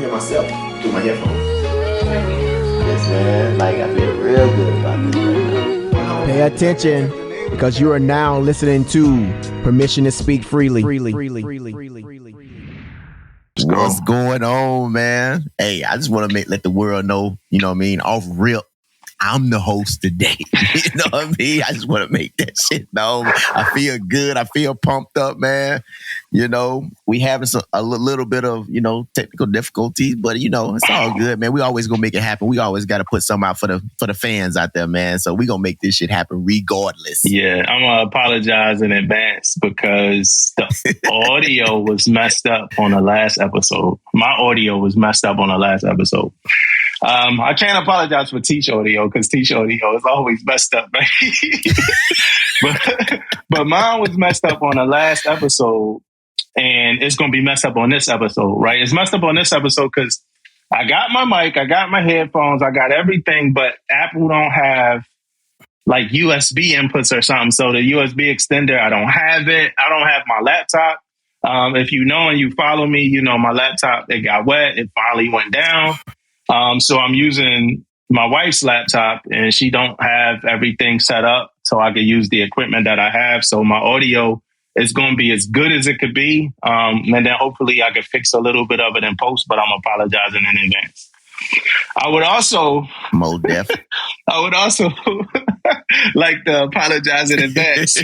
hear myself through my headphones. Yes, man. Like, I feel real good about this right now. Pay attention, because you are now listening to Permission to Speak Freely. What's going on, man? Hey, I just want to let the world know, you know what I mean, off rip, I'm the host today. You know what I mean? I just want to make that shit known. I feel good. I feel pumped up, man. You know, we having a little bit of, technical difficulties, but, it's all good, man. We always going to make it happen. We always got to put something out for the fans out there, man. So we going to make this shit happen regardless. Yeah, I'm going to apologize in advance because the audio was messed up on the last episode. My audio was messed up on the last episode. I can't apologize for Teach Audio because Teach Audio is always messed up, right? but mine was messed up on the last episode, and it's going to be messed up on this episode, right? It's messed up on this episode because I got my mic, I got my headphones, I got everything, but Apple don't have like USB inputs or something. So the USB extender, I don't have it. I don't have my laptop. If you know and you follow me, you know my laptop, it got wet. It finally went down. So I'm using my wife's laptop and she don't have everything set up so I can use the equipment that I have. So my audio is going to be as good as it could be. And then hopefully I can fix a little bit of it in post, but I'm apologizing in advance. I would also like to apologize in advance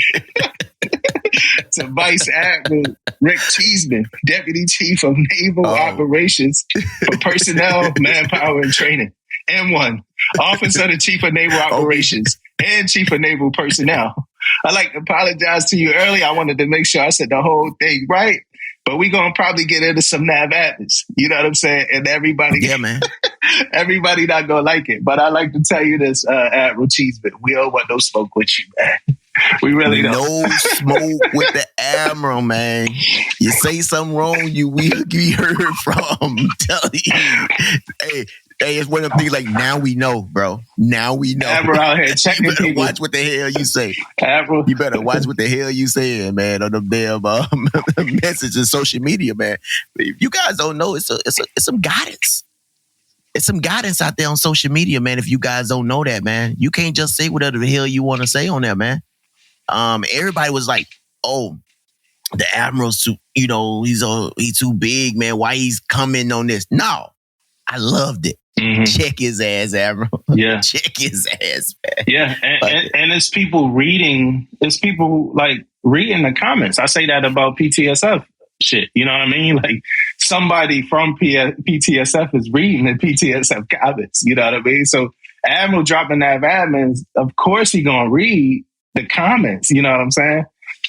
to Vice Admiral Rick Cheeseman, Deputy Chief of Naval Operations for Personnel, Manpower, and Training. M1, Officer of the Chief of Naval Operations and Chief of Naval Personnel. I'd like to apologize to you earlier. I wanted to make sure I said the whole thing right. But we're going to probably get into some NAVADMINs. You know what I'm saying? And everybody, man. Everybody not going to like it. But I like to tell you this, Admiral Cheeseman. We don't want no smoke with you, man. We really don't. No smoke with the Admiral, man. You say something wrong, you will be heard from. I'm telling you. Hey, it's one of the things like, now we know, bro. Now we know. Admiral out here checking You better people. watch what the hell you say. Admiral. You better watch what the hell you saying, man, on them damn messages, social media, man. If you guys don't know, it's some guidance. It's some guidance out there on social media, man. If you guys don't know that, man, you can't just say whatever the hell you want to say on there, man. Everybody was like, "Oh, the Admiral's too, he's too big, man. Why he's coming on this?" No, I loved it. Mm-hmm. Check his ass, Admiral. Yeah, check his ass, man. Yeah, and it's people reading. It's people like reading the comments. I say that about PTSF shit. You know what I mean? Like somebody from PTSF is reading the PTSF comments. You know what I mean? So Admiral dropping that admins, of course he gonna read the comments. You know what I'm saying?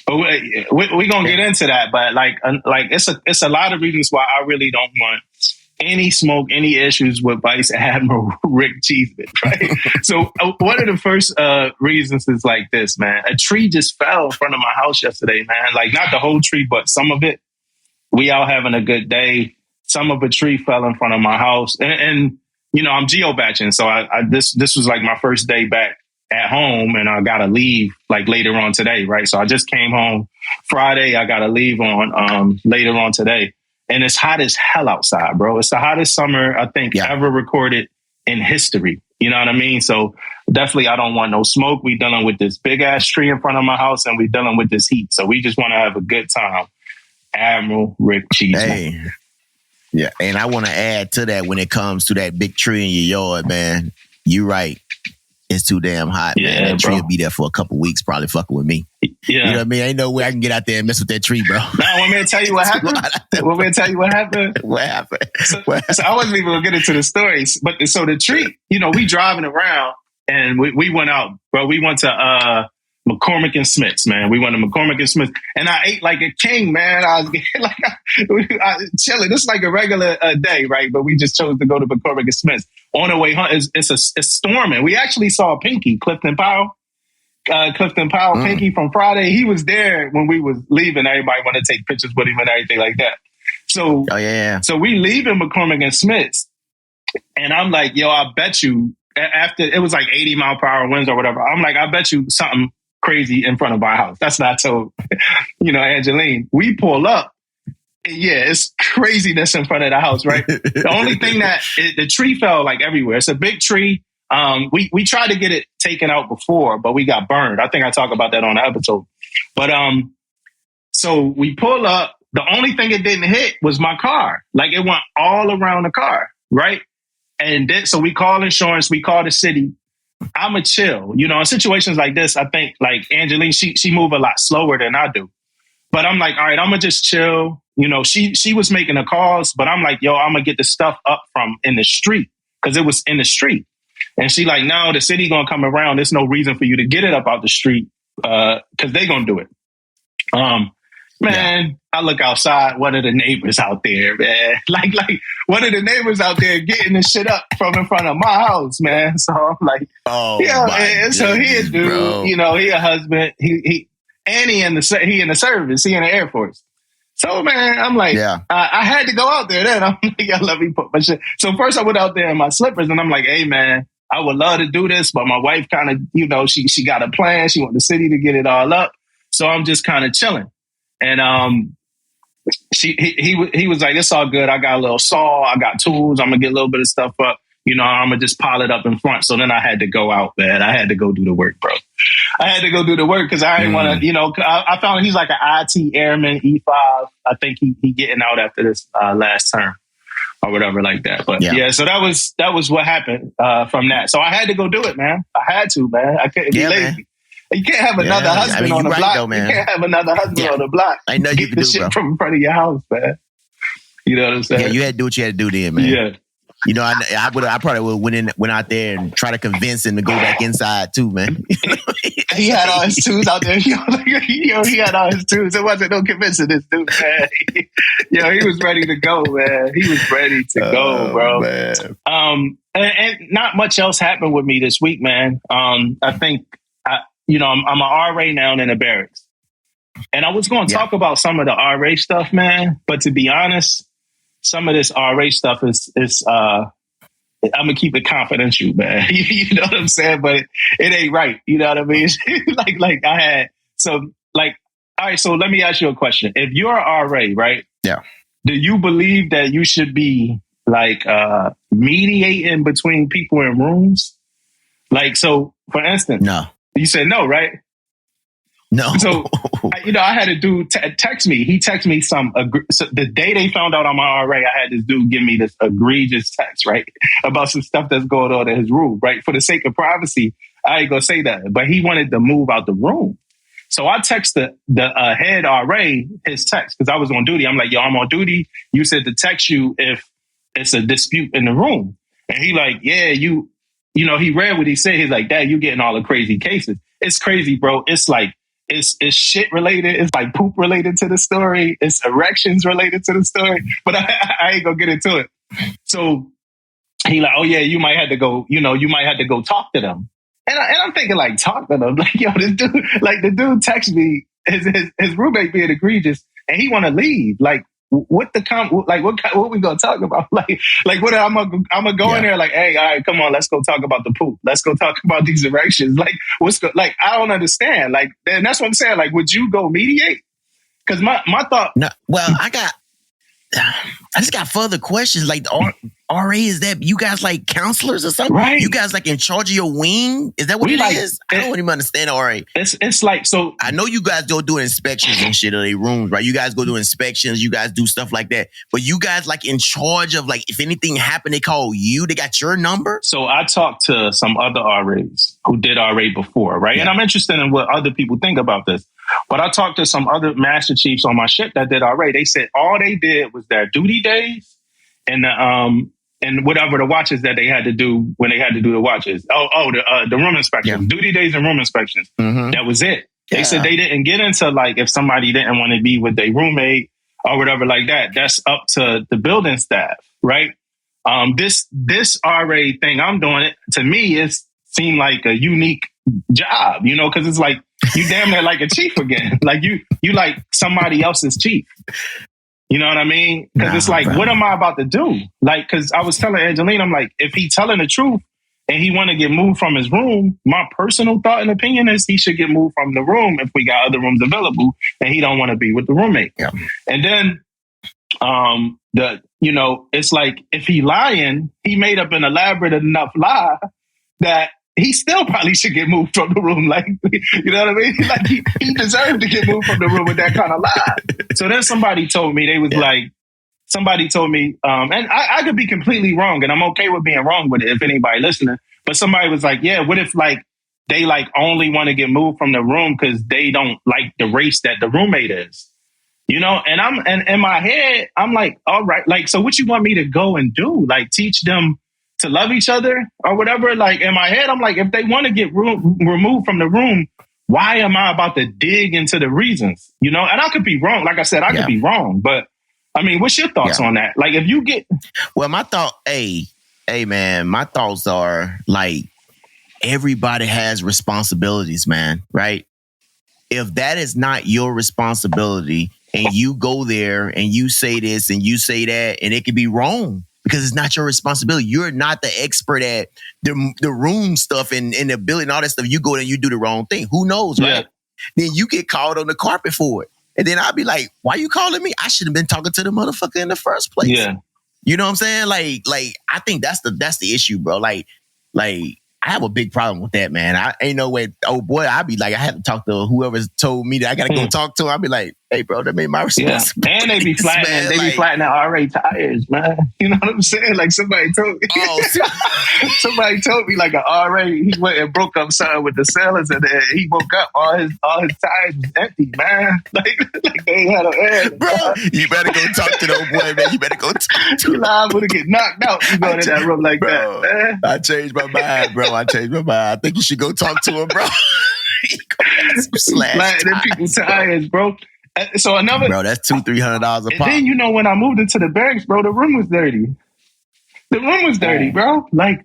But we're gonna get into that. But like it's a lot of reasons why I really don't want any smoke, any issues with Vice Admiral Rick Cheeseman, right? So one of the first reasons is like this, man. A tree just fell in front of my house yesterday, man. Like not the whole tree, but some of it. We all having a good day. Some of a tree fell in front of my house. And I'm geobaching. So this was like my first day back at home and I got to leave like later on today, right? So I just came home Friday. I got to leave on later on today. And it's hot as hell outside, bro. It's the hottest summer, I think, ever recorded in history. You know what I mean? So definitely I don't want no smoke. We dealing with this big ass tree in front of my house and we dealing with this heat. So we just want to have a good time. Admiral Rick Cheeseman. Hey. Yeah, and I want to add to that when it comes to that big tree in your yard, man. You're right. It's too damn hot, man. That tree will be there for a couple weeks, probably fucking with me. Yeah. You know what I mean? Ain't no way I can get out there and mess with that tree, bro. Now, want me to tell you what happened? What happened? So I wasn't even going to get into the stories. But so the tree, we driving around and we went out, bro. We went to McCormick and Smith's, man. We went to McCormick and Smith's and I ate like a king, man. I was chilling. It's like a regular day, right? But we just chose to go to McCormick and Smith's. On the way home, it's storming. We actually saw Pinky, Clifton Powell, Pinky from Friday. He was there when we was leaving. Everybody wanted to take pictures with him and everything like that. So, So we leaving McCormick and Smith's, and I'm like, yo, I bet you after it was like 80 mile per hour winds or whatever. I'm like, I bet you something crazy in front of our house. That's not so, Angeline. We pull up Yeah, it's craziness in front of the house, right? The only thing the tree fell like everywhere. It's a big tree. We tried to get it taken out before, but we got burned. I think I talked about that on the episode. But so we pull up. The only thing it didn't hit was my car. Like it went all around the car, right? And then so we call insurance. We call the city. I'm a chill. You know, in situations like this, I think like Angeline, she move a lot slower than I do. But I'm like, all right, I'm gonna just chill. You know, she was making the calls, but I'm like, yo, I'm gonna get the stuff up from in the street because it was in the street. And she like, no, the city gonna come around. There's no reason for you to get it up out the street because they gonna do it. Man, I look outside. One of the neighbors out there, man, like one of the neighbors out there getting the shit up from in front of my house, man. So I'm like, oh, yeah, man. So he a dude, bro. you know, he a husband. He in the service. He in the Air Force. So man, I'm like, I had to go out there. Then I'm like, yeah, let me put my shit. So first I went out there in my slippers, and I'm like, hey man, I would love to do this, but my wife kind of, you know, she got a plan. She want the city to get it all up. So I'm just kind of chilling. And he was like, it's all good. I got a little saw. I got tools. I'm gonna get a little bit of stuff up. You know, I'm gonna just pile it up in front. So then I had to go out, man. I had to go do the work, bro. I had to go do the work because I didn't want to, you know, I found he's like an IT airman, E5. I think he getting out after this last term or whatever like that. But yeah, so that was what happened from that. So I had to go do it, man. I had to, man. I couldn't be lazy. Man. You can't have another husband on the block. Though, man. You can't have another husband on the block. I know you can the do, shit bro. from in front of your house, man. You know what I'm saying? Yeah, you had to do what you had to do then, man. Yeah. You know, I probably would went out there and try to convince him to go back inside too, man. He had all his tools out there. He had all his tools. It wasn't no convincing this dude, man. He was ready to go, man. He was ready to go, bro. Man. And not much else happened with me this week, man. I think I'm an RA now in the barracks. And I was going to talk about some of the RA stuff, man. But to be honest, some of this RA stuff is I'm going to keep it confidential, man. You know what I'm saying? But it ain't right. You know what I mean? like I had, so like, all right, so let me ask you a question. If you're an RA, right? Yeah. Do you believe that you should be like mediating between people in rooms? Like, so for instance, no. You said no, right? No. So, I had a dude text me. He texted me so the day they found out I'm an RA, I had this dude give me this egregious text, right? About some stuff that's going on in his room, right? For the sake of privacy, I ain't gonna say that. But he wanted to move out the room. So I texted the head RA his text because I was on duty. I'm like, yo, I'm on duty. You said to text you if it's a dispute in the room. And he like, yeah, he read what he said. He's like, Dad, you getting all the crazy cases. It's crazy, bro. It's like, it's shit related. It's like poop related to the story. It's erections related to the story. But I ain't gonna get into it. So he like, oh yeah, you might have to go, you might have to go talk to them. And I'm thinking like, talk to them. Like, yo, this dude, like the dude texted me, his roommate being egregious and he want to leave. Like, what we gonna talk about? Like what I'm gonna go in there like, hey, all right, come on, let's go talk about the poop. Let's go talk about these erections. Like, like I don't understand. Like, and that's what I'm saying. Like, would you go mediate? Because my thought. No, well, I just got further questions. Like, the RA, is that you guys like counselors or something? Right. You guys like in charge of your wing? Is that what it is? I don't even understand RA. It's like, so I know you guys go do inspections and shit of their rooms, right? You guys go do inspections, you guys do stuff like that. But you guys like in charge of, like, if anything happened, they call you, they got your number? So I talked to some other RAs who did RA before, right? Yeah. And I'm interested in what other people think about this. But I talked to some other master chiefs on my ship that did RA. They said all they did was their duty days and whatever the watches that they had to do when they had to do the watches. The room inspections, duty days and room inspections. Mm-hmm. That was it. They said they didn't get into like if somebody didn't want to be with their roommate or whatever like that. That's up to the building staff, right? This RA thing I'm doing, it to me, it seemed like a unique job, because it's like you damn near like a chief again. Like you like somebody else's chief. You know what I mean? Because it's like, what am I about to do? Like, because I was telling Angeline, I'm like, if he telling the truth and he want to get moved from his room, my personal thought and opinion is he should get moved from the room if we got other rooms available and he don't want to be with the roommate. Yeah. And then it's like if he lying, he made up an elaborate enough lie that he still probably should get moved from the room. Like, you know what I mean? Like he deserved to get moved from the room with that kind of lie. So then somebody told me, and I could be completely wrong, and I'm okay with being wrong with it if anybody listening, but somebody was like, yeah, what if like they like only want to get moved from the room because they don't like the race that the roommate is? And in my head, I'm like, all right, like, so what you want me to go and do? Like teach them to love each other or whatever? Like in my head, I'm like, if they want to get removed from the room, why am I about to dig into the reasons? And I could be wrong. Like I said, I could be wrong, but I mean, what's your thoughts on that? Like if you get... Well, my thought, hey man, my thoughts are like, everybody has responsibilities, man, right? If that is not your responsibility and you go there and you say this and you say that, and it could be wrong because it's not your responsibility. You're not the expert at the room stuff and the building and all that stuff. You go there and you do the wrong thing. Who knows, right? Then you get called on the carpet for it. And then I'll be like, why you calling me? I should have been talking to the motherfucker in the first place. Yeah. You know what I'm saying? Like I think that's the issue, bro. Like I have a big problem with that, man. I ain't no way. Oh boy, I'd be like, I had to talk to whoever's told me that I gotta go talk to him. I'd be like, hey, bro, that made my responsibility. Yeah. And they be flattening, be flattening RA tires, man. You know what I'm saying? Like somebody told me. Somebody told me like an RA, he went and broke up something with the sellers, and then he woke up, all his tires was empty, man. Like they had a head. Bro, you better go talk to the boy, man. You better go talk to him. You liable to get knocked out. You go to that room like that, man. I changed my mind, bro. I think you should go talk to him, bro. Flattening people's tires, bro. So another, bro, that's $200-300 a pop. And then when I moved into the barracks, bro, the room was dirty. The room was dirty, bro. Like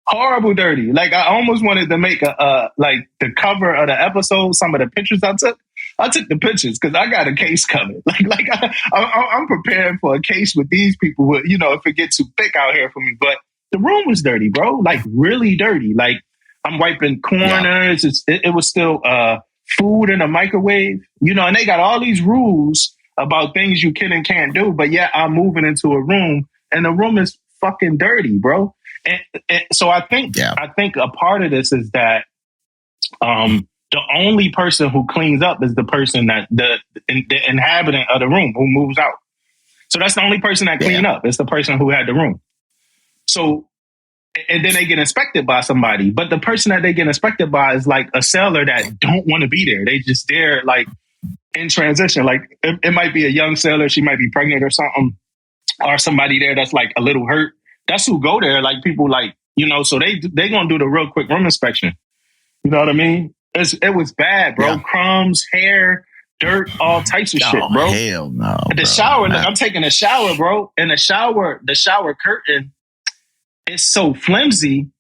horrible dirty. Like I almost wanted to make like the cover of the episode. Some of the pictures I took the pictures because I got a case coming. Like I'm preparing for a case with these people. If it gets too thick out here for me. But the room was dirty, bro. Like really dirty. Like I'm wiping corners. Yeah. It was still food in a microwave. And they got all these rules about things you can and can't do. But yeah, I'm moving into a room and the room is fucking dirty, bro. And so I think a part of this is that the only person who cleans up is the person that the inhabitant of the room who moves out. So that's the only person that clean up. It's the person who had the room. So, and then they get inspected by somebody, but the person that they get inspected by is like a seller that don't want to be there. They just there like in transition. Like it might be a young seller. She might be pregnant or something, or somebody there that's like a little hurt. That's who go there. Like people like, so they going to do the real quick room inspection. You know what I mean? It was bad, bro. Yeah. Crumbs, hair, dirt, all types of shit, bro. Hell no. The shower, look, I'm taking a shower, bro. And the shower curtain is so flimsy.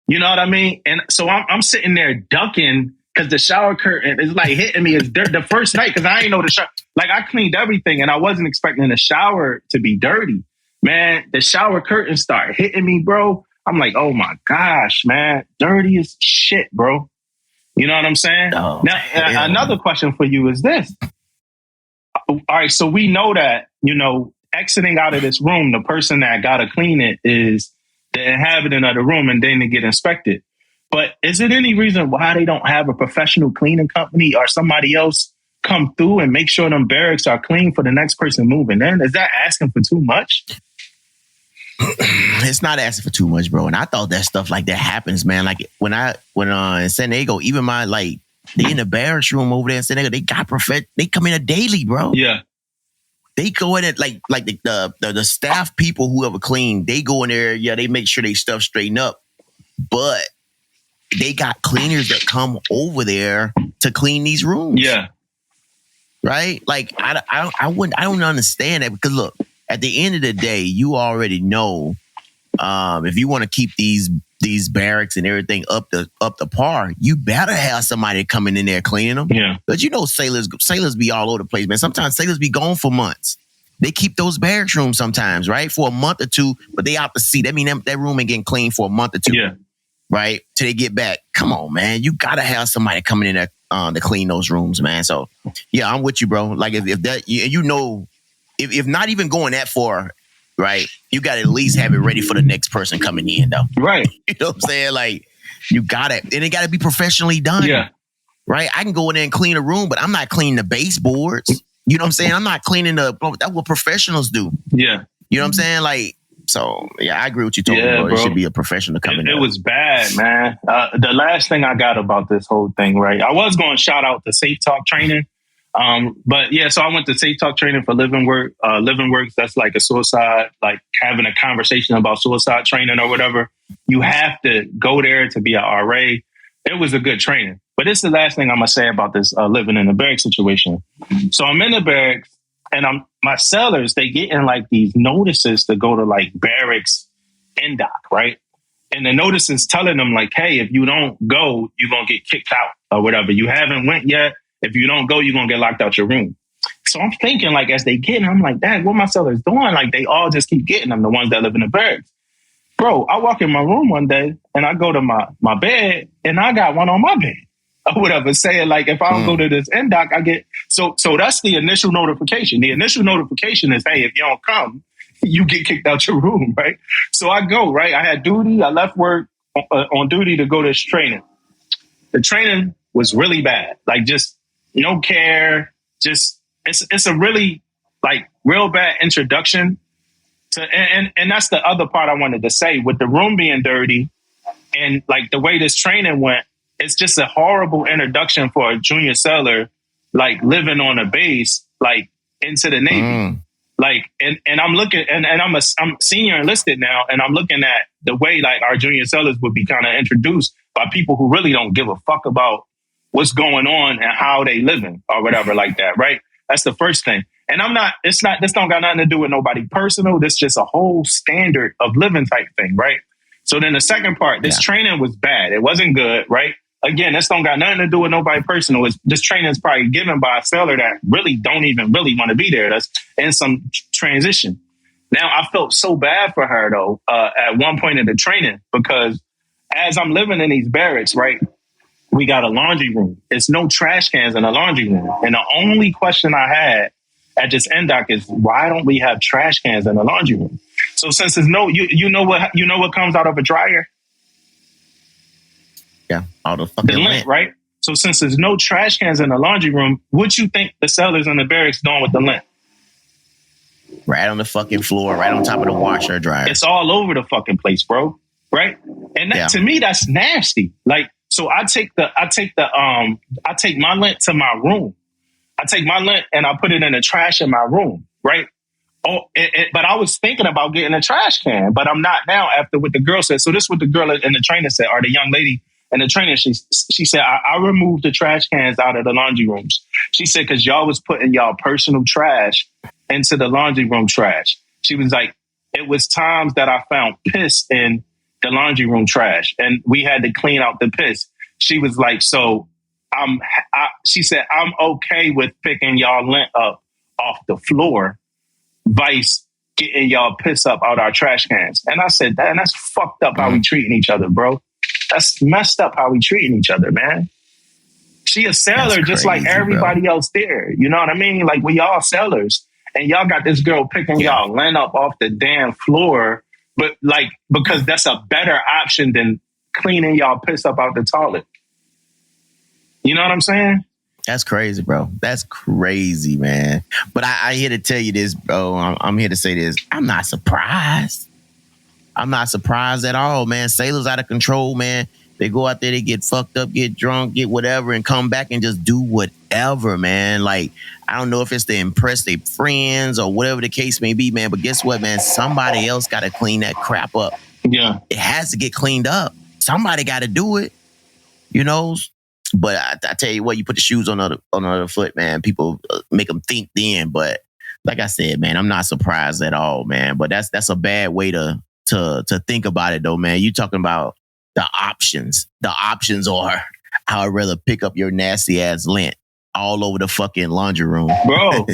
You know what I mean? And so I'm sitting there ducking because the shower curtain is like hitting me as dirt the first night because I ain't know the shower. Like I cleaned everything and I wasn't expecting the shower to be dirty. Man, the shower curtain started hitting me, bro. I'm like, oh my gosh, man. Dirty as shit, bro. You know what I'm saying? Oh, now, another question for you is this. All right, so we know that, exiting out of this room, the person that got to clean it is the inhabitant of the room and then they get inspected. But is it any reason why they don't have a professional cleaning company or somebody else come through and make sure them barracks are clean for the next person moving in? Is that asking for too much? It's not asking for too much, bro. And I thought that stuff like that happens, man. Like when in San Diego, even they in the barracks room over there in San Diego, they come in a daily, bro. Yeah. They go in it like the staff people who ever clean, they go in there, they make sure they stuff straighten up. But they got cleaners that come over there to clean these rooms. Yeah. Right? Like I don't understand that because look, at the end of the day, you already know if you want to keep these barracks and everything up to par, you better have somebody coming in there cleaning them. Yeah. But sailors be all over the place, man. Sometimes sailors be gone for months. They keep those barracks rooms sometimes, right? For a month or two, but they out to sea. That mean that room ain't getting cleaned for a month or two. Yeah. Right? Till they get back. Come on, man. You gotta have somebody coming in there to clean those rooms, man. So yeah, I'm with you, bro. Like if that if not even going that far, right? You got to at least have it ready for the next person coming in, though. Right. You know what I'm saying? Like, you got it. And it got to be professionally done. Yeah. Right? I can go in there and clean a room, but I'm not cleaning the baseboards. You know what I'm saying? I'm not cleaning that's what professionals do. Yeah. You know what I'm saying? Like, so, yeah, I agree with you, Tony. Yeah, Bro. bro. It should be a professional coming in. It was bad, man. The last thing I got about this whole thing, right? I was going to shout out the Safe Talk training. But yeah, so I went to Safe Talk training for Living Works. That's like a suicide, like having a conversation about suicide training or whatever. You have to go there to be an RA. It was a good training. But this is the last thing I'm going to say about this living in the barracks situation. So I'm in the barracks and my cellars, they get in like these notices to go to like barracks NDOC, right? And the notice is telling them like, hey, if you don't go, you're going to get kicked out or whatever. You haven't went yet. If you don't go, you're going to get locked out your room. So I'm thinking like, as they get in, I'm like, dang, what my cellars doing? Like they all just keep getting them, the ones that live in the barracks. Bro, I walk in my room one day and I go to my bed and I got one on my bed or whatever, saying like, if I don't go to this NDOC, I get, so that's the initial notification. The initial notification is, hey, if you don't come, you get kicked out your room, right? So I go, right? I had duty. I left work on duty to go to this training. The training was really bad. Like just no care. Just, it's a really like real bad introduction to, and that's the other part I wanted to say with the room being dirty and like the way this training went, it's just a horrible introduction for a junior seller, like living on a base, like into the Navy. Like, and I'm looking, and I'm senior enlisted now, and I'm looking at the way like our junior sellers would be kind of introduced by people who really don't give a fuck about what's going on and how they living or whatever like that, right? That's the first thing. And this don't got nothing to do with nobody personal. This just a whole standard of living type thing, right? So then the second part, this training was bad. It wasn't good, right? Again, this don't got nothing to do with nobody personal. This training is probably given by a seller that really don't even really want to be there. That's in some transition. Now, I felt so bad for her, though, at one point in the training, because as I'm living in these barracks, right, we got a laundry room. It's no trash cans in the laundry room. And the only question I had at this NDOC is, why don't we have trash cans in the laundry room? So since there's no, you know what comes out of a dryer? Yeah, all the fucking lint, right? So since there's no trash cans in the laundry room, what you think the sellers in the barracks doing with the lint? Right on the fucking floor, right on top of the washer dryer. It's all over the fucking place, bro. Right? And that, to me, that's nasty. Like, so I take my lint to my room. I take my lint and I put it in the trash in my room, right? Oh, but I was thinking about getting a trash can, but I'm not now after what the girl said. So this is what the girl in the trainer said, or the young lady in the trainer, she said, I removed the trash cans out of the laundry rooms. She said, because y'all was putting y'all personal trash into the laundry room trash. She was like, it was times that I found piss in the laundry room trash and we had to clean out the piss. She was like, so she said, I'm okay with picking y'all lint up off the floor, vice getting y'all piss up out our trash cans. And I said, that's fucked up how we treating each other, bro. That's messed up how we treating each other, man. She a seller just like everybody else there. You know what I mean? Like we all sellers. And y'all got this girl picking y'all lint up off the damn floor, but like, because that's a better option than cleaning y'all piss up out the toilet. You know what I'm saying? That's crazy, bro. That's crazy, man. But I here to tell you this, bro. I'm here to say this. I'm not surprised. I'm not surprised at all, man. Sailors out of control, man. They go out there, they get fucked up, get drunk, get whatever, and come back and just do whatever, man. Like, I don't know if it's to impress their friends or whatever the case may be, man. But guess what, man? Somebody else got to clean that crap up. Yeah. It has to get cleaned up. Somebody got to do it, you know? But I tell you what, you put the shoes on the other foot, man. People make them think then. But like I said, man, I'm not surprised at all, man. But that's a bad way to think about it, though, man. You talking about the options. The options are, I would rather pick up your nasty ass lint all over the fucking laundry room, bro.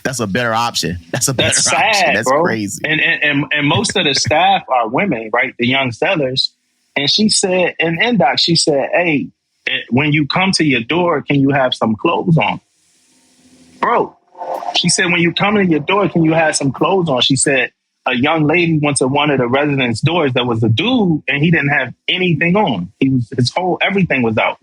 That's a better option. That's sad, option. That's bro. Crazy. And most of the staff are women, right? The young sellers. And she said, in NDOC, she said, hey, when you come to your door, can you have some clothes on? Bro, She said, when you come in your door, can you have some clothes on? She said, a young lady went to one of the residents' doors that was a dude, and he didn't have anything on. Everything was out.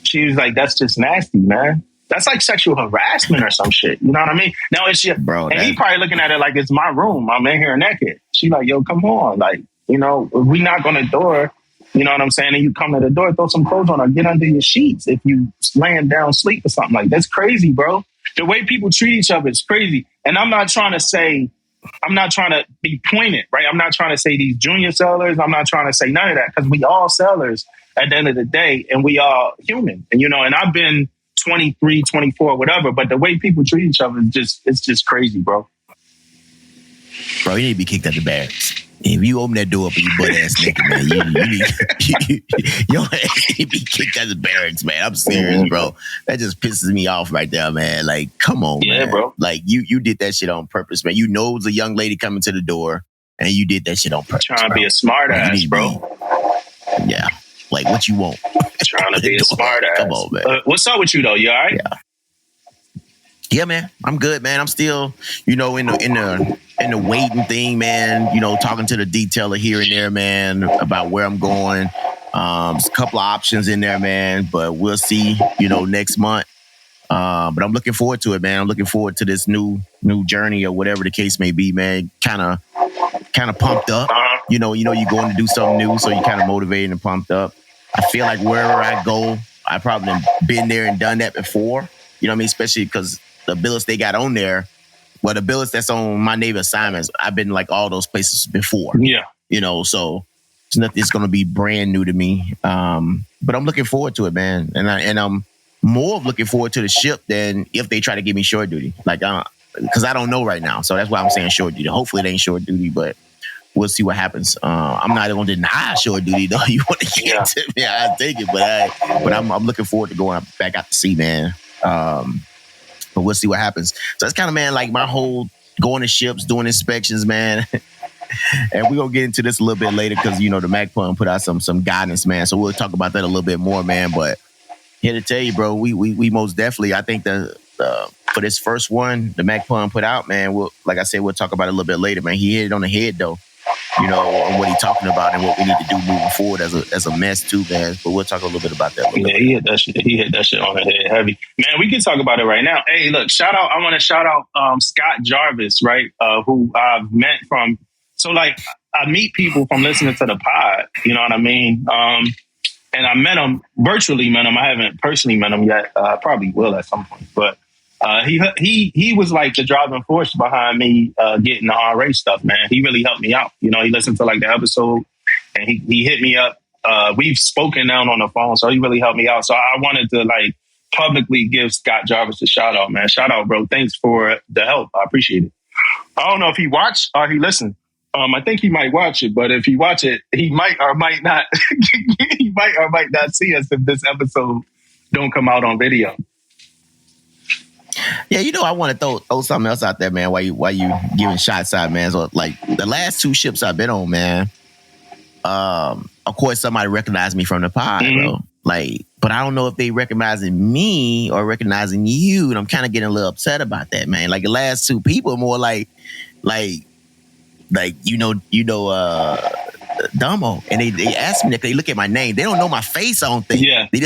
She was like, that's just nasty, man. That's like sexual harassment or some shit. You know what I mean? Now it's your, bro, and he probably looking at it like it's my room. I'm in here naked. She like, yo, come on. Like, you know, we knock on the door, you know what I'm saying? And you come to the door, throw some clothes on or get under your sheets if you laying down sleep or something. Like, that's crazy, bro. The way people treat each other is crazy. And I'm not trying to be pointed, right? I'm not trying to say these junior sellers. I'm not trying to say none of that, because we all sellers at the end of the day, and we all human. And, you know, and I've been 23, 24, whatever, but the way people treat each other it's just crazy, bro. Bro, you need to be kicked out the barracks. If you open that door up and you butt ass naked, man, your ass need to be kicked out of the barracks, man. I'm serious, bro. That just pisses me off right there, man. Like, come on, man. Bro. Like, you did that shit on purpose, man. You know it was a young lady coming to the door, and you did that shit on purpose. Trying to be a smart ass, bro. Yeah. Like, what you want? Trying to be a smart ass. Come on, man. What's up with you, though? You all right? Yeah, man. I'm good, man. I'm still, you know, in the waiting thing, man. You know, talking to the detailer here and there, man, about where I'm going. There's a couple of options in there, man, but we'll see, you know, next month. But I'm looking forward to it, man. I'm looking forward to this new journey or whatever the case may be, man. Kind of pumped up. You know, you're going to do something new, so you're kind of motivated and pumped up. I feel like wherever I go, I probably been there and done that before. You know what I mean? Especially because the billets they got on there, well, the billets that's on my Navy assignments, I've been like all those places before. Yeah. You know, so it's nothing. It's going to be brand new to me. But I'm looking forward to it, man. And I'm more of looking forward to the ship than if they try to give me short duty. Like, because I don't know right now. So that's why I'm saying short duty. Hopefully it ain't short duty, but we'll see what happens. I'm not going to deny short duty, though. You want to get to me, I take it. But I'm looking forward to going back out to sea, man. But we'll see what happens. So that's kind of, man, like my whole going to ships, doing inspections, man. And we're going to get into this a little bit later because, you know, the MACPUN put out some guidance, man. So we'll talk about that a little bit more, man. But here to tell you, bro, we most definitely, I think for this first one, the MACPUN put out, man, like I said, we'll talk about it a little bit later, man. He hit it on the head, though. You know, on what he's talking about and what we need to do moving forward as a mess too, man. But we'll talk a little bit about that. He hit that shit on the head heavy. Man, we can talk about it right now. Hey, look, I want to shout out Scott Jarvis, right? Who I've met from, so like I meet people from listening to the pod, you know what I mean? And I virtually met him. I haven't personally met him yet. I probably will at some point, but he was like the driving force behind me getting the RA stuff, man. He really helped me out. You know, he listened to like the episode and he hit me up. We've spoken now on the phone, so he really helped me out. So I wanted to like publicly give Scott Jarvis a shout out, man. Shout out, bro. Thanks for the help. I appreciate it. I don't know if he watched or he listened. I think he might watch it, but if he watch it, he might or might not. He might or might not see us if this episode don't come out on video. Yeah, you know, I want to throw something else out there, man, while you giving shots out, man. So, like, the last two ships I've been on, man, of course, somebody recognized me from the pod, bro. Like, but I don't know if they recognizing me or recognizing you, and I'm kind of getting a little upset about that, man. Like, the last two people are more like you know, Damo, and they ask me if they look at my name. They don't know my face, I don't think. Yeah. They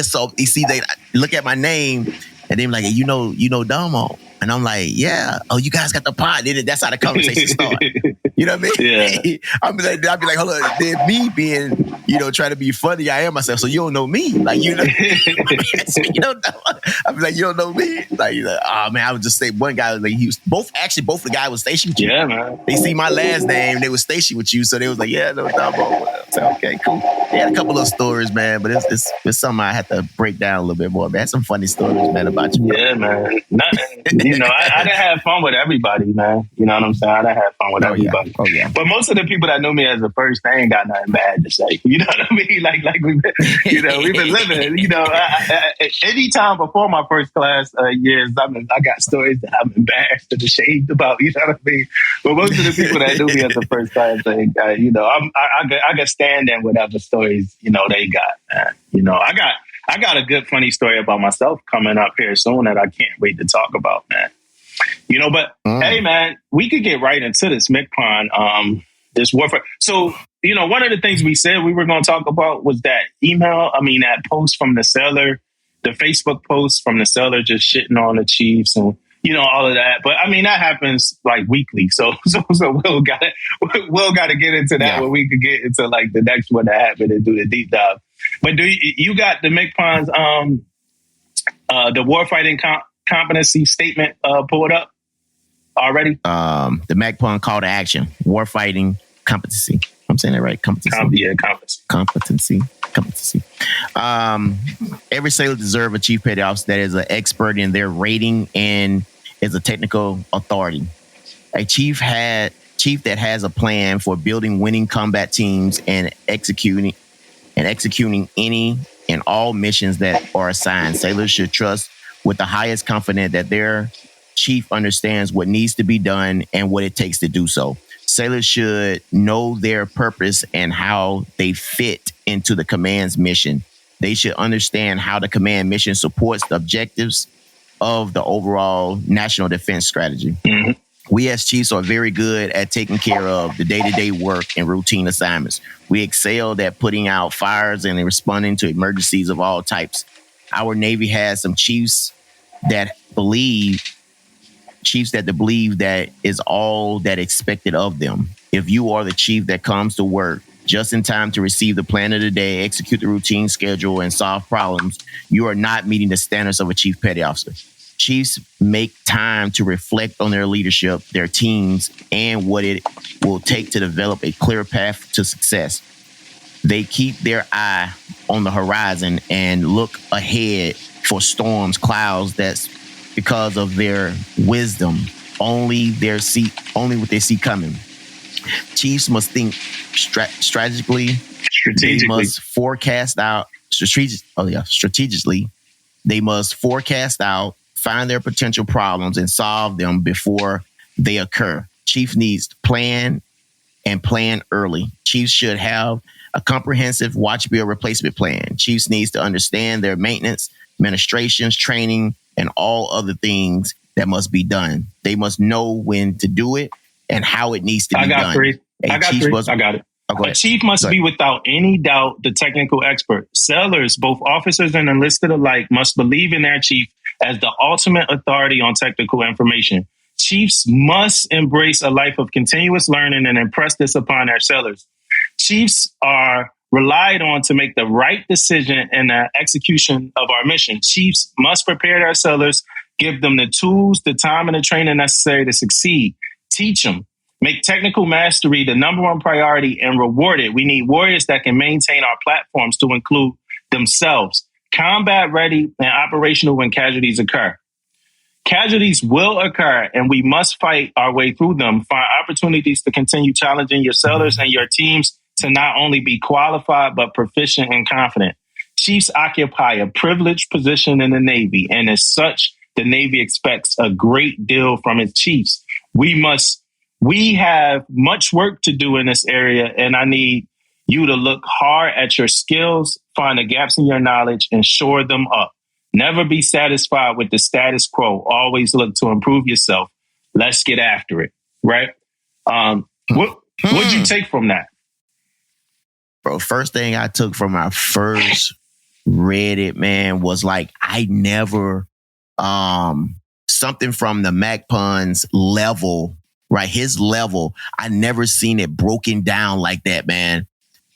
look at my name. And they be like, you know Damo. And I'm like, yeah. Oh, you guys got the pod. That's how the conversation started. You know what I mean? Yeah. I'll be like, hold on. Then me being, you know, trying to be funny, I am myself. So you don't know me. Like, you know. I'll be like, you don't know me. Like, oh, man, I would just say one guy was like, both the guys was stationed with you. Yeah, man. They see my last name. They were stationed with you. So they was like, yeah, no, Damo. So, okay, cool. They had a couple of stories, man. But it's something I had to break down a little bit more. Man, had some funny stories, man, about you. Yeah, man. You know, I done had fun with everybody, man. You know what I'm saying? I done had fun with everybody. Oh, yeah. But most of the people that knew me as a first, they ain't got nothing bad to say. You know what I mean? Like we've been living. You know, anytime before my first class years, I got stories that I'm embarrassed and ashamed about. You know what I mean? But most of the people that knew me as a first class, you know, I can stand in whatever stories, you know, they got. Man. You know, I got a good funny story about myself coming up here soon that I can't wait to talk about, man. But hey, man, we could get right into this MCPON, this warfare. So, one of the things we said we were going to talk about was that that post from the seller, the Facebook post from the seller just shitting on the Chiefs and, all of that. But that happens like weekly. So Will got to get into that when we could get into like the next one that happened and do the deep dive. But do you got the MCPON's, the warfighting competency statement pulled up already? The MCPON call to action, warfighting competency. I'm saying that right? Competency. Competency. Every sailor deserves a chief petty officer that is an expert in their rating and is a technical authority. A chief that has a plan for building winning combat teams and executing any and all missions that are assigned. Sailors should trust with the highest confidence that their chief understands what needs to be done and what it takes to do so. Sailors should know their purpose and how they fit into the command's mission. They should understand how the command mission supports the objectives of the overall national defense strategy. Mm-hmm. We as chiefs are very good at taking care of the day-to-day work and routine assignments. We excel at putting out fires and responding to emergencies of all types. Our Navy has some chiefs that believe that is all that expected of them. If you are the chief that comes to work just in time to receive the plan of the day, execute the routine schedule, and solve problems, you are not meeting the standards of a chief petty officer. Chiefs make time to reflect on their leadership, their teams, and what it will take to develop a clear path to success. They keep their eye on the horizon and look ahead for storms, clouds. That's because of their wisdom. Only what they see coming. Chiefs must think strategically. They must forecast out strategically. They must forecast out, find their potential problems, and solve them before they occur. Chief needs to plan and plan early. Chiefs should have a comprehensive watch bill replacement plan. Chiefs needs to understand their maintenance, administrations, training, and all other things that must be done. They must know when to do it and how it needs to be done. I got three. I got it. A chief must be without any doubt the technical expert. Sailors, both officers and enlisted alike, must believe in their chief as the ultimate authority on technical information. Chiefs must embrace a life of continuous learning and impress this upon their sailors. Chiefs are relied on to make the right decision in the execution of our mission. Chiefs must prepare their sailors, give them the tools, the time, and the training necessary to succeed. Teach them. Make technical mastery the number one priority and reward it. We need warriors that can maintain our platforms to include themselves, combat ready and operational when casualties occur. Casualties will occur, and we must fight our way through them. Find opportunities to continue challenging your sailors and your teams to not only be qualified, but proficient and confident. Chiefs occupy a privileged position in the Navy, and as such, the Navy expects a great deal from its chiefs. We have much work to do in this area, and I need you to look hard at your skills, find the gaps in your knowledge, and shore them up. Never be satisfied with the status quo. Always look to improve yourself. Let's get after it, right? What'd you take from that? Bro, first thing I took from my first read it, man, was like, I never, something from the MCPON's level, right? His level, I never seen it broken down like that, man.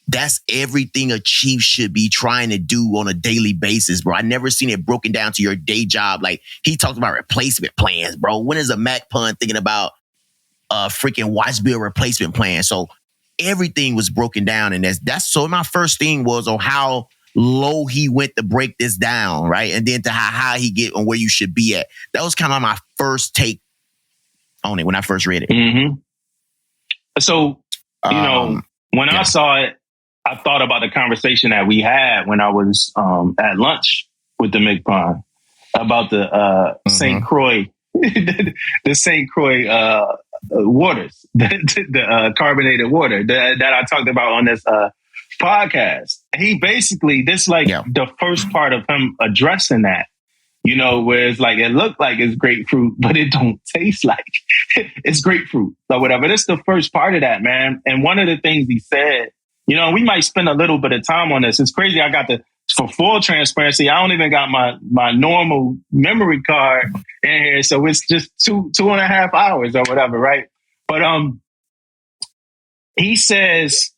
That's everything a chief should be trying to do on a daily basis, bro. I never seen it broken down to your day job. Like, he talked about replacement plans, bro. When is a MCPON thinking about a freaking watch bill replacement plan? So everything was broken down, and that's so my first thing was on how low he went to break this down, right? And then to how high he get on where you should be at. That was kind of my first take on it when I first read it. Mm-hmm. So, when I saw it, I thought about the conversation that we had when I was at lunch with the MCPON about the St. Croix, the St. Croix waters, the carbonated water that I talked about on this podcast. He basically, the first part of him addressing that, You know, where it's like, it looked like it's grapefruit, but it don't taste like it's grapefruit or whatever. That's the first part of that, man. And one of the things he said, you know, we might spend a little bit of time on this. It's crazy. I got for full transparency, I don't even got my normal memory card in here. So it's just 2.5 hours or whatever, right? But he says,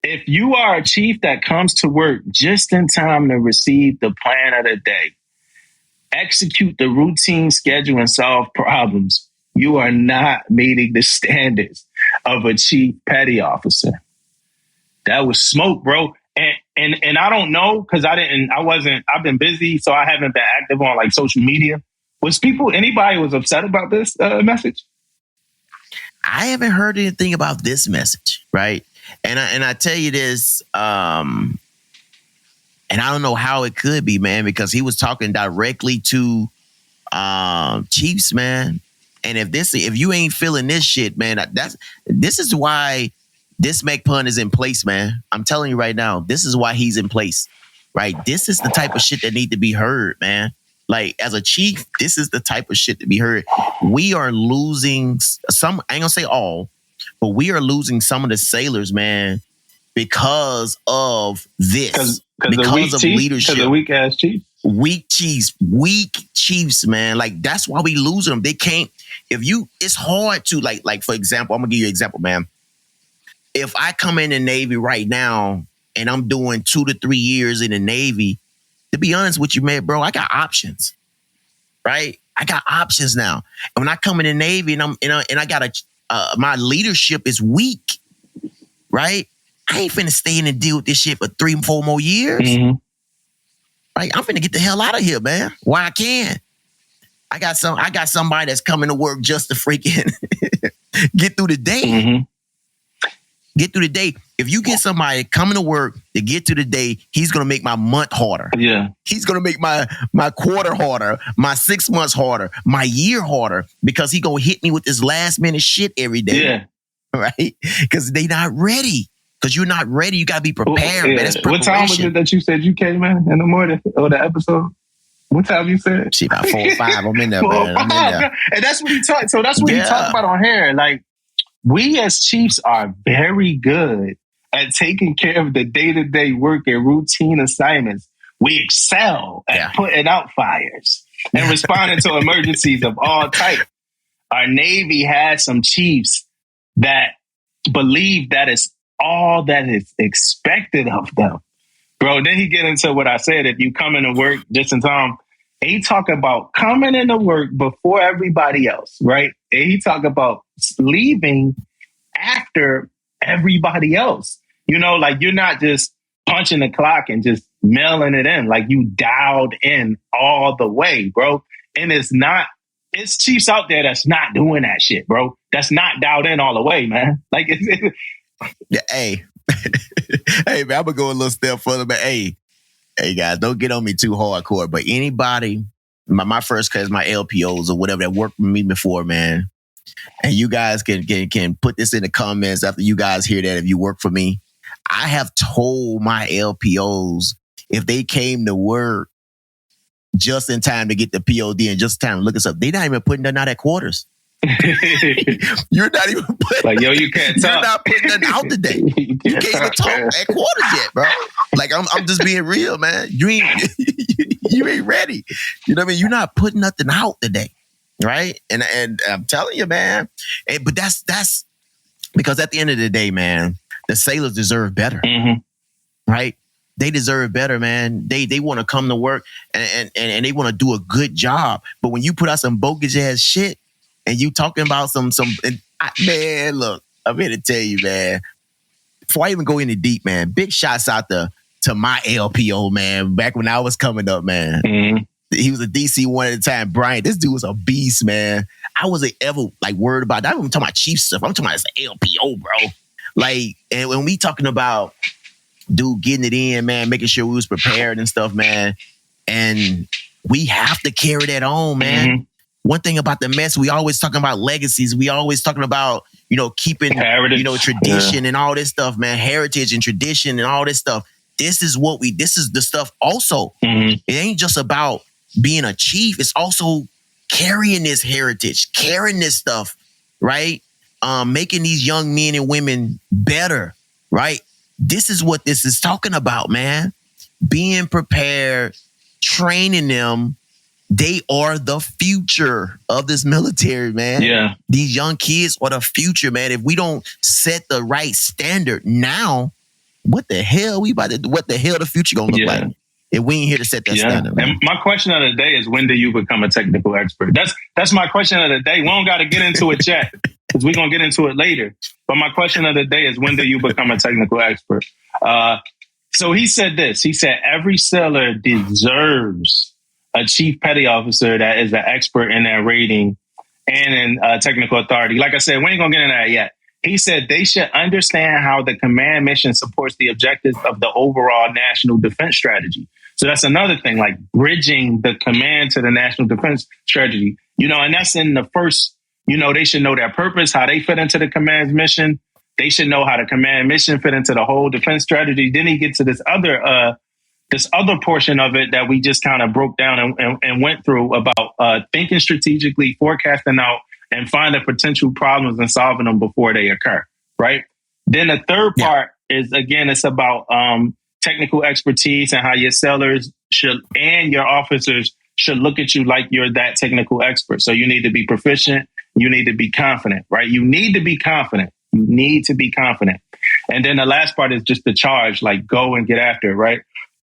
if you are a chief that comes to work just in time to receive the plan of the day, execute the routine schedule and solve problems, you are not meeting the standards of a chief petty officer. That was smoke, bro. And I don't know, because I've been busy, so I haven't been active on like social media. Anybody was upset about this message? I haven't heard anything about this message, right? And I tell you this, and I don't know how it could be, man, because he was talking directly to Chiefs, man. And if you ain't feeling this shit, man, this is why this McPun is in place, man. I'm telling you right now, this is why he's in place, right? This is the type of shit that need to be heard, man. Like, as a chief, this is the type of shit to be heard. We are losing some, I ain't gonna say all, but we are losing some of the sailors, man, because of this. Because of leadership. Because of weak ass chiefs. Weak chiefs, man. Like, that's why we lose them. They can't, it's hard to, like, for example, I'm gonna give you an example, man. If I come in the Navy right now and I'm doing 2 to 3 years in the Navy, to be honest with you, man, bro, I got options, right? I got options now. And when I come in the Navy and I got my leadership is weak, right? I ain't finna stay in and deal with this shit for 3 or 4 more years. Mm-hmm. Right? I'm finna get the hell out of here, man. Why I can. I got somebody that's coming to work just to freaking get through the day. Mm-hmm. Get through the day. If you get somebody coming to work to get through the day, he's gonna make my month harder. Yeah. He's gonna make my quarter harder, my 6 months harder, my year harder, because he gonna hit me with this last minute shit every day. Yeah. Right? Because they not ready. Because you're not ready. You gotta be prepared, man. That's preparation. What time was it that you said you came in the morning or the episode? What time you said? Shit, about 4 or 5. I'm in there, man. I'm in there. And that's what he talked. So that's what he talked about on here. Like, we as chiefs are very good at taking care of the day-to-day work and routine assignments. We excel at putting out fires and responding to emergencies of all types. Our Navy has some chiefs that believe that it's all that is expected of them. Bro, then he get into what I said, if you come into work just in time, and he talk about coming into work before everybody else, right? And he talk about leaving after everybody else. You know, like, you're not just punching the clock and just mailing it in. Like, you dialed in all the way, bro. And it's chiefs out there that's not doing that shit, bro. That's not dialed in all the way, man. Like, yeah, hey. Hey, man, I'm gonna go a little step further, but hey, guys, don't get on me too hardcore. But anybody, my first class, my LPOs or whatever that worked with me before, man, and you guys can put this in the comments after you guys hear that if you work for me. I have told my LPOs, if they came to work just in time to get the POD and just in time to look us up, they're not even putting nothing out at quarters. You're not even putting, like, yo, you can't talk. You're not putting nothing out today. You can't even talk at quarters yet, bro. Like, I'm just being real, man. You ain't ready. You know what I mean? You're not putting nothing out today, right? And I'm telling you, man. But that's because at the end of the day, man, the sailors deserve better, right? They deserve better, man. They want to come to work and they want to do a good job. But when you put out some bogus ass shit, and you talking about man, look, I'm here to tell you, man, before I even go into deep, man, big shots out to my LPO, man, back when I was coming up, man. Mm-hmm. He was a DC1 at the time. Brian, this dude was a beast, man. I wasn't ever like worried about that. I'm talking about chief stuff. I'm talking about as an LPO, bro. Like, and when we talking about dude getting it in, man, making sure we was prepared and stuff, man, and we have to carry that on, man. Mm-hmm. One thing about the mess, we always talking about legacies. We always talking about, keeping, heritage. Tradition and all this stuff, man. Heritage and tradition and all this stuff. This is the stuff also. Mm-hmm. It ain't just about being a chief, it's also carrying this heritage, carrying this stuff, right? Making these young men and women better, right? This is what this is talking about, man. Being prepared, training them. They are the future of this military, man. Yeah. These young kids are the future, man. If we don't set the right standard now, what the hell what the hell the future gonna look like? If we ain't here to set that standard, man. And my question of the day is, when do you become a technical expert? That's my question of the day. We don't got to get into it yet, because we're going to get into it later. But my question of the day is, when do you become a technical expert? So he said this. He said, every sailor deserves a chief petty officer that is an expert in their rating and in technical authority. Like I said, we ain't going to get into that yet. He said they should understand how the command mission supports the objectives of the overall national defense strategy. So that's another thing, like bridging the command to the national defense strategy, and that's in the first, they should know their purpose, how they fit into the command's mission. They should know how the command mission fit into the whole defense strategy. Then he gets to this other portion of it that we just kind of broke down and went through about thinking strategically, forecasting out, and finding potential problems and solving them before they occur. Right. Then the third part is, again, it's about technical expertise and how your sailors should and your officers should look at you like you're that technical expert. So you need to be proficient. You need to be confident, right? You need to be confident. You need to be confident. And then the last part is just the charge, like go and get after it, right?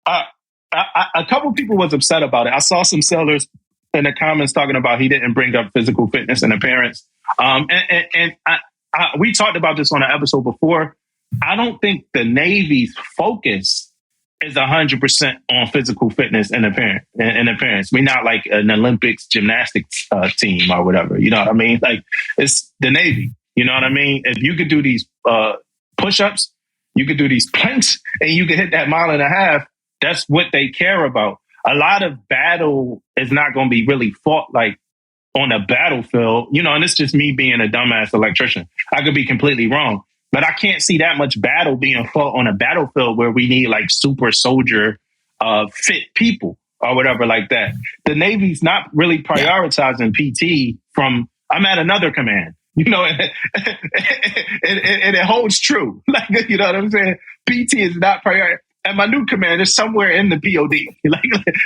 A couple people was upset about it. I saw some sailors in the comments talking about he didn't bring up physical fitness and appearance. We talked about this on an episode before. I don't think the Navy's focus is 100% on physical fitness and appearance. We're not like an Olympics gymnastics team or whatever. You know what I mean? Like, it's the Navy. You know what I mean? If you could do these push-ups, you could do these planks, and you could hit that 1.5 miles, that's what they care about. A lot of battle is not going to be really fought like on a battlefield, and it's just me being a dumbass electrician. I could be completely wrong. But I can't see that much battle being fought on a battlefield where we need like super soldier fit people or whatever like that. The Navy's not really prioritizing PT from, I'm at another command, and it holds true. Like, you know what I'm saying? PT is not priority. At my new command, it's somewhere in the POD.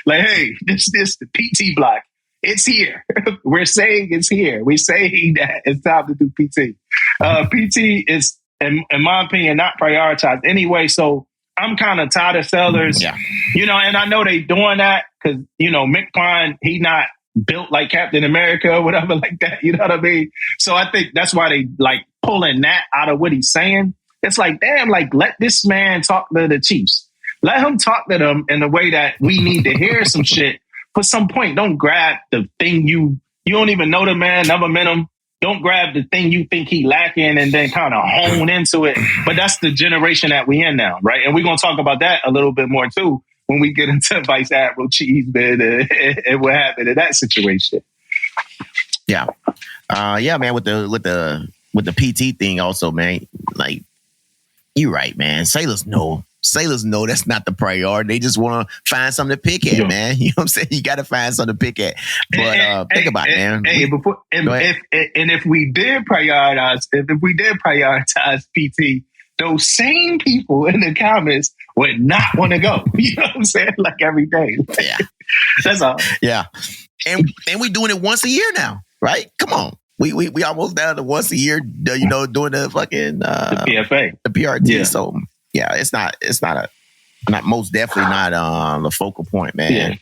Like, hey, this the PT block. It's here. We're saying it's here. We're saying that it's time to do PT. PT is, in my opinion, not prioritized anyway. So I'm kind of tired of sailors, and I know they doing that because, Mick Klein, he not built like Captain America or whatever like that. You know what I mean? So I think that's why they like pulling that out of what he's saying. It's like, damn, like let this man talk to the Chiefs. Let him talk to them in the way that we need to hear some shit. For some point, don't grab the thing you don't even know the man, never met him. Don't grab the thing you think he lacking and then kind of hone into it. But that's the generation that we in now, right? And we're going to talk about that a little bit more, too, when we get into Vice Admiral Cheeseman and what happened in that situation. Yeah. Man, with the PT thing also, man, like, you're right, man. Sailors know that's not the priority. They just want to find something to pick at, man. You know what I'm saying? You got to find something to pick at. But think about it, man. If we did prioritize PT, those same people in the comments would not want to go. You know what I'm saying? Like every day. Yeah. That's all. Yeah. And we doing it once a year now, right? Come on. We almost down to once a year, doing the fucking the PFA. The PRT. Yeah. So yeah, it's not most definitely not the focal point, man. Yeah.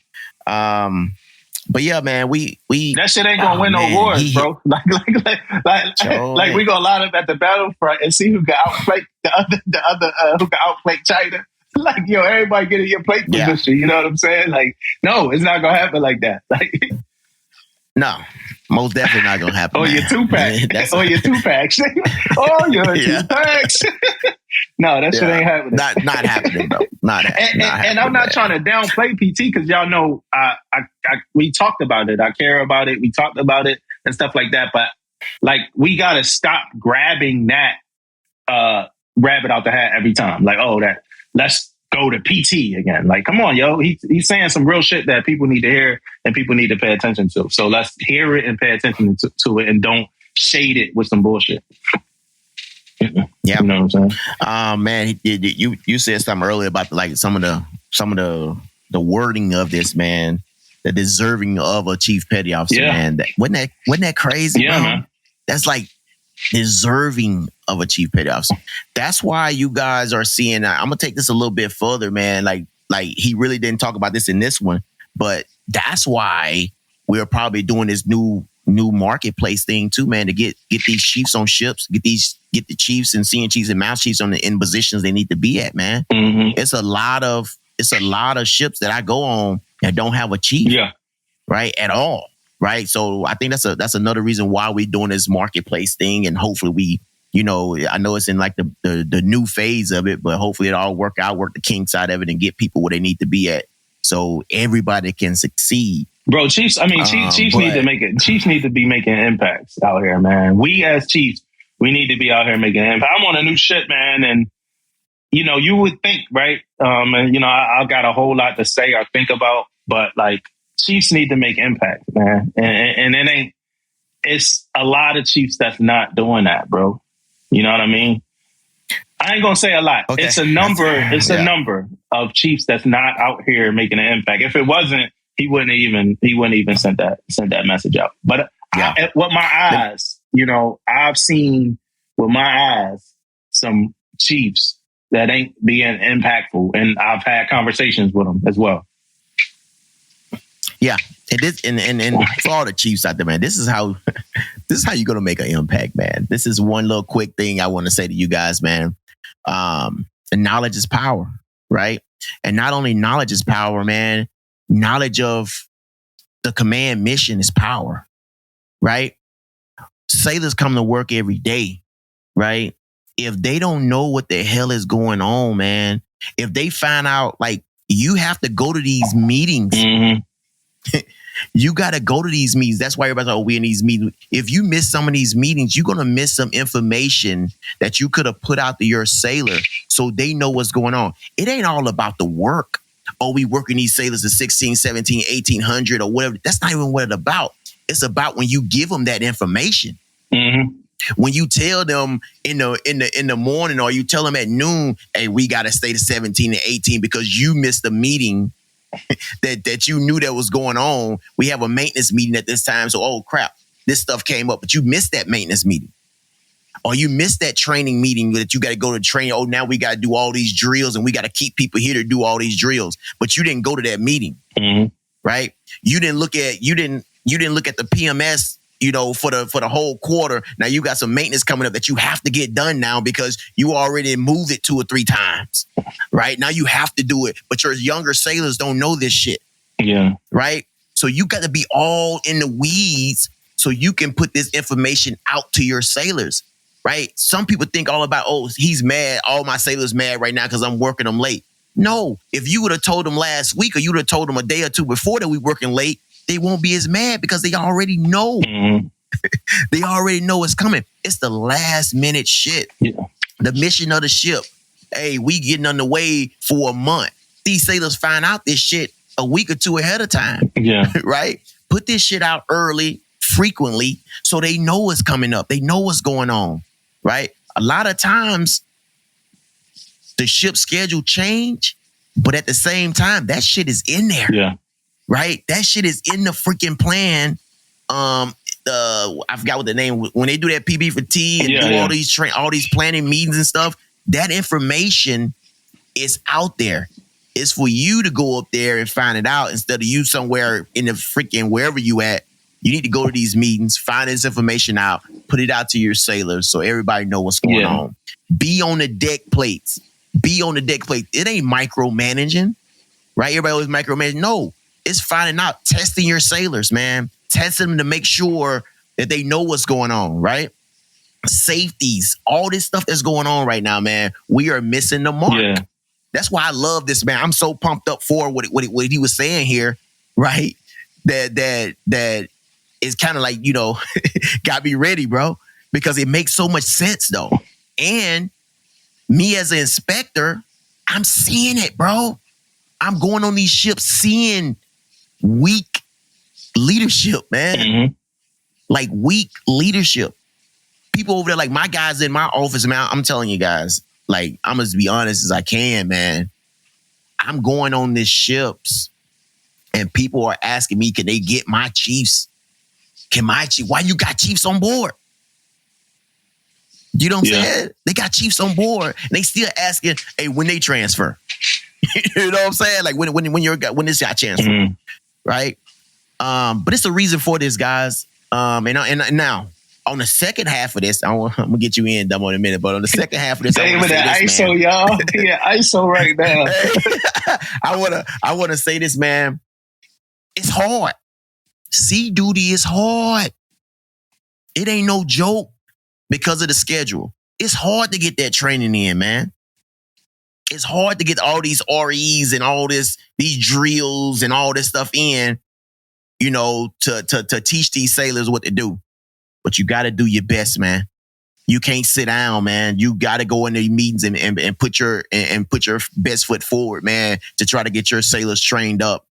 But yeah, man, we that shit ain't gonna win no awards, bro. Like we gonna line up at the battlefront and see who can outplay the other who can outplay China. Like, everybody get in your plate position. You know what I'm saying? Like, no, it's not gonna happen like that. Like, no, most definitely not gonna happen. Your 2-pack. Your 2-packs. Your 2-packs. No, that shit ain't happening. Not happening, bro. Not happening. And I'm not trying to downplay PT because y'all know we talked about it. I care about it. We talked about it and stuff like that. But like, we gotta stop grabbing that rabbit out the hat every time. Like, let's go to PT again. Like, come on, yo. He's saying some real shit that people need to hear and people need to pay attention to. So let's hear it and pay attention to it, and don't shade it with some bullshit. Yeah, you know what I'm saying. Man, you said something earlier about like some of the wording of this, man. The deserving of a chief petty officer, man. Wasn't that crazy? Yeah, bro? man. That's like deserving of a chief petty officer. That's why you guys are seeing. I'm gonna take this a little bit further, man. Like he really didn't talk about this in this one, but that's why we're probably doing this new marketplace thing too, man. To get these chiefs on ships, get the chiefs and senior chiefs and master chiefs in positions they need to be at, man. Mm-hmm. It's a lot of ships that I go on that don't have a chief, right, at all, right. So I think that's another reason why we're doing this marketplace thing, and hopefully we, I know it's in like the new phase of it, but hopefully it all work the kinks out of it and get people where they need to be at, so everybody can succeed. Bro, Chiefs. I mean, Chiefs need to make it. Chiefs need to be making impacts out here, man. We as Chiefs, we need to be out here making an impact. I'm on a new shit, man, and you would think, right? And I got a whole lot to say or think about, but like Chiefs need to make impact, man. And it's a lot of Chiefs that's not doing that, bro. You know what I mean? I ain't gonna say a lot. Okay. It's a number. It's a number of Chiefs that's not out here making an impact. If it wasn't, he wouldn't even sent that message out. But with my eyes, I've seen with my eyes some Chiefs that ain't being impactful, and I've had conversations with them as well. Yeah, and for all the Chiefs out there, man, this is how you're gonna make an impact, man. This is one little quick thing I want to say to you guys, man. Knowledge is power, right? And not only knowledge is power, man. Knowledge of the command mission is power, right? Sailors come to work every day, right? If they don't know what the hell is going on, man, if they find out, like, you have to go to these meetings. Mm-hmm. You got to go to these meetings. That's why everybody's like, oh, we're in these meetings. If you miss some of these meetings, you're going to miss some information that you could have put out to your sailor so they know what's going on. It ain't all about the work. Oh, we working these sailors at 16, 17, 1800 or whatever. That's not even what it's about. It's about when you give them that information. Mm-hmm. When you tell them in the morning, or you tell them at noon, hey, we got to stay to 17 and 18 because you missed a meeting that you knew that was going on. We have a maintenance meeting at this time. So, oh, crap, this stuff came up, but you missed that maintenance meeting. Or you missed that training meeting that you got to go to train. Oh, now we got to do all these drills and we got to keep people here to do all these drills. But you didn't go to that meeting, right? You didn't look at the PMS, for the whole quarter. Now you got some maintenance coming up that you have to get done now because you already moved it 2 or 3 times, right? Now you have to do it, but your younger sailors don't know this shit, right? So you got to be all in the weeds so you can put this information out to your sailors. Right? Some people think all about, oh, he's mad. All my sailors mad right now because I'm working them late. No, if you would have told them last week or you would have told them a day or two before that we working late, they won't be as mad because they already know. Mm-hmm. They already know it's coming. It's the last minute shit. Yeah. The mission of the ship. Hey, we getting underway for a month. These sailors find out this shit a week or 2 ahead of time. Yeah. Right? Put this shit out early, frequently, so they know what's coming up. They know what's going on. Right? A lot of times the ship schedule change, but at the same time, that shit is in there. Yeah. Right? That shit is in the freaking plan. I forgot what the name was. When they do that PB for T and do all these planning meetings and stuff, that information is out there. It's for you to go up there and find it out instead of you somewhere in the freaking wherever you at. You need to go to these meetings, find this information out, put it out to your sailors so everybody know what's going on. Be on the deck plates. Be on the deck plate. It ain't micromanaging, right? Everybody always micromanaging. No, it's finding out, testing your sailors, man. Testing them to make sure that they know what's going on, right? Safeties, all this stuff that's going on right now, man. We are missing the mark. Yeah. That's why I love this, man. I'm so pumped up for what he was saying here, right? That it's kind of like, got me ready, bro, because it makes so much sense, though. And me as an inspector, I'm seeing it, bro. I'm going on these ships seeing weak leadership, man. Mm-hmm. Like weak leadership. People over there, like my guys in my office, man, I'm telling you guys, like, I'm going to be honest as I can, man. I'm going on these ships and people are asking me, can they get my chiefs? Why you got chiefs on board? You know what I'm saying? They got chiefs on board and they still asking, hey, when they transfer. You know what I'm saying? Like when this guy transfer, right? But it's a reason for this, guys. And now on the second half of this, I'm gonna get you in, Damo, in a minute. But on the second half of this, David, that ISO, man. Y'all, yeah, ISO right now. I wanna say this, man. It's hard. Sea duty is hard. It ain't no joke because of the schedule. It's hard to get that training in, man. It's hard to get all these REs and all these drills and all this stuff in, you know, to teach these sailors what to do. But you got to do your best, man. You can't sit down, man. You got to go in the meetings and put your best foot forward, man, to try to get your sailors trained up.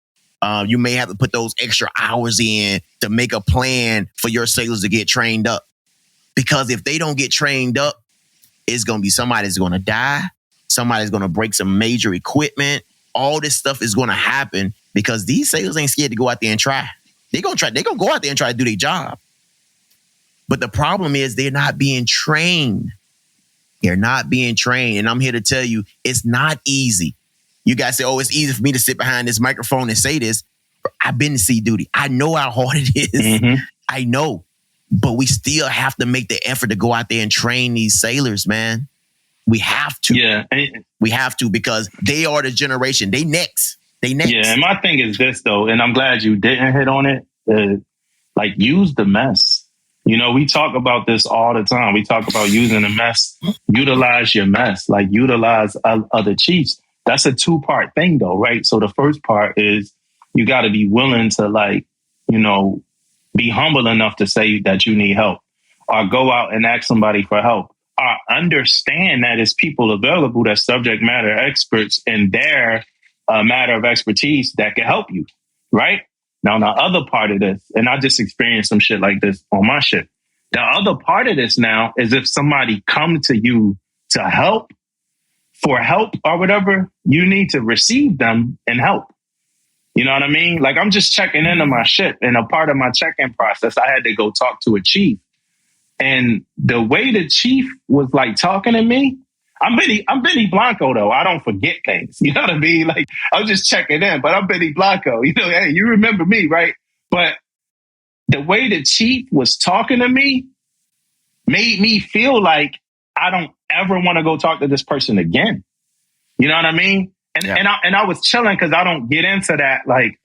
You may have to put those extra hours in to make a plan for your sailors to get trained up. Because if they don't get trained up, it's going to be somebody's going to die. Somebody's going to break some major equipment. All this stuff is going to happen because these sailors ain't scared to go out there and try. They're going to go out there and try to do their job. But the problem is they're not being trained. They're not being trained. And I'm here to tell you, it's not easy. You guys say, oh, it's easy for me to sit behind this microphone and say this. I've been to sea duty. I know how hard it is. Mm-hmm. I know. But we still have to make the effort to go out there and train these sailors, man. We have to. Yeah. We have to because they are the generation. They next. Yeah, and my thing is this, though, and I'm glad you didn't hit on it. Like, use the mess. You know, we talk about this all the time. We talk about using the mess. Utilize your mess. Like, utilize other chiefs. That's a 2-part thing, though, right? So the first part is you got to be willing to, like, you know, be humble enough to say that you need help or go out and ask somebody for help or understand that it's people available that's subject matter experts in their matter of expertise that can help you, right? Now, the other part of this, and I just experienced some shit like this on my ship. The other part of this now is if somebody come to you to help, for help or whatever, you need to receive them and help. You know what I mean? Like, I'm just checking into my ship, and a part of my check-in process, I had to go talk to a chief. And the way the chief was like talking to me, I'm Benny Blanco, though. I don't forget things. You know what I mean? Like, I'm just checking in, but I'm Benny Blanco. You know, hey, you remember me, right? But the way the chief was talking to me made me feel like I don't ever want to go talk to this person again. You know what I mean? And I was chilling because I don't get into that. Like,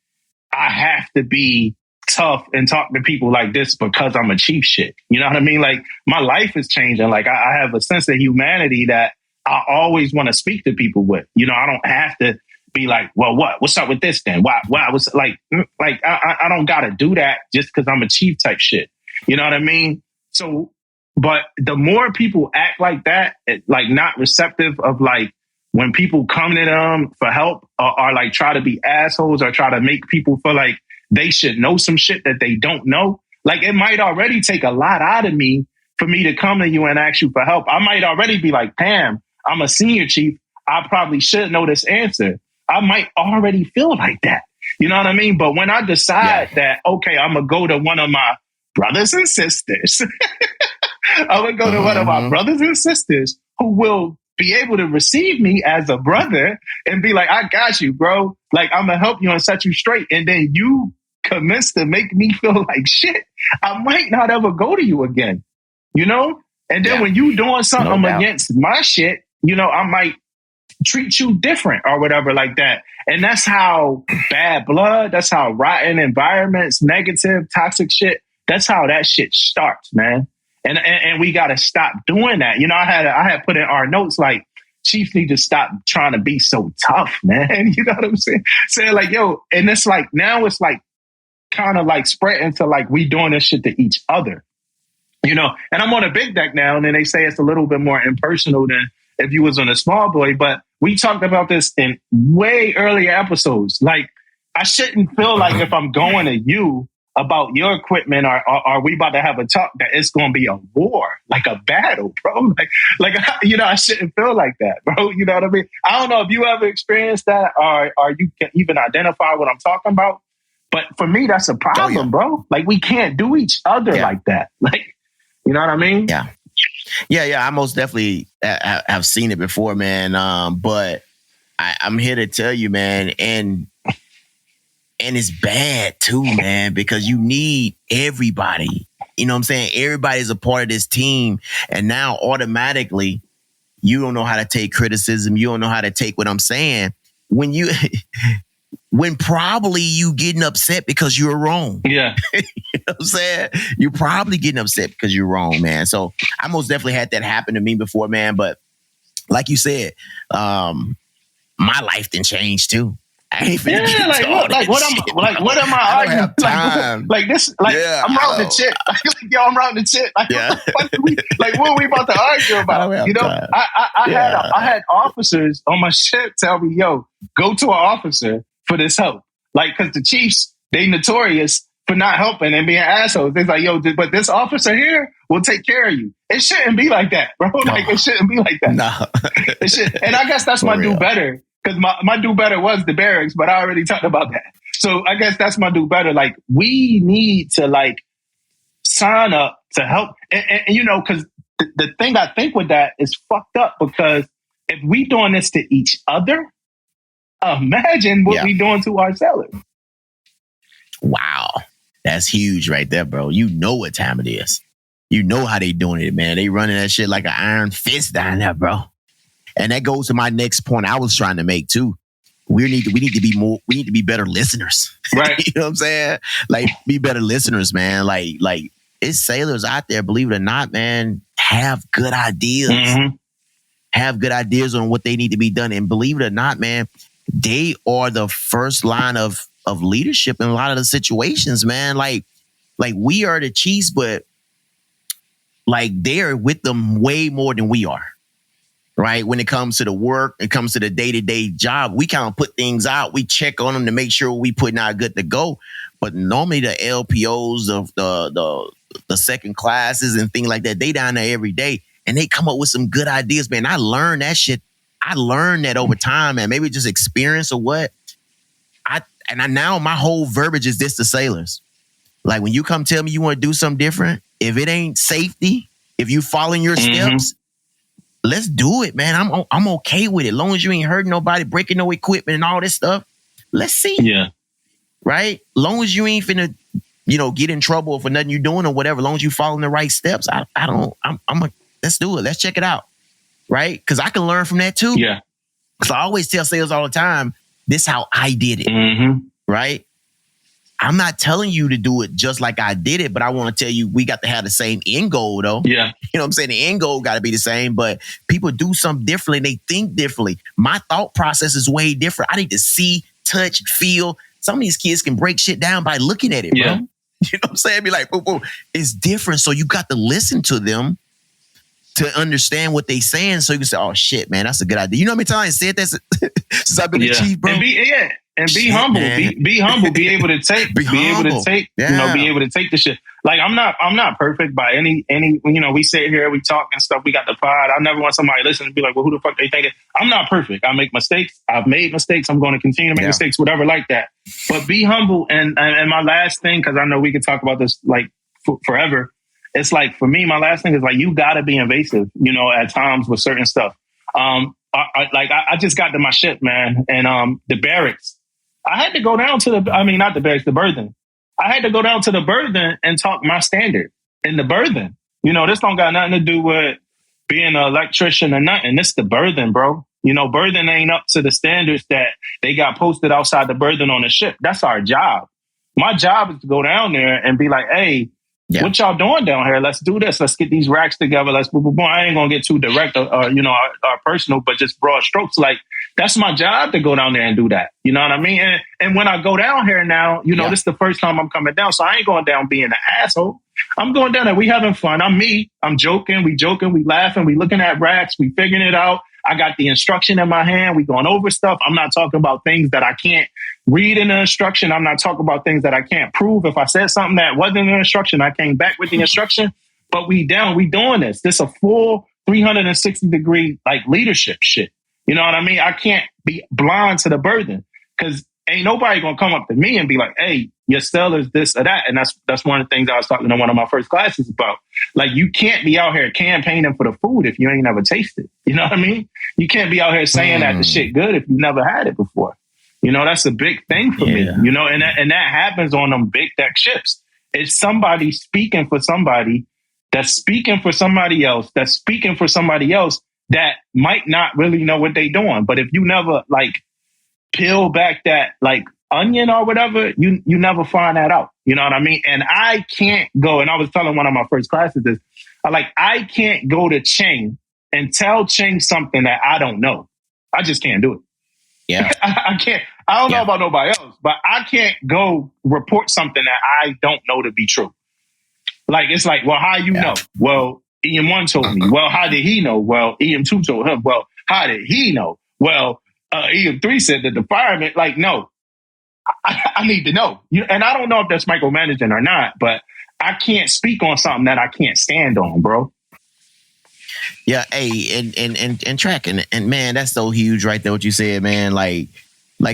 I have to be tough and talk to people like this because I'm a chief shit. You know what I mean? Like, my life is changing. Like, I have a sense of humanity that I always want to speak to people with. You know, I don't have to be like, well, what's up with this then? Why? What's like I don't got to do that just because I'm a chief type shit. You know what I mean? So, but the more people act like that, like not receptive of like when people come to them for help or like try to be assholes or try to make people feel like they should know some shit that they don't know. Like, it might already take a lot out of me for me to come to you and ask you for help. I might already be like, Pam, I'm a senior chief. I probably should know this answer. I might already feel like that. You know what I mean? But when I decide that, okay, I'm going to go to one of my brothers and sisters, I'm going to go to one of my brothers and sisters who will be able to receive me as a brother and be like, I got you, bro. Like, I'm going to help you and set you straight. And then you commence to make me feel like shit. I might not ever go to you again, you know? And then when you doing something against my shit, you know, I might treat you different or whatever like that. And that's how bad blood, that's how rotten environments, negative, toxic shit, that's how that shit starts, man. And we got to stop doing that. You know, I had put in our notes, like, chiefs need to stop trying to be so tough, man. You know what I'm saying? Saying like, yo, and it's like, now it's like kind of like spreading to like, we doing this shit to each other, you know? And I'm on a big deck now, and then they say it's a little bit more impersonal than if you was on a small boy, but we talked about this in way earlier episodes. Like, I shouldn't feel like if I'm going to you about your equipment, or are we about to have a talk, that it's going to be a war, like a battle, bro. Like, you know, I shouldn't feel like that, bro. You know what I mean? I don't know if you ever experienced that, or you can even identify what I'm talking about. But for me, that's a problem, bro. Like, we can't do each other like that. Like, you know what I mean? Yeah. I most definitely have seen it before, man. But I'm here to tell you, man, and it's bad too, man, because you need everybody. You know what I'm saying? Everybody's a part of this team. And now automatically, you don't know how to take criticism. You don't know how to take what I'm saying. When probably you getting upset because you're wrong. Yeah. You know what I'm saying? You're probably getting upset because you're wrong, man. So I most definitely had that happen to me before, man. But like you said, my life didn't change too. I ain't finna get what am I arguing? I'm routing the chick. I'm routing the chick. What are we about to argue about? You know, I had officers on my ship tell me, yo, go to an officer for this help. Like, because the chiefs, they notorious for not helping and being assholes. They're like, yo, but this officer here will take care of you. It shouldn't be like that, bro. Like, it shouldn't be like that. No. It should. And I guess that's my do better. Because my do better was the barracks, but I already talked about that. So I guess that's my do better. Like, we need to like sign up to help. And you know, because the thing I think with that is fucked up, because if we doing this to each other, imagine what we doing to ourselves. Wow. That's huge right there, bro. You know what time it is. You know how they doing it, man. They running that shit like an iron fist down there, bro. And that goes to my next point I was trying to make too. We need to be better listeners. Right. You know what I'm saying? Like, be better listeners, man. Like it's sailors out there, believe it or not, man, have good ideas. Mm-hmm. Have good ideas on what they need to be done. And believe it or not, man, they are the first line of leadership in a lot of the situations, man. Like we are the Chiefs, but like they're with them way more than we are. Right? When it comes to the work, it comes to the day-to-day job, we kind of put things out. We check on them to make sure we putting out good to go. But normally the LPOs, the second classes and things like that, they down there every day and they come up with some good ideas, man. I learned that shit. I learned that over time, man. Maybe just experience or what. Now my whole verbiage is this to sailors. Like, when you come tell me you want to do something different, if it ain't safety, if you following your steps, let's do it, man. I'm okay with it. As long as you ain't hurting nobody, breaking no equipment and all this stuff. Let's see. Yeah. Right? Long as you ain't finna, get in trouble for nothing you doing or whatever. As long as you following the right steps, let's do it. Let's check it out. Right? Because I can learn from that too. Yeah. Because I always tell sales all the time, this is how I did it. Mm-hmm. Right? I'm not telling you to do it just like I did it, but I want to tell you we got to have the same end goal, though. Yeah. You know what I'm saying? The end goal got to be the same, but people do something differently. They think differently. My thought process is way different. I need to see, touch, feel. Some of these kids can break shit down by looking at it, bro. Yeah. You know what I'm saying? Be like, boom. It's different. So you got to listen to them to understand what they saying. So you can say, oh shit, man, that's a good idea. You know how many times I said that since I've been a chief, bro? And be humble. Be humble. Be able to take. Be able to take. Yeah. Be able to take the shit. Like, I'm not perfect by any. We sit here, we talk and stuff. We got the pod. I never want somebody to listen and be like, well, who the fuck they think? I'm not perfect. I make mistakes. I've made mistakes. I'm going to continue to make mistakes, whatever like that. But be humble. And my last thing, because I know we could talk about this like forever. It's like, for me, my last thing is like, you got to be invasive. At times with certain stuff. I just got to my ship, man, and the barracks. I had to go down to not the barracks, the berthing. I had to go down to the berthing and talk my standard in the berthing. This don't got nothing to do with being an electrician or nothing. This the berthing, bro. Berthing ain't up to the standards that they got posted outside the berthing on the ship. That's our job. My job is to go down there and be like, hey, what y'all doing down here? Let's do this. Let's get these racks together. Let's boom, boom, boom. I ain't gonna get too direct or personal, but just broad strokes. Like, that's my job to go down there and do that. You know what I mean? And when I go down here now, this is the first time I'm coming down, so I ain't going down being an asshole. I'm going down there. We having fun. I'm me. I'm joking. We laughing. We looking at racks. We figuring it out. I got the instruction in my hand. We going over stuff. I'm not talking about things that I can't read in the instruction. I'm not talking about things that I can't prove. If I said something that wasn't in the instruction, I came back with the instruction. But we doing this. This a full 360-degree like leadership shit. You know what I mean? I can't be blind to the burden because ain't nobody gonna come up to me and be like, hey, your seller's this or that. And that's one of the things I was talking to one of my first classes about. Like, you can't be out here campaigning for the food if you ain't never tasted. You know what I mean? You can't be out here saying that the shit good if you never had it before. You know, that's a big thing for me. You know, and that happens on them big deck ships. It's somebody speaking for somebody that's speaking for somebody else, that's speaking for somebody else that might not really know what they doing. But if you never like peel back that like onion or whatever, you never find that out. You know what I mean? And I can't go, and I was telling one of my first classes this, I can't go to Cheng and tell Cheng something that I don't know. I just can't do it. Yeah. I can't. I don't know about nobody else, but I can't go report something that I don't know to be true. Like, it's like, well, how you know? Well, EM1 told me. Well, how did he know? Well, EM2 told him. Well, how did he know? Well, EM3 said that the fireman, like, no, I need to know. And I don't know if that's micromanaging or not, but I can't speak on something that I can't stand on, bro. Yeah, hey, and tracking, and man, that's so huge right there, what you said, man. Like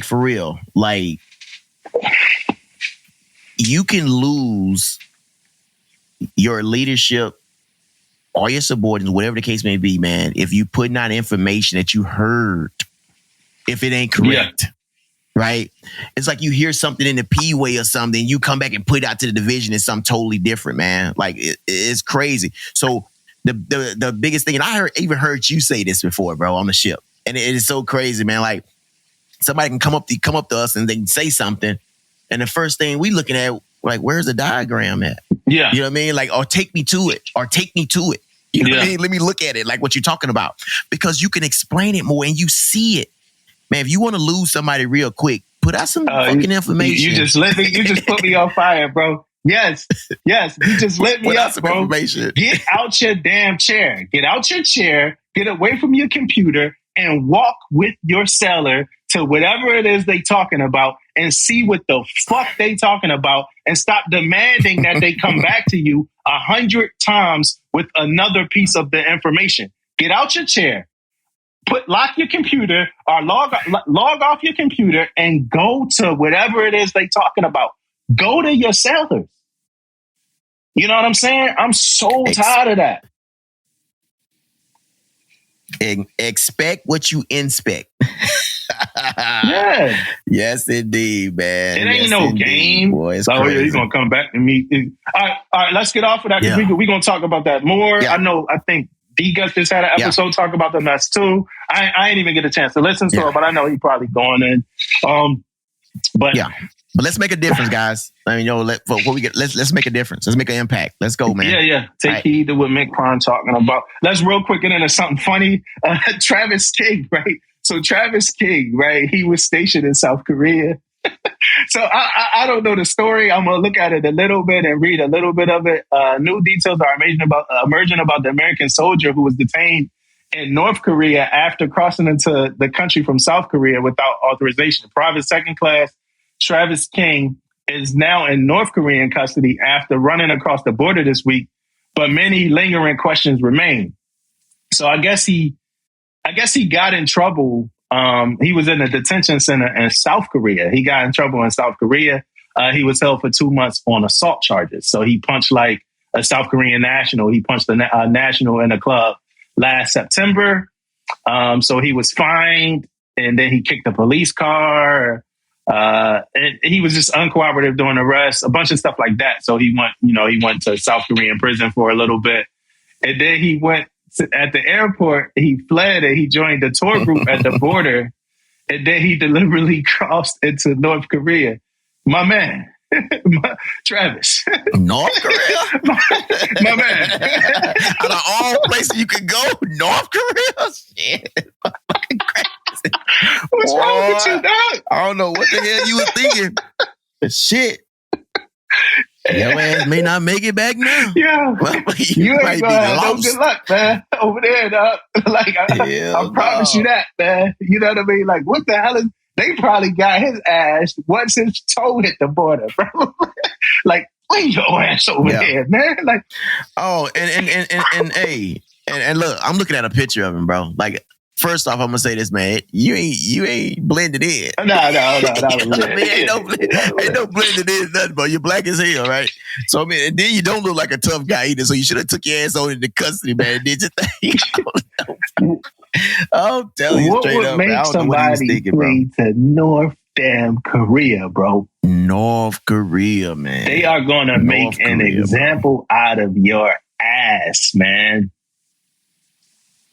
for real. Like, you can lose your leadership or your subordinates, whatever the case may be, man, if you putting out information that you heard, if it ain't correct. Right? It's like you hear something in the P-way or something, you come back and put it out to the division, it's something totally different, man. Like, it's crazy. So the biggest thing, and I even heard you say this before, bro, on the ship, and it is so crazy, man. Like, somebody can come up to us and they can say something, and the first thing we looking at, like, where's the diagram at? Yeah. You know what I mean? Like, or take me to it. You know what I mean? Let me look at it, like what you're talking about. Because you can explain it more and you see it. Man, if you want to lose somebody real quick, put out some fucking information. You just put me on fire, bro. Yes. You just lit me up, bro. Information. Get out your damn chair. Get out your chair. Get away from your computer and walk with your seller to whatever it is they talking about and see what the fuck they talking about, and stop demanding that they come back to you 100 times with another piece of the information. Get out your chair. Lock your computer or log off your computer and go to whatever it is they talking about. Go to your sellers. You know what I'm saying? I'm so tired of that. Expect what you inspect. Yeah. Yes, indeed, man. It ain't no game. Boy, it's crazy. crazy. You're going to come back to me. All right, let's get off of that. Yeah. We're going to talk about that more. Yeah. I think D-Gus just had an episode talk about the mess too. I ain't even get a chance to listen to it, but I know he probably going in. But let's make a difference, guys. I mean, let's make a difference. Let's make an impact. Let's go, man. Yeah. Take heed to what Mick Prime talking about. Let's real quick get into something funny. Travis King, right? So Travis King, right? He was stationed in South Korea. So I don't know the story. I'm going to look at it a little bit and read a little bit of it. New details are emerging about the American soldier who was detained in North Korea after crossing into the country from South Korea without authorization. Private second class Travis King is now in North Korean custody after running across the border this week, but many lingering questions remain. So I guess he got in trouble. He was in a detention center in South Korea. He got in trouble in South Korea. He was held for 2 months on assault charges. So he punched like a South Korean national. He punched a national in a club last September. So he was fined, and then he kicked a police car. And he was just uncooperative during the arrest, a bunch of stuff like that. So he went to South Korean prison for a little bit. And then he went at the airport, he fled and he joined the tour group at the border. And then he deliberately crossed into North Korea. My man, Travis. North Korea? my man. Out of all places you could go, North Korea? Shit. Fucking crazy. What's wrong with you, dog? I don't know what the hell you were thinking. Shit. Your ass may not make it back now. Yeah. You might ain't be gonna have no lost. good luck, man. Over there, dog. Like, I promise you that, man. You know what I mean? Like, what the hell is... They probably got his ass once his toe hit the border, bro. Like, bring your ass over there, man. Like, oh, and hey, and look, I'm looking at a picture of him, bro. Like, first off, I'm gonna say this, man. You ain't blended in. No. I mean, ain't no blended in nothing, bro. You're black as hell, right? So I mean, and then you don't look like a tough guy either. So you should have took your ass on into custody, man. Did you think? I'm telling you straight up, man. I don't know what he was thinking, bro. To North damn Korea, bro. North Korea, man. They are gonna make an example out of your ass, man.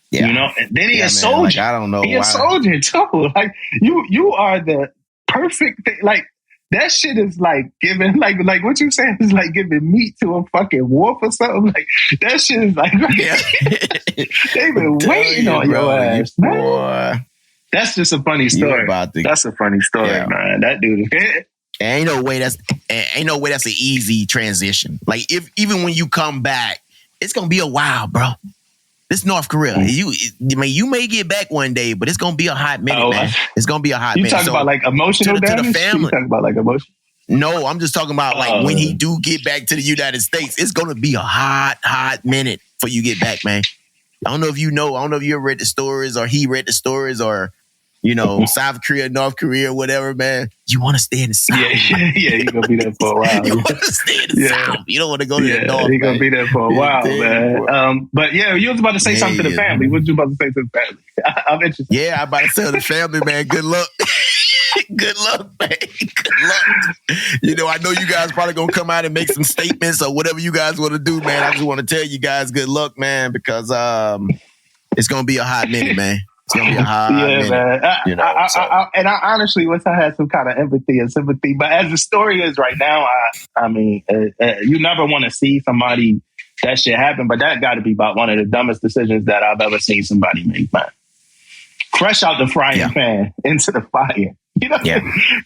Yeah. You know, and then he a man. soldier. Like, I don't know. He a soldier too. Like you are the perfect thing. Like that shit is like giving, like what you saying is like giving meat to a fucking wolf or something. Like that shit is like, they've been waiting on your ass, man. Boy. That's just a funny story. That's a funny story, man. That dude. Ain't no way that's an easy transition. Like even when you come back, it's gonna be a while, bro. This North Korea. You may get back one day, but it's gonna be a hot minute, man. It's gonna be a hot minute. You talking about like emotional damage? To the family. You talking about like emotion? No, I'm just talking about like when he do get back to the United States, it's gonna be a hot minute for you get back, man. I don't know if you know. I don't know if you ever read the stories or he read the stories or, you know, South Korea, North Korea, whatever, man. You want to stay in the South. Yeah, you're going to be there for a while. You want to stay in the South. You don't want to go to the North. You're going to be there for a while, man. But yeah, you was about to say something to the family. What you about to say to the family? I'm interested. Yeah, I'm about to tell the family, man, good luck. Good luck, man. Good luck. You know, I know you guys probably going to come out and make some statements or whatever you guys want to do, man. I just want to tell you guys good luck, man, because it's going to be a hot minute, man. It's gonna be a hot minute, man. I honestly wish I had some kind of empathy and sympathy. But as the story is right now, I mean, you never want to see somebody that shit happen. But that got to be about one of the dumbest decisions that I've ever seen somebody make, man. Fresh out the frying pan into the fire. You know,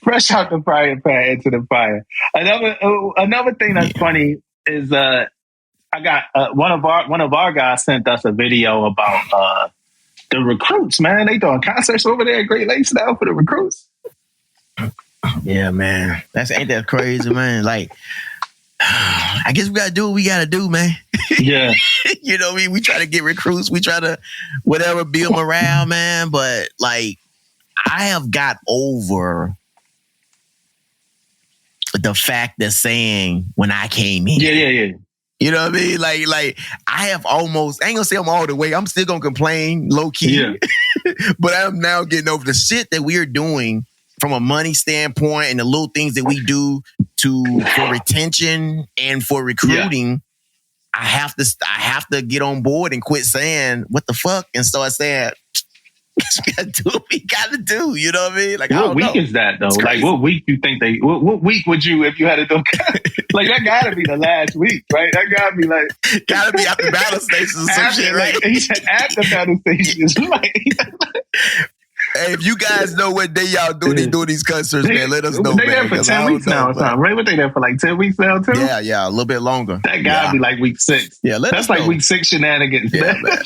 fresh out the frying pan into the fire. Another thing that's funny is I got one of our guys sent us a video about the recruits, man. They doing concerts over there at Great Lakes now for the recruits. Yeah, man. Ain't that crazy, man? Like, I guess we gotta do what we gotta do, man. Yeah. You know what I mean? We try to get recruits. We try to whatever build morale, man. But like, I have got over the fact that saying when I came in. Yeah. You know what I mean? Like I have almost, I ain't gonna say I'm all the way. I'm still gonna complain low key. Yeah. But I'm now getting over the shit that we are doing from a money standpoint and the little things that we do for retention and for recruiting. Yeah. I have to get on board and quit saying what the fuck and start saying we gotta do what we gotta do. You know what I mean? Like, what week is that though? Like, what week you think what week would you, if you had to do? Like, that gotta be the last week, right? That gotta be like, gotta be after battle stations or some shit, right? He said after battle stations. Like, hey, if you guys know what day y'all doing these concerts, man, let us know. They there for 10 weeks now or something, right? What they there for, like 10 weeks now too? Yeah, a little bit longer. That gotta be like week 6. Yeah, that's like week 6 shenanigans. Yeah, man.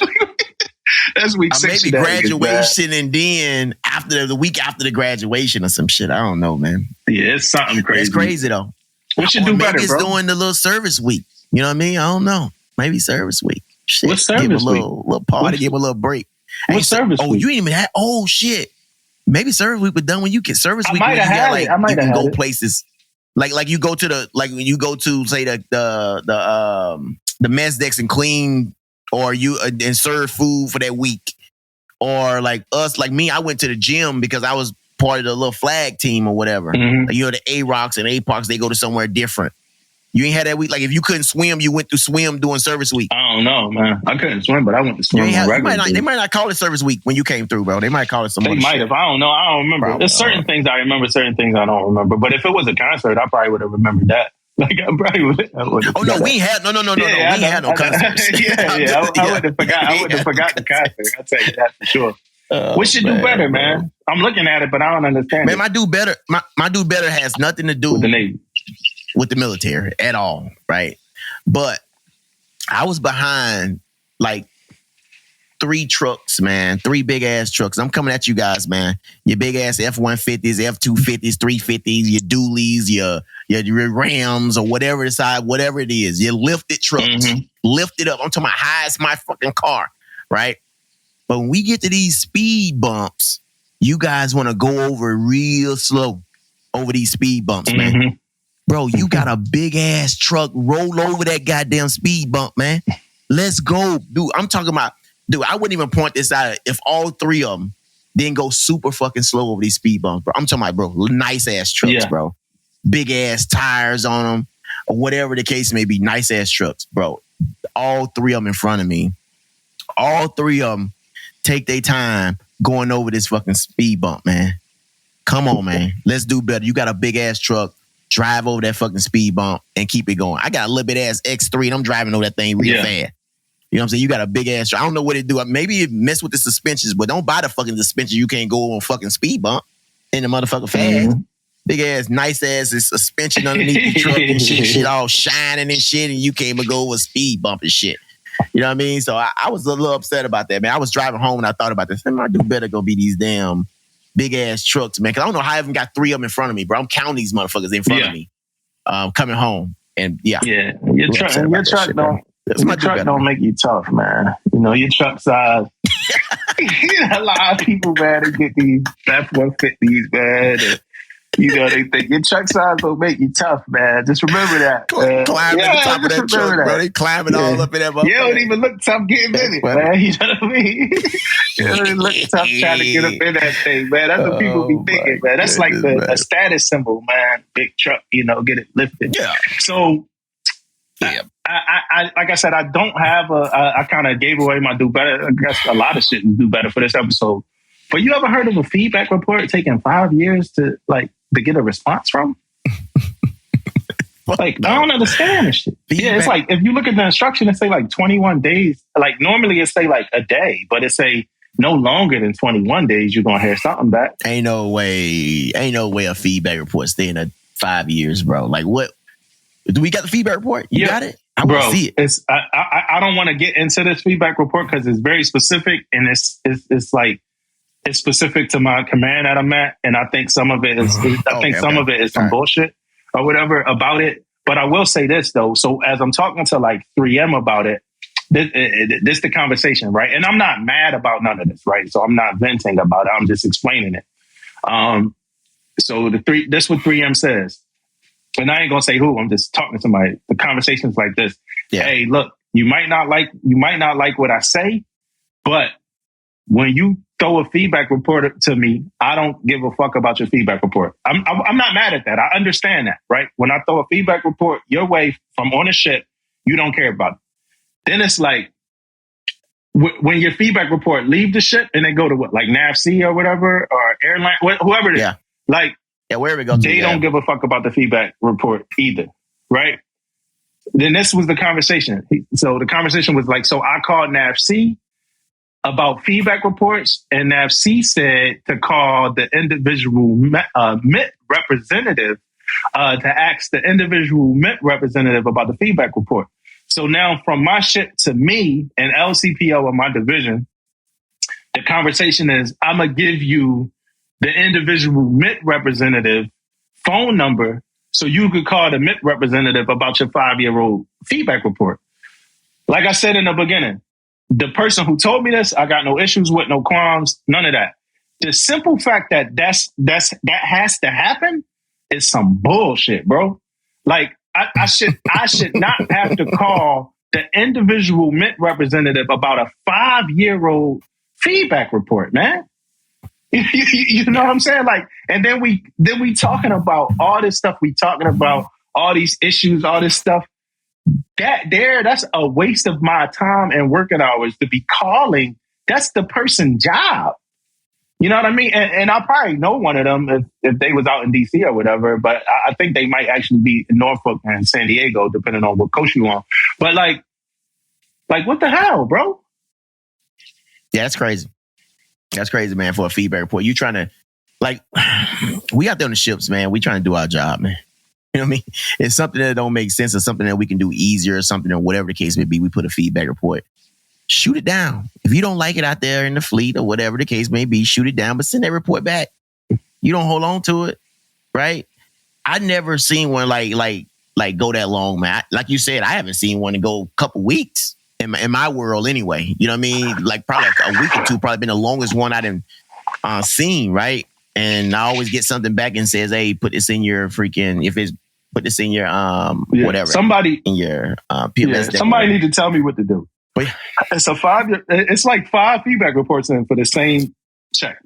That's week 6. Maybe graduation and then after the week after the graduation or some shit. I don't know, man. Yeah, it's something crazy. It's crazy though. We should do better, maybe it's bro. doing the little service week. You know what I mean? I don't know. Maybe service week. Shit. What service give a week? Little party, give a little break. What service week? You ain't even had. Oh shit. Maybe service week was done when you get service week. I might have had it. I might have go places. Like you go to when you go to say the mess decks and clean, or you and serve food for that week. Or like us, like me, I went to the gym because I was part of the little flag team or whatever. Mm-hmm. Like, you know, the A-Rocks and A-Pocs, they go to somewhere different. You ain't had that week? Like, if you couldn't swim, you went through swim doing service week. I don't know, man. I couldn't swim, but I went to swim. They might not call it service week when you came through, bro. They might call it some other shit. They might have. I don't know. I don't remember. There's certain things I remember, certain things I don't remember. But if it was a concert, I probably would have remembered that. Like, I probably would. Oh no, we had no. We ain't had no concerts. I wouldn't have forgot. I wouldn't have forgot the concert. I'll tell you that for sure. We should do better, man. I'm looking at it, but I don't understand. Man, my do better has nothing to do with the Navy. with the military at all, right? But I was behind like 3 trucks, man. 3 big ass trucks. I'm coming at you guys, man. Your big ass F-150s, F-250s, 350s, your dualies, your Rams or whatever it is. Your lifted trucks. Lift it up. I'm talking about high as my fucking car, right? But when we get to these speed bumps, you guys want to go over real slow over these speed bumps, man. Bro, you got a big ass truck roll over that goddamn speed bump, man. Let's go. Dude, I'm talking about, I wouldn't even point this out if all 3 of them didn't go super fucking slow over these speed bumps, bro. I'm talking about, bro, nice ass trucks, bro. Big ass tires on them or whatever the case may be. Nice ass trucks, bro. All 3 of them in front of me. All 3 of them take their time going over this fucking speed bump, man. Come on, man. Let's do better. You got a big ass truck. Drive over that fucking speed bump and keep it going. I got a little bit ass X3 and I'm driving over that thing real fast. You know what I'm saying? You got a big ass truck. I don't know what it do. Maybe it mess with the suspensions, but don't buy the fucking suspension. You can't go on fucking speed bump in the motherfucking fast. Big ass, nice ass suspension underneath the truck and shit all shining and shit, and you can't even go over a speed bump and shit. You know what I mean? So I was a little upset about that, man. I was driving home and I thought about this. I do better go be these damn big ass trucks, man. Cause I don't know how I even got 3 of them in front of me, bro. I'm counting these motherfuckers in front of me, coming home, and your truck don't make you tough, man. You know, your truck size. A lot of people, man, they get these F-150s, man. And, you know, they think your truck size don't make you tough, man. Just remember that. Climbing the top of that truck, bro. They climbing all up in that motherfucker. You don't even look tough getting in it, man. You know what I mean? You don't even look tough trying to get up in that thing, man. That's what people be thinking, man. That's like a status symbol, man. Big truck, you know, get it lifted. Yeah. So, I like I said, I don't have I kind of gave away my do better. I guess a lot of shit to do better for this episode. But you ever heard of a feedback report taking 5 years to get a response from? Like, I don't understand this shit. Yeah, it's like, if you look at the instruction, it say like 21 days. Like, normally it say like a day, but it say no longer than 21 days, you're going to hear something back. Ain't no way a feedback report staying at 5 years, bro. Like, what? Do we got the feedback report? You got it? I want to see it. I don't want to get into this feedback report because it's very specific, and it's specific to my command that I'm at, and I think some of it is some of it is some bullshit or whatever about it. But I will say this though. So as I'm talking to like 3M about it, this the conversation, right? And I'm not mad about none of this, right? So I'm not venting about it. I'm just explaining it. So this what 3M says, and I ain't gonna say who. I'm just talking to somebody. The conversation's like this. Yeah. Hey, look, you might not like what I say, but when you throw a feedback report to me, I don't give a fuck about your feedback report. I'm not mad at that. I understand that, right? When I throw a feedback report your way from on a ship, you don't care about it. Then it's like, when your feedback report leave the ship and they go to what, like NAVC or whatever, or airline, whoever it is, wherever it goes, they don't give a fuck about the feedback report either, right? Then this was the conversation. So the conversation was like, so I called NAVC about feedback reports, and NAVC said to call the individual MIT representative to ask the individual MIT representative about the feedback report. So now from my ship to me and LCPO of my division, the conversation is, I'm going to give you the individual MIT representative phone number so you could call the MIT representative about your 5-year-old feedback report. Like I said in the beginning, the person who told me this, I got no issues with, no qualms, none of that. The simple fact that that has to happen is some bullshit, bro. Like I should not have to call the individual MIT representative about a 5-year-old feedback report, man. You know what I'm saying? Like, and then we talking about all this stuff. We talking about all these issues, all this stuff. That's a waste of my time and working hours to be calling. That's the person's job. You know what I mean? And I probably know one of them if they was out in DC or whatever, but I think they might actually be in Norfolk and San Diego, depending on what coast you on. But like what the hell, bro? Yeah, that's crazy. That's crazy, man, for a feedback report. You trying to, like, we out there on the ships, man. We trying to do our job, man. You know what I mean? It's something that don't make sense or something that we can do easier or something or whatever the case may be. We put a feedback report. Shoot it down. If you don't like it out there in the fleet or whatever the case may be, shoot it down, but send that report back. You don't hold on to it, right? I never seen one like go that long, man. Like you said, I haven't seen one to go a couple weeks in my world anyway. You know what I mean? Like probably a week or two, probably been the longest one I done seen, right? And I always get something back and says, "Hey, put this in your freaking put this in your whatever somebody in your PLS." Somebody need to tell me what to do. But it's it's like 5 feedback reports in for the same check,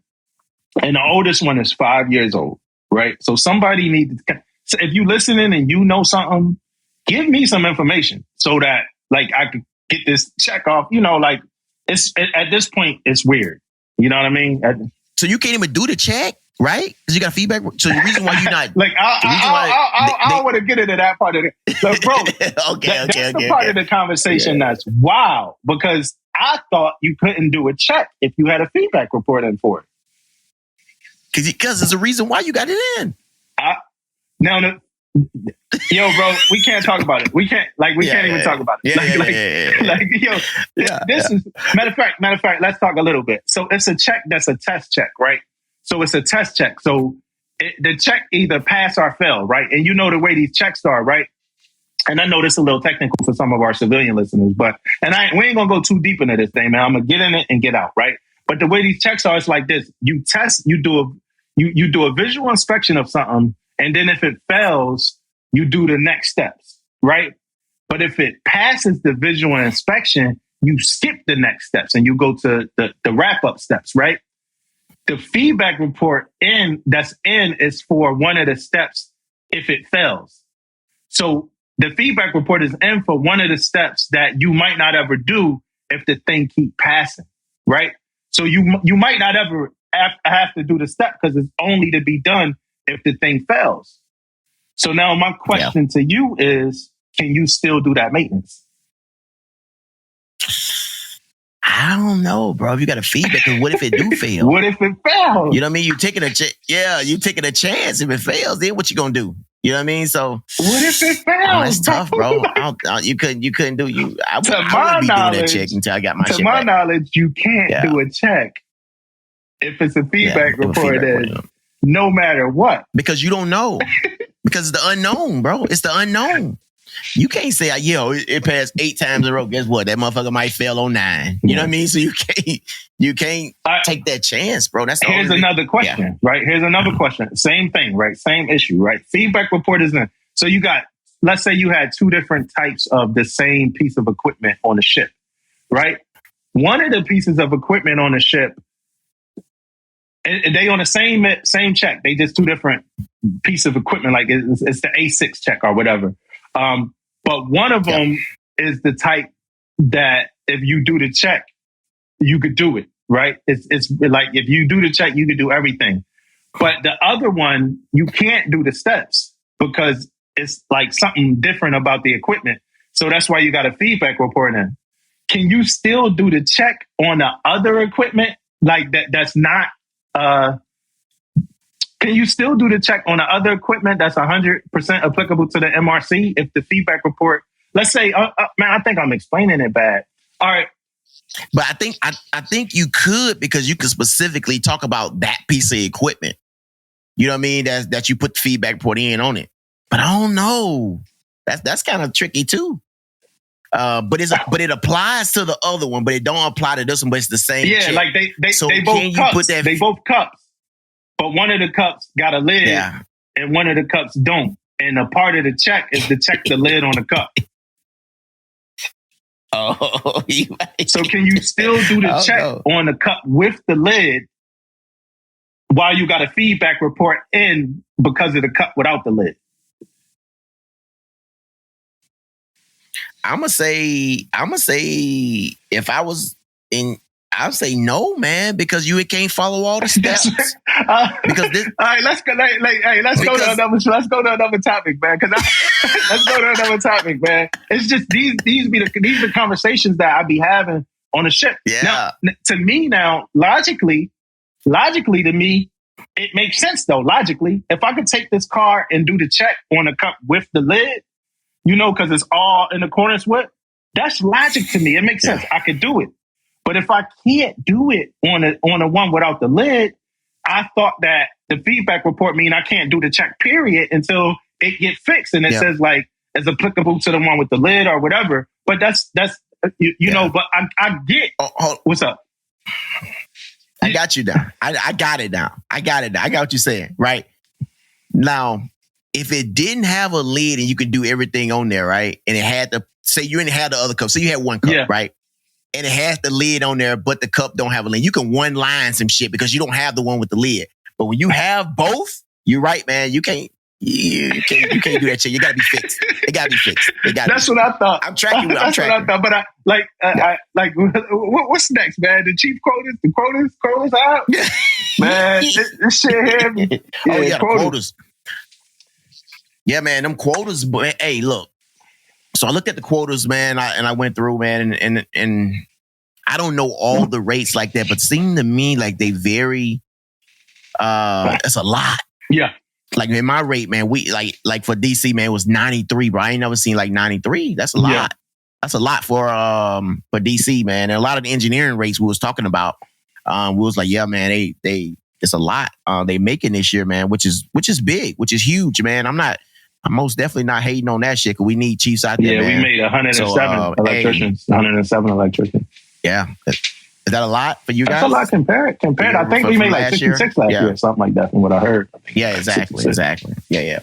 and the oldest one is 5 years old, right? So somebody needs to. So if you listening and you know something, give me some information so that like I could get this check off. You know, like at this point it's weird. You know what I mean? So you can't even do the check, right? Because you got feedback. So the reason why you're not like I don't want to get into that part of it, but bro. That's the part of the conversation that's wow, because I thought you couldn't do a check if you had a feedback report in for it. Because there's a reason why you got it in. Yo, bro, we can't talk about it. We can't even talk about it. This is matter of fact. Let's talk a little bit. So it's a check that's a test check, right? So it's a test check. So the check either pass or fail, right? And you know the way these checks are, right? And I know this is a little technical for some of our civilian listeners, but we ain't gonna go too deep into this thing, man. I'm gonna get in it and get out, right? But the way these checks are, it's like this: you test, you do a visual inspection of something. And then if it fails, you do the next steps, right? But if it passes the visual inspection, you skip the next steps and you go to the wrap-up steps, right? The feedback report that's in is for one of the steps if it fails. So the feedback report is in for one of the steps that you might not ever do if the thing keep passing, right? So you might not ever have to do the step because it's only to be done if the thing fails. So now my question to you is, can you still do that maintenance? I don't know, bro. If you got a feedback, what if it do fail? What if it fails? You know what I mean? You taking a chance. If it fails, then what you gonna do? You know what I mean? So what if it fails? That's tough, bro. You couldn't do you. I would be doing that check until I got my shit To my back. knowledge, you can't do a check if it's a feedback report. No matter what. Because you don't know. Because it's the unknown, bro. It's the unknown. You can't say, it passed 8 times in a row. Guess what? That motherfucker might fail on 9. You know what I mean? So you can't take that chance, bro. Here's another question, right? Here's another question. Same thing, right? Same issue, right? Feedback report is in. So you got, let's say you had 2 different types of the same piece of equipment on the ship, right? One of the pieces of equipment on the ship, they on the same check. They just 2 different pieces of equipment. Like it's the A6 check or whatever. But one of them is the type that if you do the check, you could do it, right? It's like if you do the check, you could do everything. But the other one, you can't do the steps because it's like something different about the equipment. So that's why you got a feedback report in. Can you still do the check on the other equipment? Like that's not, can you still do the check on the other equipment that's 100% applicable to the MRC if the feedback report, let's say, man, I think I'm explaining it bad. All right. But I think you could, because you could specifically talk about that piece of equipment. You know what I mean? That you put the feedback report in on it. But I don't know. That's kind of tricky too. But it applies to the other one, but it don't apply to this one. But it's the same. Yeah, check. like they both cups. They both cups, but one of the cups got a lid, and one of the cups don't. And a part of the check is to check the lid on the cup. Oh, so can you still do the check on the cup with the lid while you got a feedback report in because of the cup without the lid? I'm gonna say if I was in, I'd say no, man, because you can't follow all the steps. Because this, all right, let's go. Let's go to another topic, man. Let's go to another topic, man. It's just these are conversations that I be having on the ship. Yeah. Now, to me now, logically to me, it makes sense though, logically. If I could take this car and do the check on the cup with the lid, because it's all in accordance with, that's logic to me. It makes sense. I could do it. But if I can't do it on a one without the lid, I thought that the feedback report mean I can't do the check period until it get fixed. And it says like, it's applicable to the one with the lid or whatever. But that's you know, but I get, what's up? I got you down. I got it down. I got what you're saying, right? Now, if it didn't have a lid and you could do everything on there, right? And it had to, say you didn't have the other cup. So you had one cup, right? And it has the lid on there, but the cup don't have a lid. You can one line some shit because you don't have the one with the lid. But when you have both, you're right, man. You can't do that shit. You gotta be fixed. It gotta be fixed. That's what I thought. I'm tracking. What I thought. But I what's next, man? The chief quotas out, man. This shit heavy. Yeah, quotas. Yeah, man, them quotas. But hey, look. So I looked at the quotas, man, and I went through, man, and I don't know all the rates like that, but seem to me like they vary. It's a lot. Yeah. Like in my rate, man, we like for DC, man, it was 93, bro. I ain't never seen like 93. That's a lot. Yeah. That's a lot for DC, man. And a lot of the engineering rates we was talking about, we was like, yeah, man, they it's a lot. They making this year, man, which is big, which is huge, man. I'm most definitely not hating on that shit because we need chiefs out there. Yeah, man. We made 107 electricians. 107 electricians. Yeah. Is that a lot for you guys? That's a lot compared. I think we made like 66 last year, something like that from what I heard. Yeah, exactly. Yeah.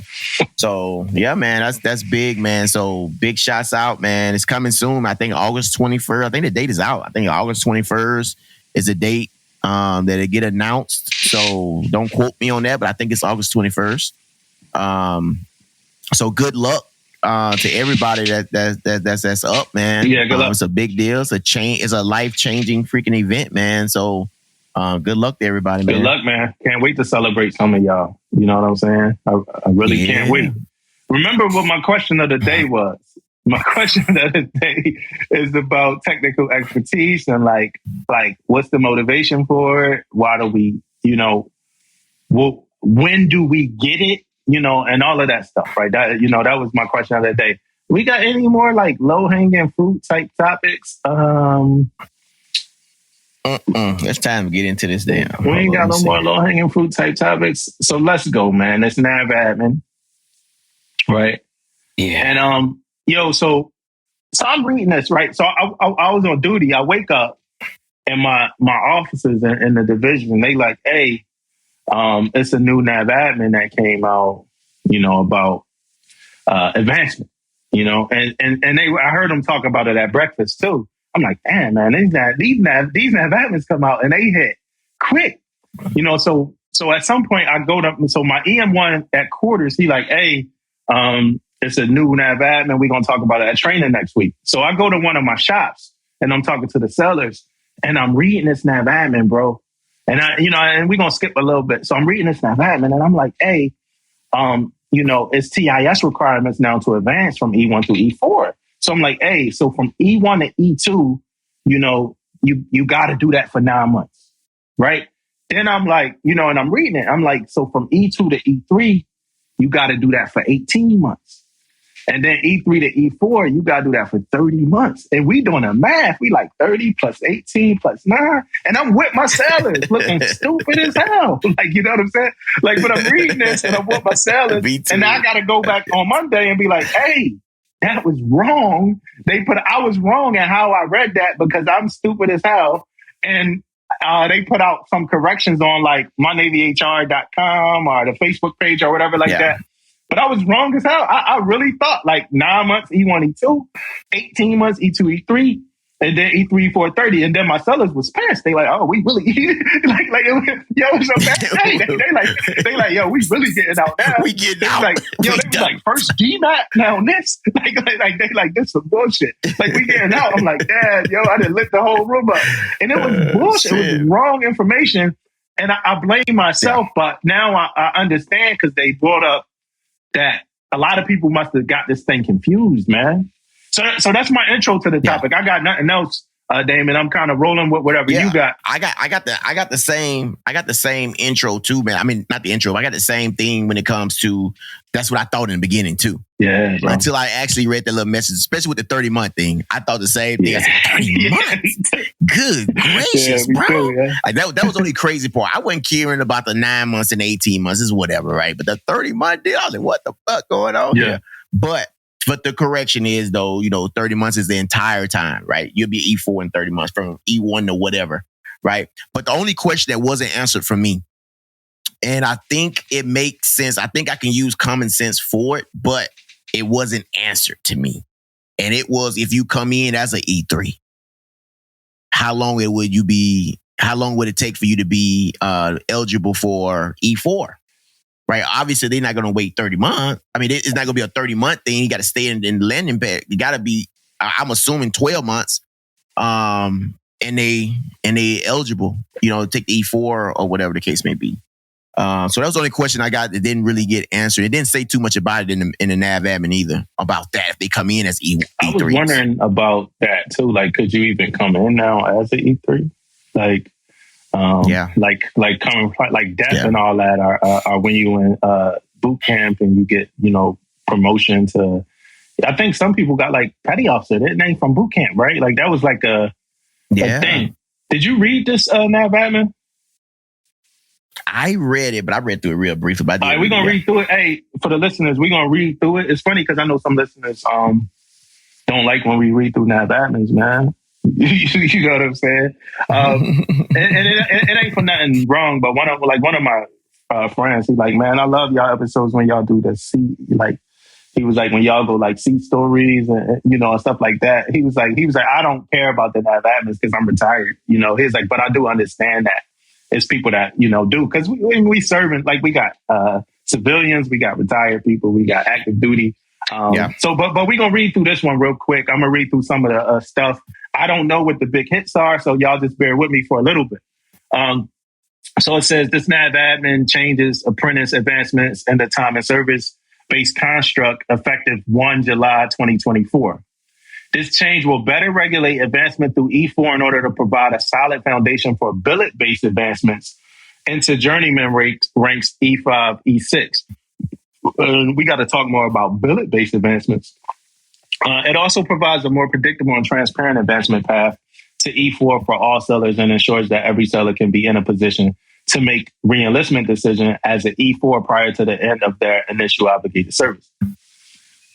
So, yeah, man, that's big, man. So, big shots out, man. It's coming soon. I think August 21st. I think the date is out. I think August 21st is the date that it get announced. So, don't quote me on that, but I think it's August 21st. So, good luck. To everybody that's up, man. Yeah, good luck. It's a big deal. It's a life-changing freaking event, man. So good luck to everybody, man. Good luck, man. Can't wait to celebrate some of y'all. You know what I'm saying? I really can't wait. Remember what my question of the day was? My question of the day is about technical expertise and like what's the motivation for it? Why do we, when do we get it? And all of that stuff, right? That was my question of the day. We got any more like low-hanging fruit type topics? It's time to get into this damn. We ain't got no more low-hanging fruit type topics. So let's go, man. It's NAVADMIN, right? Yeah. And so I'm reading this, right? So I was on duty. I wake up and my officers in the division, they like, hey, it's a new NAVADMIN that came out, about advancement, and I heard them talk about it at breakfast too. I'm like, damn, man, these NAVADMINs come out and they hit quick, So at some point I go to, so my EM1 at quarters, he like, hey, it's a new NAVADMIN. We're gonna talk about it at training next week. So I go to one of my shops and I'm talking to the sellers and I'm reading this NAVADMIN, bro. And and we're going to skip a little bit. So I'm reading this NAVADMIN and I'm like, hey, it's TIS requirements now to advance from E1 to E4. So I'm like, hey, so from E1 to E2, you got to do that for 9 months. Right. Then I'm like, and I'm reading it. I'm like, so from E2 to E3, you got to do that for 18 months. And then E3 to E4, you got to do that for 30 months. And we doing the math. We like 30 plus 18 plus 9. And I'm with my sellers looking stupid as hell. Like, you know what I'm saying? Like, but I'm reading this and I'm with my sellers. And now I got to go back on Monday and be like, hey, that was wrong. I was wrong in how I read that because I'm stupid as hell. And they put out some corrections on like mynavyhr.com or the Facebook page or whatever like that. But I was wrong as hell. I really thought like 9 months E1, E2, 18 months E2, E3, and then E3, E4, 30. And then my sellers was pissed. They like, oh, we really it's a bad day. They like, yo, we really getting out now. We getting out. Like, yo, they was like, first GMAT, now this. They like, this some bullshit. Like, we getting out. I'm like, dad, yo, I done lit the whole room up. And it was bullshit. It was wrong information. And I blame myself, but now I understand because they brought up that a lot of people must have got this thing confused, man. So that's my intro to the topic. I got nothing else Damon. I'm kind of rolling with whatever you got. I got the same intro too, man. I mean, not the intro. I got the same thing when it comes to. That's what I thought in the beginning too. Yeah, bro. Until I actually read the little message, especially with the 30-month thing. I thought the same thing. I said, 30 months? Good gracious, bro. Too, yeah. Like that was only crazy part. I wasn't caring about the 9 months and 18 months. Is whatever, right? But the 30-month deal, I was like, what the fuck going on here? But the correction is, though, 30 months is the entire time, right? You'll be E4 in 30 months from E1 to whatever, right? But the only question that wasn't answered for me, and I think it makes sense. I think I can use common sense for it, but it wasn't answered to me. And it was, if you come in as an E3, how long would it take for you to be eligible for E4? Right? Obviously, they're not going to wait 30 months. I mean, it's not going to be a 30-month thing. You got to stay in the landing pad. You got to be, I'm assuming 12 months. And they eligible, to take the E4 or whatever the case may be. So that was the only question I got that didn't really get answered. It didn't say too much about it in the NAVADMIN either, about that, if they come in as E3. I was wondering about that too. Like, could you even come in now as an E3? Like, like coming, like death and all that are when you in boot camp and you get, promotion to, I think some people got like petty officer. That name from boot camp, right? Like that was like a thing. Did you read this NAVADMIN? I read it, but I read through it real briefly. All right, we're going to read through it. Hey, for the listeners, we're going to read through it. It's funny because I know some listeners don't like when we read through NAVADMINs, man. You know what I'm saying? And it ain't for nothing wrong, but one of my friends, he's like, man, I love y'all episodes when y'all do the C, like, he was like, when y'all go like see stories and and stuff like that. He was like, I don't care about the NAVADMINs because I'm retired. He's like, but I do understand that. It's people that, do, because we serving, like we got civilians, we got retired people, we got active duty. So, but we're going to read through this one real quick. I'm going to read through some of the stuff. I don't know what the big hits are, so y'all just bear with me for a little bit. So it says, this NAVADMIN changes apprentice advancements and the time and service-based construct effective 1 July 2024. This change will better regulate advancement through E4 in order to provide a solid foundation for billet-based advancements into journeyman ranks E5, E6. We got to talk more about billet-based advancements. It also provides a more predictable and transparent advancement path to E4 for all sellers and ensures that every seller can be in a position to make re-enlistment decision as an E4 prior to the end of their initial obligated service.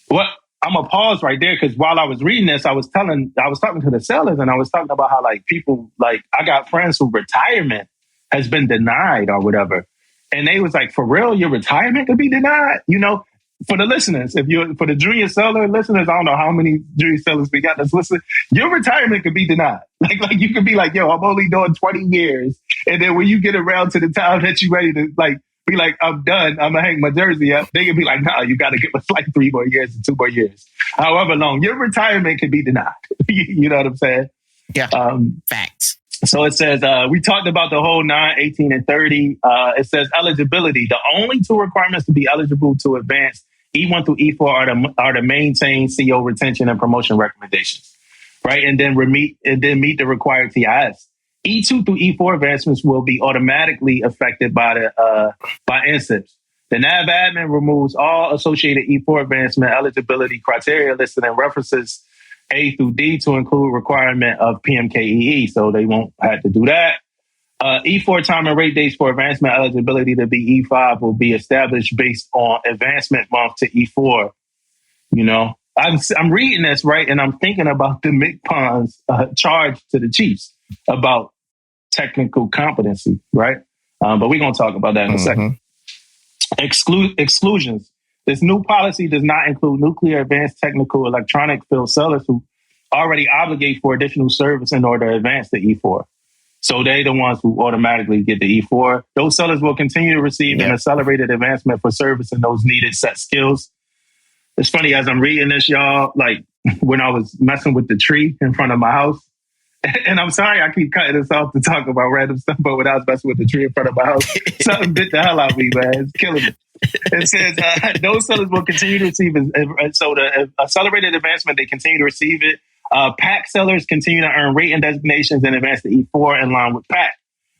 What? I'm gonna pause right there because while I was reading this, I was talking to the sellers and I was talking about how like people, like I got friends who retirement has been denied or whatever. And they was like, for real, your retirement could be denied? For the listeners, for the junior seller listeners, I don't know how many junior sellers we got that's listening. Your retirement could be denied. Like you could be like, yo, I'm only doing 20 years. And then when you get around to the time that you're ready to be like, I'm done, I'm gonna hang my jersey up, they can be like, nah, you gotta give us like 3 more years and 2 more years. However long, your retirement can be denied. You know what I'm saying? Yeah. Facts. So it says, we talked about the whole 9, 18, and 30. It says eligibility. The only 2 requirements to be eligible to advance E1 through E4 are to maintain CO retention and promotion recommendations, right? And then meet the required TIS. E2 through E4 advancements will be automatically affected by NSIPs. The NAVADMIN removes all associated E4 advancement eligibility criteria listed in references A through D to include requirement of PMKEE, so they won't have to do that. E4 time and rate dates for advancement eligibility to be E5 will be established based on advancement month to E4. I'm reading this, right, and I'm thinking about the MCPON's charge to the Chiefs about technical competency, right? But we're going to talk about that in a second. Exclusions. This new policy does not include nuclear, advanced technical, electronic field sellers who already obligate for additional service in order to advance to E4. So they're the ones who automatically get the E4. Those sellers will continue to receive an accelerated advancement for service in those needed set skills. It's funny, as I'm reading this, y'all, like when I was messing with the tree in front of my house, and I'm sorry I keep cutting this off to talk about random stuff, but when I was messing with the tree in front of my house, something bit the hell out of me, man. It's killing me. It says those sellers will continue to receive, so the accelerated advancement, they continue to receive it PAC sellers continue to earn rating designations and advance to E4 in line with PAC.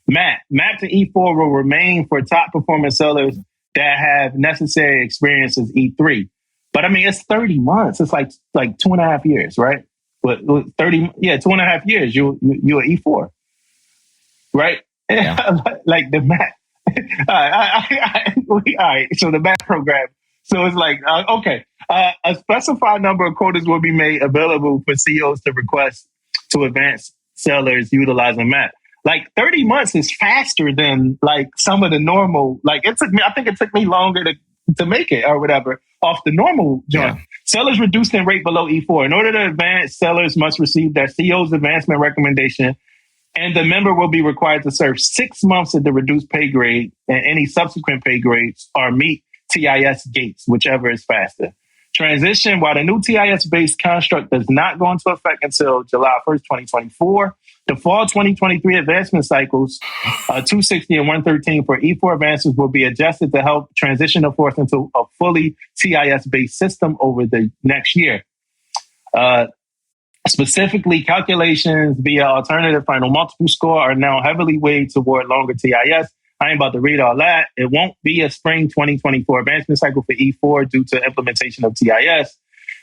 MAP to E4 will remain for top performing sellers that have necessary experience as E3. But I mean, it's 30 months. It's like 2.5 years, right? But 2.5 years, you're E4, right? Yeah. Like the MAP. All right. So the MAP program. So it's like, okay, a specified number of quotas will be made available for CEOs to request to advance sellers utilizing MAP. Like 30 months is faster than like some of the normal, like I think it took me longer to make it or whatever off the normal joint. Yeah. Sellers reduced in rate below E4. In order to advance, sellers must receive their CEO's advancement recommendation, and the member will be required to serve 6 months at the reduced pay grade, and any subsequent pay grades or meet TIS gates, whichever is faster. Transition, while the new TIS-based construct does not go into effect until July 1st, 2024, the fall 2023 advancement cycles, 260 and 113 for E4 advances will be adjusted to help transition the force into a fully TIS-based system over the next year. Specifically, calculations via alternative final multiple score are now heavily weighed toward longer TIS. I ain't about to read all that. It won't be a spring 2024 advancement cycle for E4 due to implementation of TIS.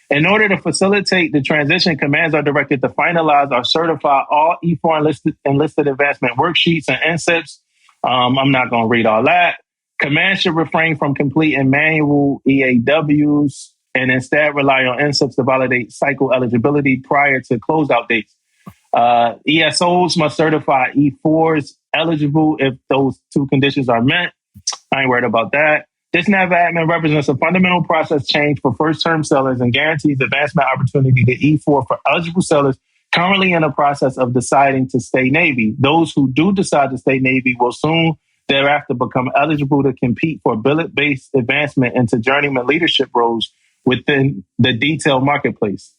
In order to facilitate the transition, commands are directed to finalize or certify all E4 enlisted advancement worksheets and NSIPs. I'm not going to read all that. Commands should refrain from completing manual EAWs and instead rely on NSIPs to validate cycle eligibility prior to closeout dates. ESOs must certify E4s eligible if those two conditions are met. I ain't worried about that. This NAVADMIN represents a fundamental process change for first-term sellers and guarantees advancement opportunity to E4 for eligible sellers currently in the process of deciding to stay Navy. Those who do decide to stay Navy will soon thereafter become eligible to compete for billet-based advancement into journeyman leadership roles within the detailed marketplace.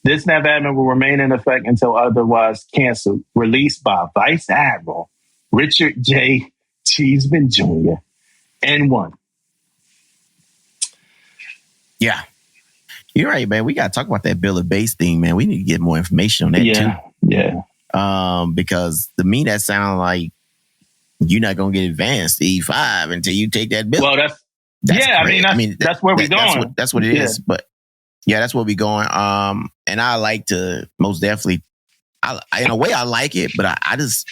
This NAVADMIN will remain in effect until otherwise canceled. Released by Vice Admiral Richard J. Cheeseman Jr. N1. Yeah. You're right, man. We got to talk about that bill of base thing, man. We need to get more information on that, too. Yeah. Because to me, that sounds like you're not going to get advanced to E5 until you take that bill. Well, that's that's where we're going. That's what it is. But yeah, that's where we're going. And I like to most definitely, in a way, I like it, but I just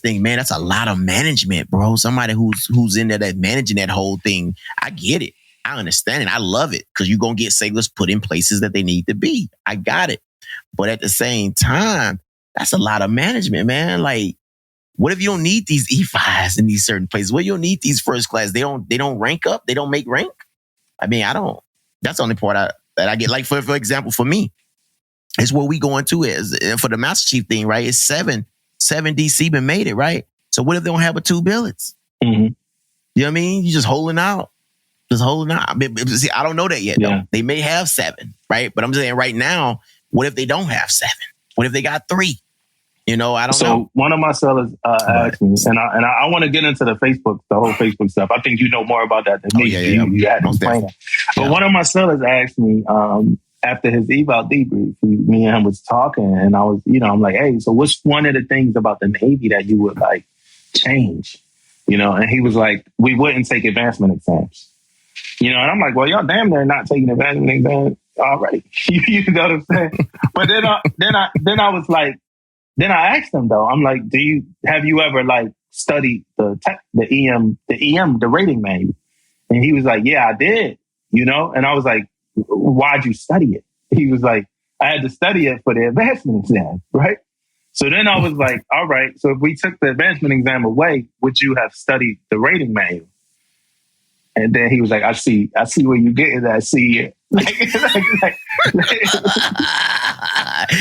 think, man, that's a lot of management, bro. Somebody who's in there that managing that whole thing. I get it. I understand it. I love it because you're going to get sailors put in places that they need to be. I got it. But at the same time, that's a lot of management, man. Like, what if you don't need these E5s in these certain places? What if you don't need these first class? They don't rank up. They don't make rank. I mean, I don't. That's the only part that I get. Like, for example, for me, it's where we going to is for the Master Chief thing, right? It's 7 DC been made it, right? So what if they don't have 2 billets? Mm-hmm. You know what I mean? You're just holding out. I mean, see, I don't know that yet, though. They may have 7, right? But I'm saying right now, what if they don't have 7? What if they got 3? You know, I don't know. So one of my sellers asked me, and I want to get into the whole Facebook stuff. I think you know more about that than me. You had to explain it. But one of my sellers asked me after his eval debrief, me and him was talking, and I was, I'm like, hey, so what's one of the things about the Navy that you would like change? And he was like, we wouldn't take advancement exams. And I'm like, well, y'all damn near not taking advancement exams already. You know what I'm saying? But then I was like, then I asked him though, I'm like, have you ever like studied the rating manual? And he was like, yeah, I did, and I was like, why'd you study it? He was like, I had to study it for the advancement exam, right? So then I was like, all right, so if we took the advancement exam away, would you have studied the rating manual? And then he was like, I see where you getting that. I see it.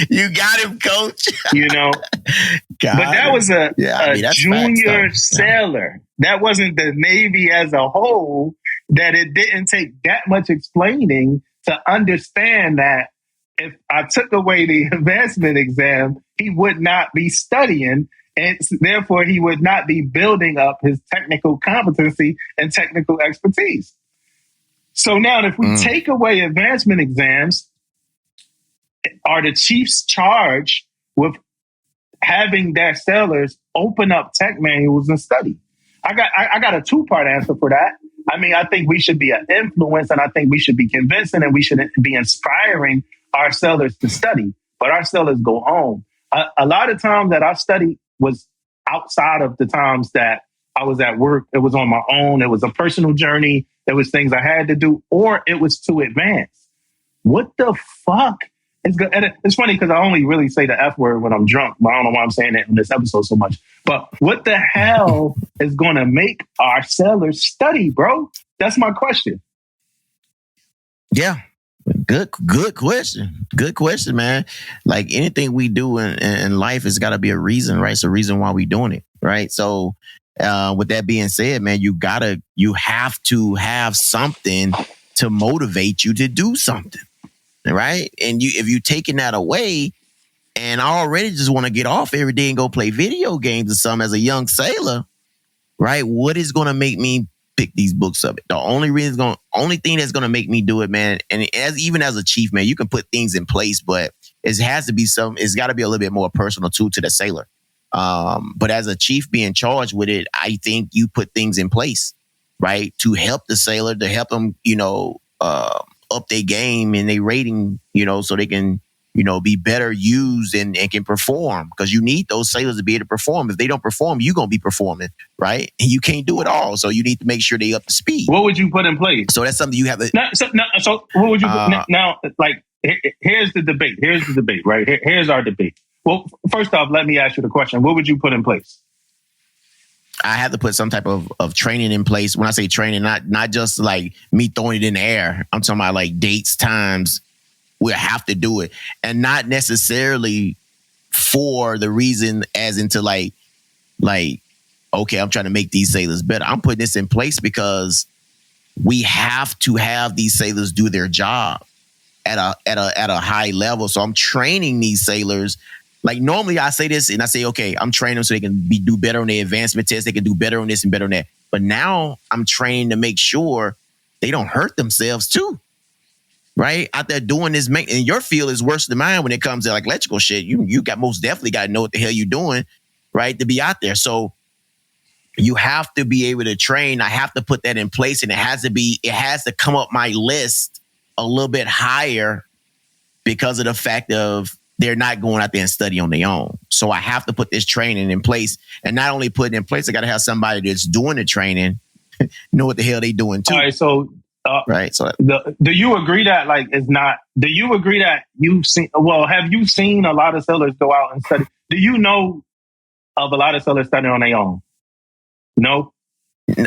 You got him, coach. But that was a junior sailor. That wasn't the Navy as a whole, that it didn't take that much explaining to understand that if I took away the advancement exam, he would not be studying, and therefore he would not be building up his technical competency and technical expertise. So now if we take away advancement exams, are the chiefs charged with having their sailors open up tech manuals and study? I got a two-part answer for that. I mean, I think we should be an influence, and I think we should be convincing, and we should be inspiring our sailors to study. But our sailors go home. A lot of times that I studied was outside of the times that I was at work. It was on my own. It was a personal journey. There was things I had to do, or it was to advance. What the fuck is good? And it's funny because I only really say the F word when I'm drunk, but I don't know why I'm saying it in this episode so much. But what the hell is going to make our sailors study, bro? That's my question. Yeah. Good question. Good question, man. Like anything we do in life has got to be a reason, right? It's a reason why we're doing it, right? So with that being said, man, you have to have something to motivate you to do something, right? And if you taking that away, and I already just want to get off every day and go play video games or something as a young sailor, right? What is going to make me pick these books up? The only thing that's going to make me do it, man, and even as a chief, man, you can put things in place, but it has to be it's got to be a little bit more personal too to the sailor. But as a chief being charged with it, I think you put things in place, right, to help the sailor, to help them, up their game and their rating, so they can, be better used and can perform, because you need those sailors to be able to perform. If they don't perform, you're going to be performing, right? And you can't do it all. So you need to make sure they up to speed. What would you put in place? So that's something you have to... So what would you put now? Like, here's the debate. Here's the debate, right? Here's our debate. Well, first off, let me ask you the question. What would you put in place? I have to put some type of training in place. When I say training, not just like me throwing it in the air. I'm talking about like dates, times. We'll have to do it. And not necessarily for the reason as into like, okay, I'm trying to make these sailors better. I'm putting this in place because we have to have these sailors do their job at a high level. So I'm training these sailors. Like normally I say this and I say, okay, I'm training them so they can do better on their advancement tests. They can do better on this and better on that. But now I'm training to make sure they don't hurt themselves too. Right? Out there doing this, and your field is worse than mine when it comes to like electrical shit. You got most definitely got to know what the hell you're doing, right? To be out there. So you have to be able to train. I have to put that in place, and it has to come up my list a little bit higher because of the fact of they're not going out there and study on their own. So I have to put this training in place, and not only put it in place, I got to have somebody that's doing the training know what the hell they doing too. All right, so right. So do you agree that do you agree that have you seen a lot of sailors go out and study? Do you know of a lot of sailors studying on their own? No?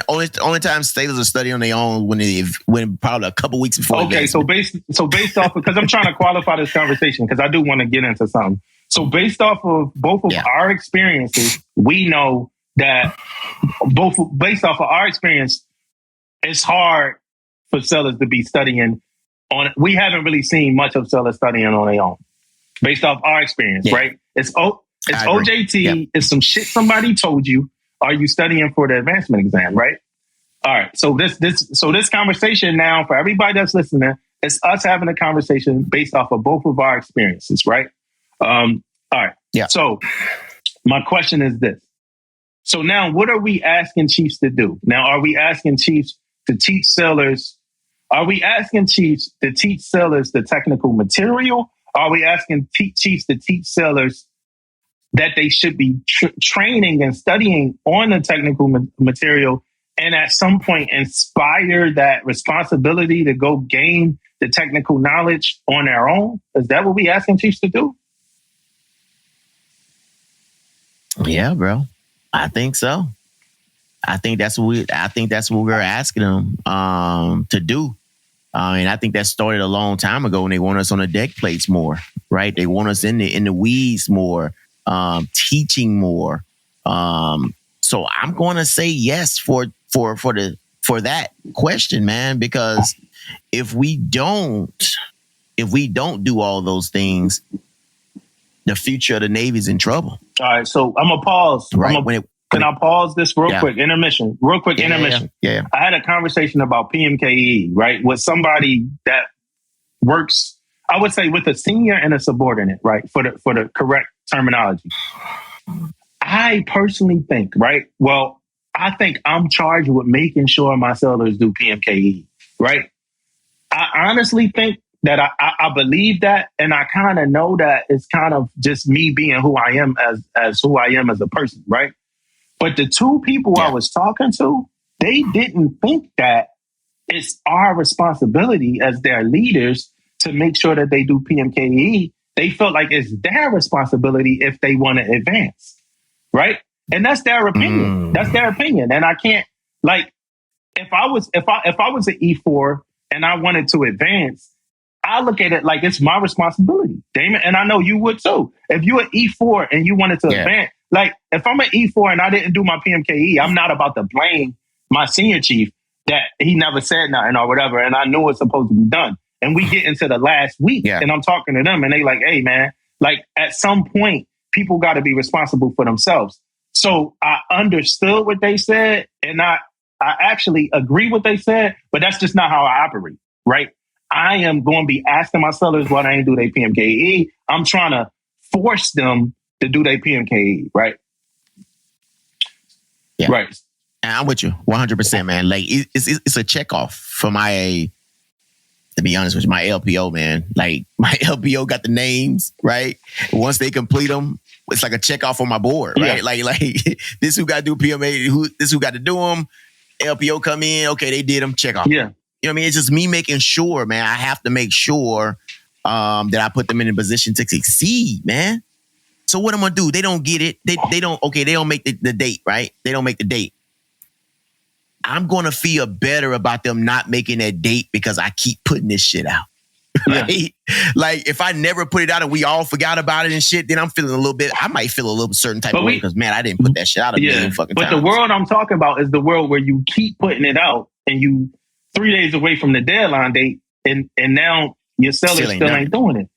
Only time sailors are studying on their own when probably a couple weeks before. Okay, so based off, because I'm trying to qualify this conversation because I do want to get into something. So based off of both of our experiences, we know that based off of our experience, it's hard for sailors to be studying on. We haven't really seen much of sailors studying on their own, based off our experience, right? It's OJT. It's some shit somebody told you. Are you studying for the advancement exam, right? All right. So this conversation now for everybody that's listening, it's us having a conversation based off of both of our experiences, right? All right. Yeah. So my question is this. So now what are we asking chiefs to do? Now, are we asking chiefs to teach sailors? Are we asking chiefs to teach sailors the technical material? Are we asking chiefs to teach sailors that they should be training and studying on the technical material, and at some point inspire that responsibility to go gain the technical knowledge on their own? Is that what we asking chiefs to do? Yeah, bro. I think so. I think that's what we're asking them to do. And I think that started a long time ago when they want us on the deck plates more, right? They want us in the weeds more, teaching more. So I'm going to say yes for that question, man, because if we don't do all those things, the future of the Navy is in trouble. All right, so I'm gonna pause. Right. Can I pause this real quick? Intermission. Yeah. I had a conversation about PMKE, right, with somebody that works I would say with a senior and a subordinate, right? For the correct terminology. I personally think, right? Well, I think I'm charged with making sure my sellers do PMKE, right? I honestly think that I believe that, and I kind of know that it's kind of just me being who I am as who I am as a person, right? But the two people I was talking to, they didn't think that it's our responsibility as their leaders to make sure that they do PMKE. They felt like it's their responsibility if they want to advance, right? And that's their opinion. That's their opinion, and I can't if I was an E4 and I wanted to advance, I look at it like it's my responsibility, Damon. And I know you would too. If you're an E4 and you wanted to advance, like if I'm an E4 and I didn't do my PMKE, I'm not about to blame my senior chief that he never said nothing or whatever. And I knew it's supposed to be done. And we get into the last week and I'm talking to them and they like, hey man, like at some point, people got to be responsible for themselves. So I understood what they said and I actually agree what they said, but that's just not how I operate, right? I am going to be asking my sellers why they ain't do their PMKE. I'm trying to force them to do their PMKE, right? Yeah. Right. And I'm with you 100%, man. Like it's a check off for my, to be honest with you, my LPO, man. Like my LPO got the names, right? Once they complete them, it's like a check off on my board, right? Like this who got to do PMA, this who got to do them. LPO come in, okay, they did them, check off. Yeah. You know what I mean? It's just me making sure, man. I have to make sure that I put them in a position to succeed, man. So what I'm gonna do? They don't get it. They don't make the date, right? They don't make the date. I'm gonna feel better about them not making that date because I keep putting this shit out. Right? Yeah. Like if I never put it out and we all forgot about it and shit, then I'm feeling a little bit. I might feel a little certain type of way because man, I didn't put that shit out a million fucking times. But the world I'm talking about is the world where you keep putting it out and you 3 days away from the deadline date, and now your seller still ain't doing it.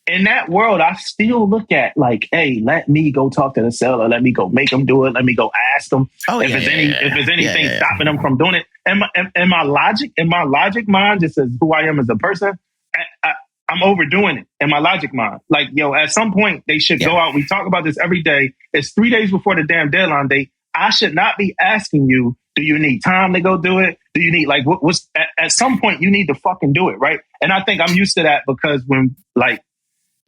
In that world, I still look at like, hey, let me go talk to the seller. Let me go make them do it. Let me go ask them if there's anything stopping them from doing it. And my logic mind, just as who I am as a person, I'm overdoing it in my logic mind. Like, yo, at some point they should go out. We talk about this every day. It's 3 days before the damn deadline date. I should not be asking you, do you need time to go do it? Do you need like what's at some point you need to fucking do it, right? And I think I'm used to that because when like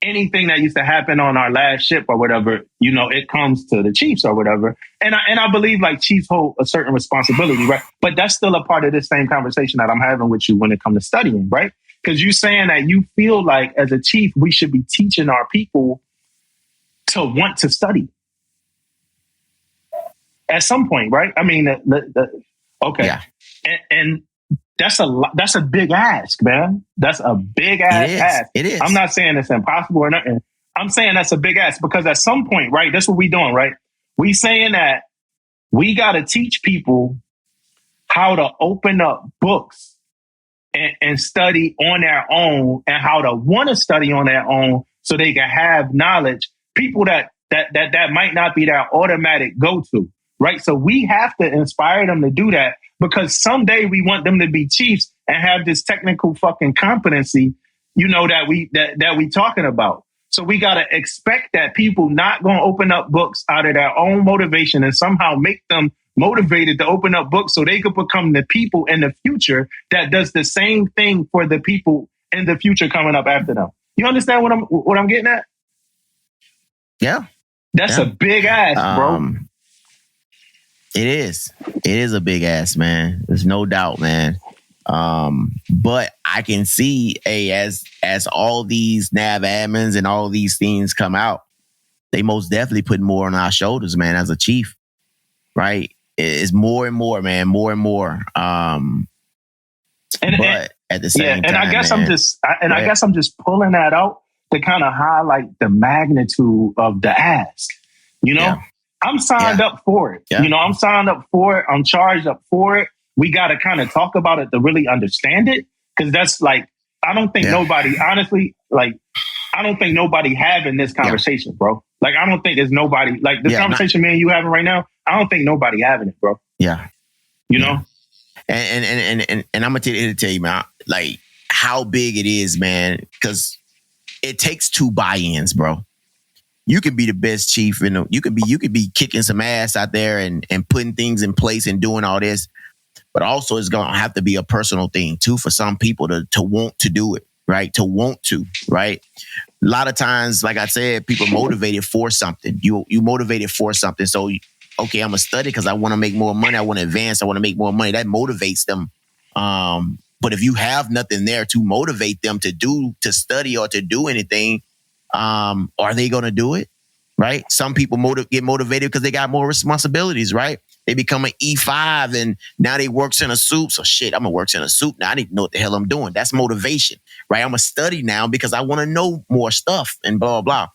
anything that used to happen on our last ship or whatever, you know, it comes to the Chiefs or whatever. And I believe like Chiefs hold a certain responsibility, right? But that's still a part of this same conversation that I'm having with you when it comes to studying, right? Because you're saying that you feel like as a chief, we should be teaching our people to want to study at some point, right? I mean, okay. Yeah. And that's a big ask, man. That's a big ask. It is. I'm not saying it's impossible or nothing. I'm saying that's a big ask because at some point, right, that's what we doing, right? We saying that we got to teach people how to open up books and study on their own and how to want to study on their own so they can have knowledge. People that might not be their automatic go-to, right? So we have to inspire them to do that because someday we want them to be chiefs and have this technical fucking competency, you know, that we talking about. So we got to expect that people not going to open up books out of their own motivation and somehow make them motivated to open up books so they could become the people in the future that does the same thing for the people in the future coming up after them. You understand what I'm getting at? Yeah. That's a big ass, bro. It is. It is a big ass, man. There's no doubt, man. But I can see, as all these nav admins and all these things come out, they most definitely put more on our shoulders, man, as a chief, right? It's more and more, man, more and more. But at the same time, I guess man, I guess I'm just pulling that out to kind of highlight the magnitude of the ask. You know, I'm signed up for it. Yeah. You know, I'm signed up for it. I'm charged up for it. We got to kind of talk about it to really understand it. Cause that's like, I don't think nobody, honestly, like, I don't think nobody having this conversation, bro. Like, I don't think there's nobody, like this conversation me and you having right now, I don't think nobody having it, bro. Yeah. You know? And I'm going to tell you, man, like how big it is, man. Cause it takes two buy-ins, bro. You can be the best chief, and you could be kicking some ass out there and putting things in place and doing all this. But also, it's gonna have to be a personal thing too for some people to want to do it, right? To want to, right? A lot of times, like I said, people motivated for something. You motivated for something. So, okay, I'm gonna study because I want to make more money. I want to advance. I want to make more money. That motivates them. But if you have nothing there to motivate them to study or to do anything, are they gonna do it? Right? Some people get motivated because they got more responsibilities, right? They become an E5 and now they works in a soup. So shit, I'm gonna work in a soup. Now I need to know what the hell I'm doing. That's motivation, right? I'm gonna study now because I want to know more stuff and blah, blah.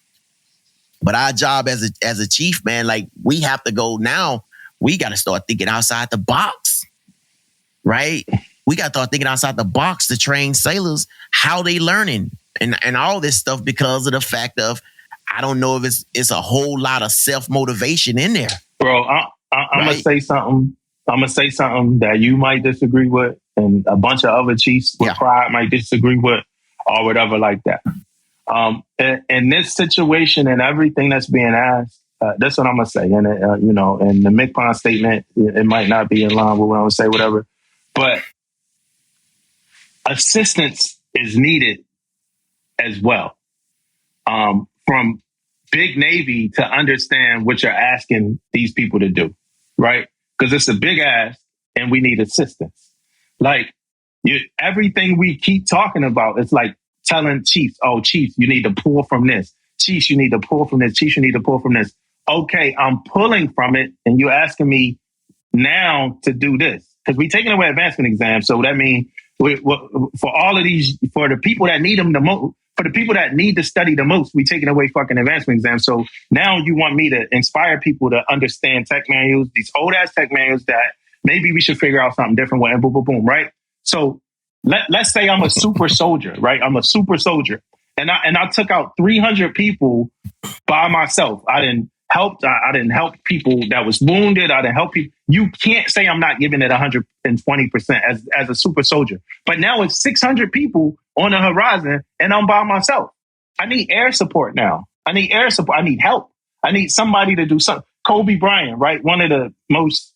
But our job as a chief, man, like we have to go now. We got to start thinking outside the box, right? We got to start thinking outside the box to train sailors how they learning and all this stuff because of the fact of, I don't know if it's a whole lot of self-motivation in there. Bro, I'm going to say something. I'm going to say something that you might disagree with and a bunch of other chiefs with pride might disagree with or whatever like that. In this situation and everything that's being asked, that's what I'm going to say. And, and the McPon statement, it might not be in line with what I'm going to say, whatever. But assistance is needed as well. From big Navy to understand what you're asking these people to do, right? Because it's a big ask and we need assistance. Like everything we keep talking about, it's like telling chiefs, oh, chiefs, you need to pull from this. Chiefs, you need to pull from this. Chiefs, you need to pull from this. Okay, I'm pulling from it and you're asking me now to do this. Because we're taking away advancement exams. So that means for all of these, for the people that need them the most, for the people that need to study the most, we taking away fucking advancement exams. So now you want me to inspire people to understand tech manuals, these old ass tech manuals that maybe we should figure out something different with, and boom, boom, boom, right? So let's say I'm a super soldier, right? I'm a super soldier. And I took out 300 people by myself. I didn't help people that was wounded. I didn't help people. You can't say I'm not giving it 120% as a super soldier. But now it's 600 people on the horizon and I'm by myself. I need air support now. I need air support. I need help. I need somebody to do something. Kobe Bryant, right? One of the most,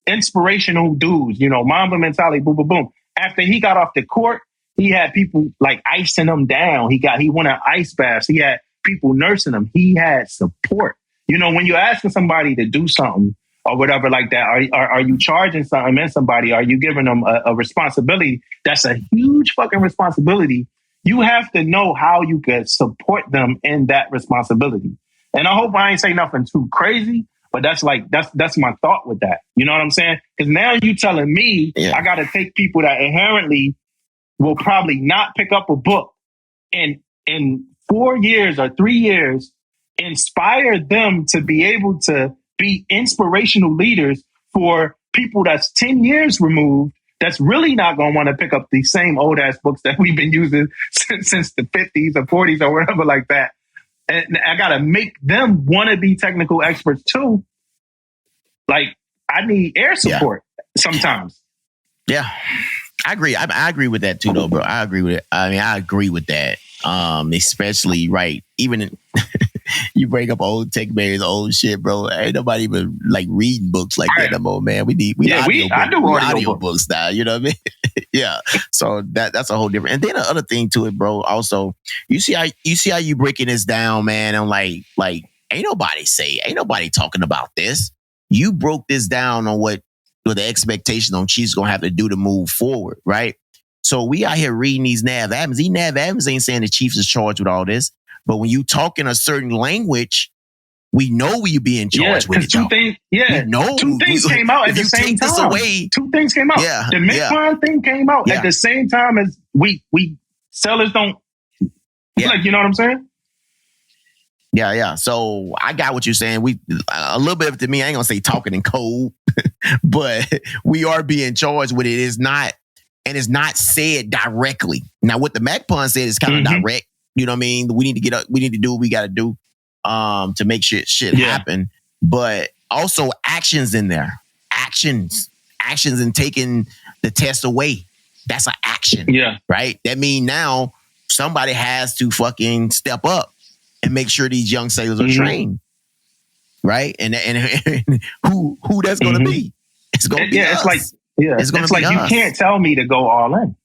inspirational dudes, Mamba mentality, boom, boom, boom. After he got off the court, he had people like icing him down. He went on ice baths. He had people nursing him. He had support. When you're asking somebody to do something or whatever like that, are you charging something in somebody? Are you giving them a responsibility? That's a huge fucking responsibility. You have to know how you can support them in that responsibility. And I hope I ain't say nothing too crazy, but that's my thought with that. You know what I'm saying? Because now you telling me I got to take people that inherently will probably not pick up a book and in 4 years or 3 years, inspire them to be able to be inspirational leaders for people that's 10 years removed, that's really not going to want to pick up these same old ass books that we've been using since the 50s or 40s or whatever like that. And I got to make them want to be technical experts too. Like I need air support sometimes. Yeah, I agree. I agree with that too, though, bro. I agree with it. I mean, I agree with that. Especially right. Even you bring up old tech manuals, old shit, bro. Ain't nobody even like reading books like that no more, man. I do audio books now. You know what I mean? Yeah. So that's a whole different. And then the other thing to it, bro. Also, you see how you breaking this down, man. I'm like ain't nobody talking about this. You broke this down on what the expectation on Chiefs gonna have to do to move forward, right? So we out here reading these NAVADMINs. These NAVADMINs ain't saying the Chiefs is charged with all this. But when you talk in a certain language, we know we being charged with it. Two things came out at the same time. Two things came out. Yeah, the McPon thing came out at the same time as we sellers don't. Like, you know what I'm saying? Yeah. So I got what you're saying. We a little bit of it to me. I ain't gonna say talking in code, but we are being charged with it. It's not said directly. Now, what the McPon said is kind of direct. You know what I mean? We need to get up. We need to do what we got to do to make sure shit happen. But also actions in there. Actions in taking the test away. That's an action. Yeah. Right. That means now somebody has to fucking step up and make sure these young sailors are trained. Right? And who that's gonna be? It's gonna be us. It's like you can't tell me to go all in.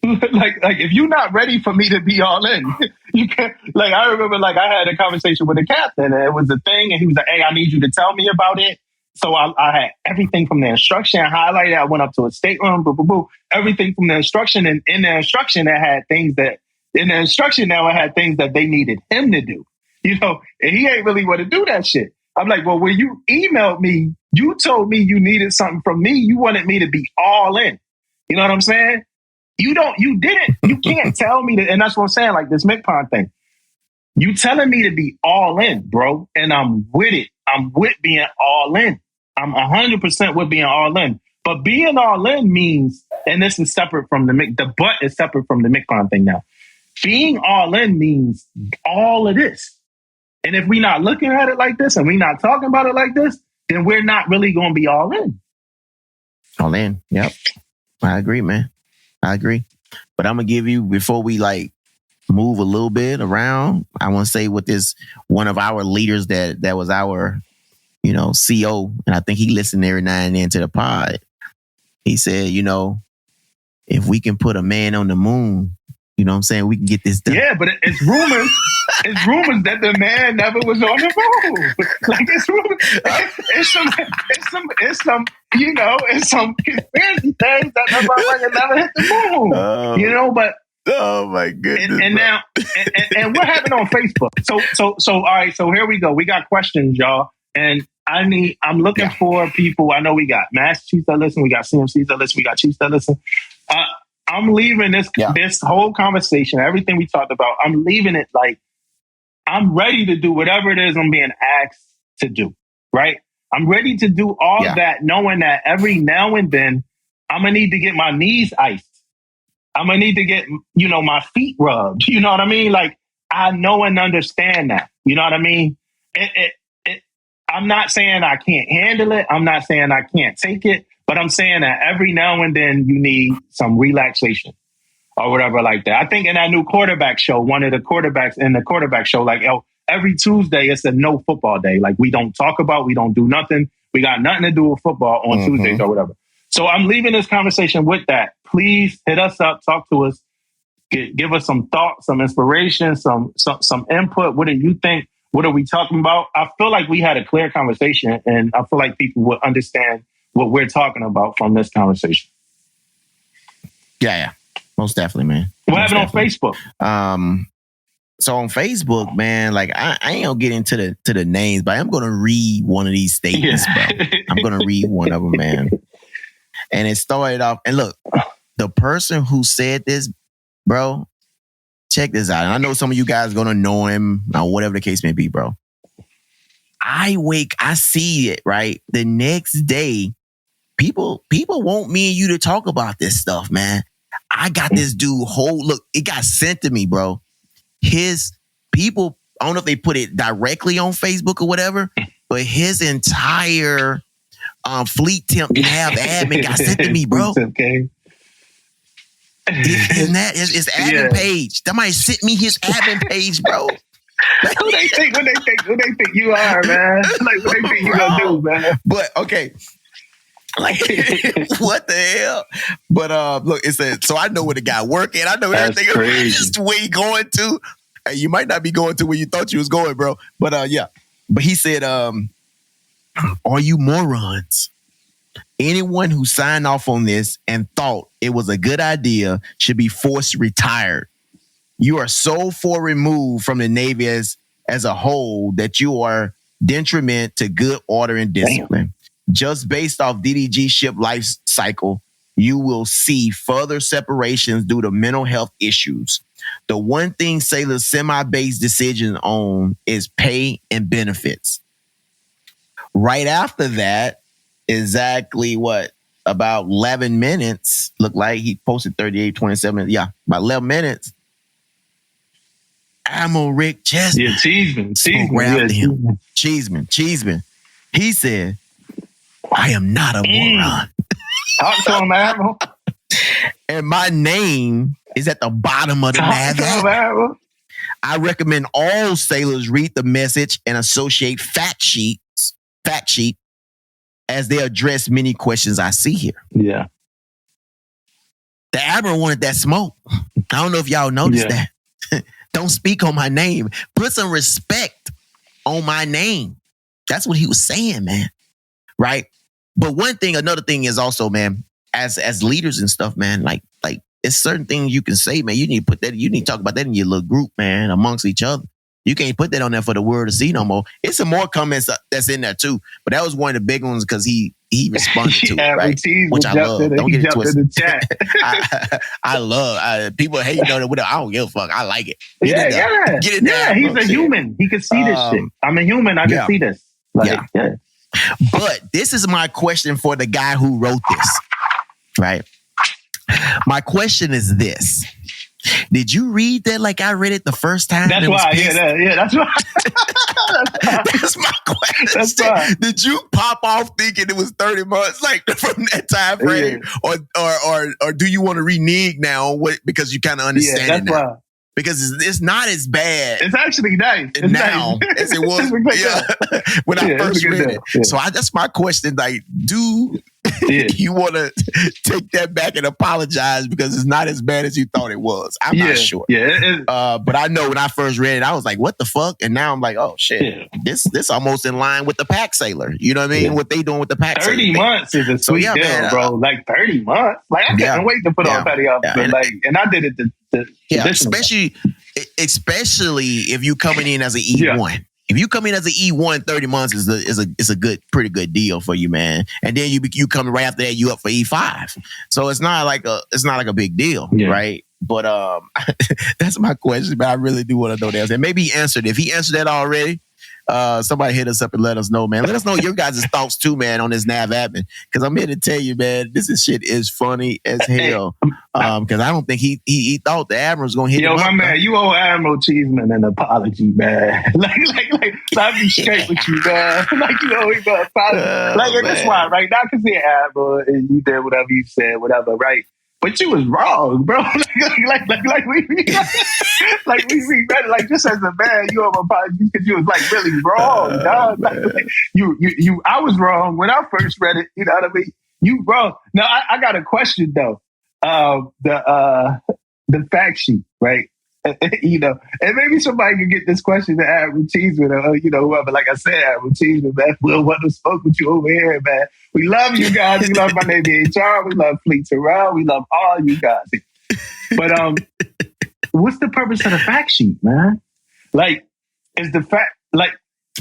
like if you're not ready for me to be all in, you can't. Like I remember, like I had a conversation with the captain, and it was a thing, and he was like, "Hey, I need you to tell me about it." So I had everything from the instruction highlighted. I went up to a stateroom, everything from the instruction, and in the instruction it had things that they needed him to do. You know, and he ain't really want to do that shit. I'm like, well, when you emailed me, you told me you needed something from me. You wanted me to be all in. You know what I'm saying? You can't tell me that. And that's what I'm saying, like this MCPON thing. You telling me to be all in, bro. And I'm with it. I'm with being all in. I'm 100% with being all in. But being all in means, and this is separate from the but is separate from the MCPON thing now. Being all in means all of this. And if we're not looking at it like this and we're not talking about it like this, then we're not really going to be all in. All in. Yep. I agree, man. I agree. But I'm going to give you, before we like move a little bit around, I want to say with this, one of our leaders that was our, you know, CO, and I think he listened every now and then to the pod. He said, you know, if we can put a man on the moon, you know what I'm saying, we can get this done. Yeah, but it's rumors. It's rumors that the man never was on the moon. Like it's rumors. It's some conspiracy things that the motherfucker never hit the moon. You know, but oh my goodness. And now and what happened on Facebook? So all right, so here we go. We got questions, y'all. And I'm looking for people. I know we got Master Chiefs that listen, we got CMCs that listen, we got Chiefs that listen. I'm leaving this whole conversation, everything we talked about, I'm leaving it like I'm ready to do whatever it is I'm being asked to do, right? I'm ready to do all that, knowing that every now and then I'm going to need to get my knees iced. I'm going to need to get, you know, my feet rubbed. You know what I mean? Like, I know and understand that. You know what I mean? I'm not saying I can't handle it. I'm not saying I can't take it. But I'm saying that every now and then you need some relaxation or whatever like that. I think in that new quarterback show, one of the quarterbacks in the quarterback show, like every Tuesday, it's a no football day. Like we don't talk about, we don't do nothing. We got nothing to do with football on Tuesdays or whatever. So I'm leaving this conversation with that. Please hit us up, talk to us, give us some thoughts, some inspiration, some input. What do you think? What are we talking about? I feel like we had a clear conversation, and I feel like people would understand what we're talking about from this conversation. Yeah. Most definitely, man. What happened on Facebook? So on Facebook, man, like I ain't gonna get into the names, but I'm gonna read one of these statements, bro. I'm gonna read one of them, man. And it started off, and look, the person who said this, bro, check this out. And I know some of you guys are gonna know him or whatever the case may be, bro. I see it, right? The next day, people want me and you to talk about this stuff, man. I got this dude look, it got sent to me, bro. His people, I don't know if they put it directly on Facebook or whatever, but his entire fleet temp nav admin got sent to me, bro. Okay. His admin page. Somebody sent me his admin page, bro. Who they think you are, man? Like what they think you gonna do, man? But okay. Like what the hell? But look, it said, so I know where the guy working. I know everything where he going to. Hey, you might not be going to where you thought you was going, bro. But yeah. But he said, are you morons? Anyone who signed off on this and thought it was a good idea should be forced retired. You are so far removed from the Navy as a whole that you are detriment to good order and discipline. Damn. Just based off DDG ship life cycle, you will see further separations due to mental health issues. The one thing sailors semi-based decisions on is pay and benefits. Right after that, exactly about 11 minutes, looked like he posted 38:27. Yeah, about 11 minutes. Admiral Rick Cheeseman. Yeah, Cheeseman. He said, I am not a moron. Talk to him, Admiral. and my name is at the bottom of the NAVADMIN. I recommend all sailors read the message and associate fact sheet as they address many questions I see here. Yeah. The admiral wanted that smoke. I don't know if y'all noticed that. Don't speak on my name. Put some respect on my name. That's what he was saying, man. Right? But another thing is also, man, as leaders and stuff, man, like it's certain things you can say, man. You need to talk about that in your little group, man, amongst each other. You can't put that on there for the world to see no more. It's some more comments that's in there too, but that was one of the big ones because he responded to it, right? Which I love. Don't get it twisted. I love people hating on it. I don't give a fuck. I like it. Get in there. He's a human. He can see this shit. I'm a human. I can see this. Yeah. But this is my question for the guy who wrote this, right? My question is this. Did you read that like I read it the first time? That's why. That's why. That's my question. That's why. Did you pop off thinking it was 30 months like from that time frame? Or do you want to renege now because you kind of understand it now? Why. Because it's not as bad. It's actually nice. Now as it was when I first read it. Yeah. So that's my question. Like, do you want to take that back and apologize because it's not as bad as you thought it was? I'm not sure. But I know when I first read it, I was like, what the fuck? And now I'm like, oh shit. Yeah. This almost in line with the pack sailor. You know what I mean? Yeah. What they doing with the pack 30 sailor. Months is a sweet deal, man, bro. Like 30 months. Like I can't wait to put on Petty Officer. And I did it especially if you coming in as an E1. If you come in as an E1, 30 months is a pretty good deal for you, man. And then you come right after that, you up for E5. So it's not like a big deal, right? But that's my question. But I really do want to know that. And maybe he answered. If he answered that already, somebody hit us up and let us know, man. Let us know your guys' thoughts too, man, on this NAVADMIN. Because I'm here to tell you, man, shit is funny as hell. Because I don't think he thought the Admiral was gonna hit him up. Yo, my man, you owe Admiral Cheeseman an apology, man. like, I'll be straight with you, man. Like, you owe him an apology. And that's why, right? Now I can see Admiral and you did whatever you said, whatever, right? But you was wrong, bro. Like just as a man, you owe apologies because you was like really wrong, dog. You I was wrong when I first read it. You know what I mean? You wrong. Now I got a question though. The fact sheet, right? You know, and maybe somebody can get this question to Admiral Cheeseman or whoever. Like I said, Admiral Cheeseman, man, we'll want to spoke with you over here, man. We love you guys. We love my Navy HR. We love Fleet Terrell. We love all you guys. But what's the purpose of the fact sheet, man? Like, is the fact like